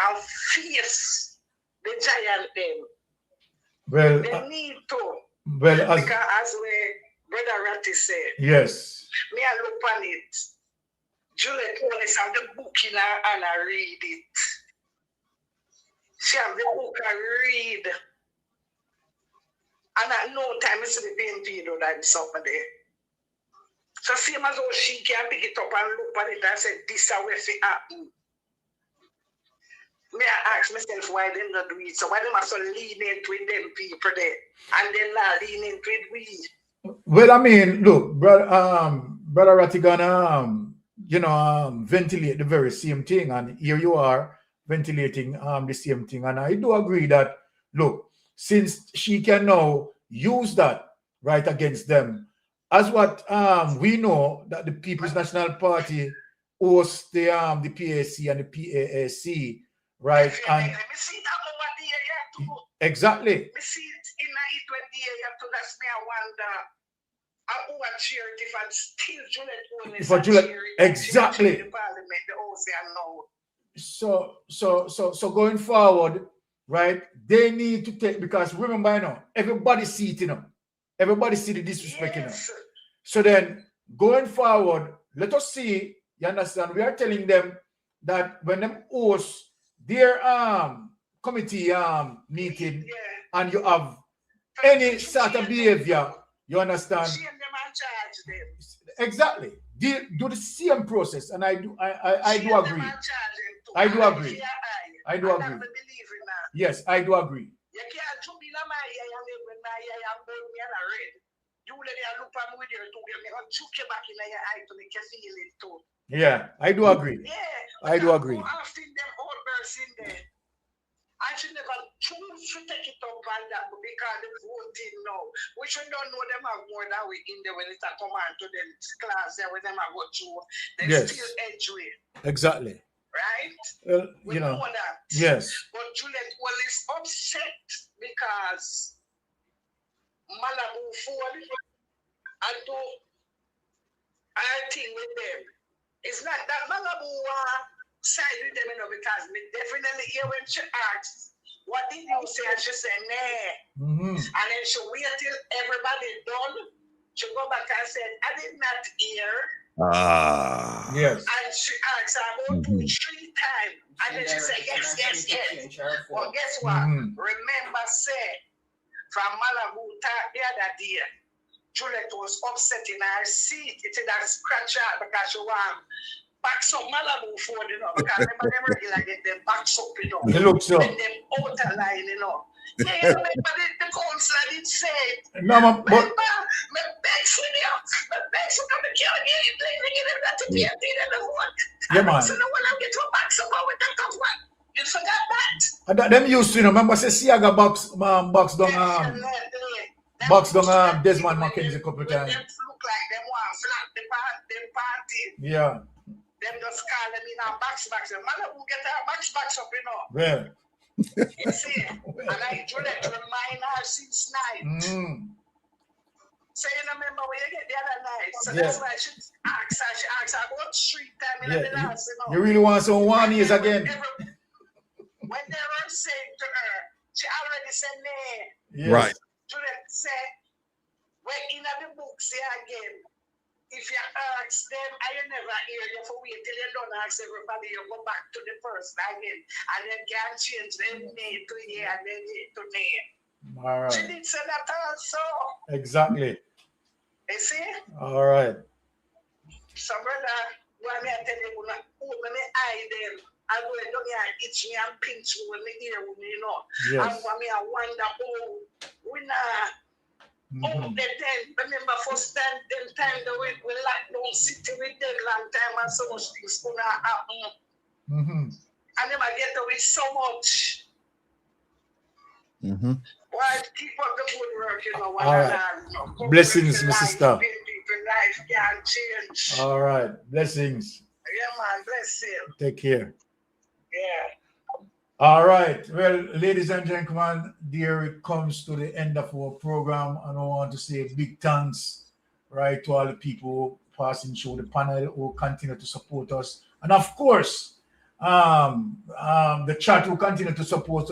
and face the giant them. Well, they need to. well, as Because as we Brother Ratty said, yes, me I look on it. Juliet always have the book in her and I read it. She have the book I read. And at no time I see the PNP do that something there. So same as how she can pick it up and look at it and say, this is how it happen. Me I ask myself why they not do it. So why they must so lenient with them people there and then not lenient with we. well, I mean, look, brother, brother Ratigan, ventilate the very same thing, and here you are ventilating the same thing, and I do agree that, look, since she can now use that right against them, as what we know that the People's National Party hosts the PAC and the PAAC, right, and exactly. Me see it in it when the to that's me I wonder. I want charity for still Juliet For Juliet, exactly. The parliament, the House and now. So going forward, right, they need to take, because remember, everybody see it, everybody see the disrespect, So then going forward, let us see, you understand, we are telling them that when them host their committee meeting and you have any sort of behavior, you understand? Exactly. Do the same process, and I do agree. I do agree. I do agree. Yes, I do agree. Yeah, I do agree. I do agree. I should never choose to take it up and that because the voting now. We should don't know them have more than we in there when it's a command to them class there when them have go through. They still edge way. Exactly. Right? Well, we know that. Yes. But Juliet is upset because Malabu Ford and do I think with them. It's not that Malabu side with them, because me definitely hear when she asks, what did you say? And she said, nah. And then she wait till everybody done. She go back and said, I did not hear. Yes. And she asked about 2-3 times. And then she said, yes. Well, guess what? Remember, say, from Malabu the other day, Juliet was upset in her seat. It's in that scratch out because she want backs up Malabu for because remember them regular get them backs up, It looks so. And them outer line, Yeah, remember the council did say. No, but me begs with you. Me begs with them kill you. They that to be the vote. Yeah, man. So no one get to backs up with that top one. You forgot that. Them used to, remember, say Seaga box down Desmond Mackenzie a couple times. Them look like them want flat the party. Yeah. Them just call them in our backs. Man, who get our backs up, Well. You see, and I Juliet remind her since night. So you remember when you get the other night. So that's why she asks her about 3 times in the house, You really want some 1 years again? When they were saying to her, she already said nay. Yes. Right. Juliet said, we're in the books here again. If you ask them, I never hear you for wait till you don't ask everybody, you go back to the person again. And then can change them name to year and then to name. All right. She did say that also. Exactly. You see? All right. So brother, when I tell you, when I eye them, I go down here and itch me and pinch me when I hear me, Yes. And when I wonder, we not. Remember first time that we locked down city with them long time and so much things gonna happen. And then I get away so much. Why keep up the good work, All right. Blessings, my sister. People life can change. All right. Blessings. Yeah, man, bless you. Take care. Yeah. All right. Well, ladies and gentlemen, there it comes to the end of our program. And I want to say big thanks, right, to all the people passing through the panel who continue to support us. And of course, the chat will continue to support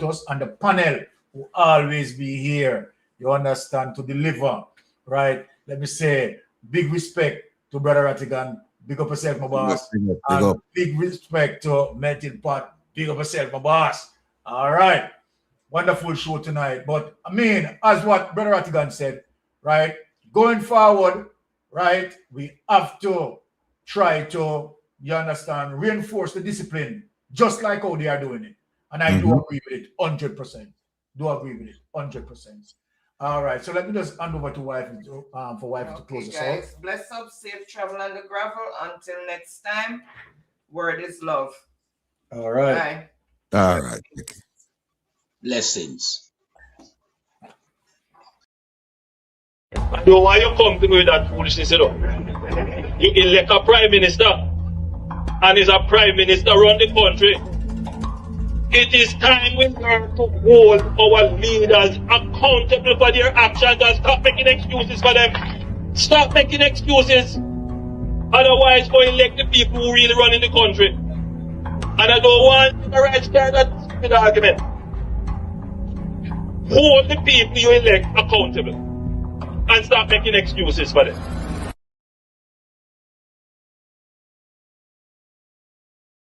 us, and the panel will always be here, you understand, to deliver, right? Let me say, big respect to Brother Rattigan. Big up yourself, my boss. And big respect to Melting Pot. Big up yourself, my boss. All right. Wonderful show tonight. But I mean, as what Brother Rattigan said, right? Going forward, right, we have to try to, you understand, reinforce the discipline, just like how they are doing it. And I do agree with it 100%. Do agree with it 100%. All right, so let me just hand over to wife for wife to close us out. Bless up, safe travel on the gravel. Until next time, word is love. All right. Bye. All right. Blessings. So why you come to me with that foolishness, you know? You elect a prime minister, and is a prime minister run the country. It is time we learn to hold our leaders accountable for their actions and stop making excuses for them. Stop making excuses. Otherwise, go elect the people who really run in the country. And I don't want the right start that stupid argument. Hold the people you elect accountable and stop making excuses for them.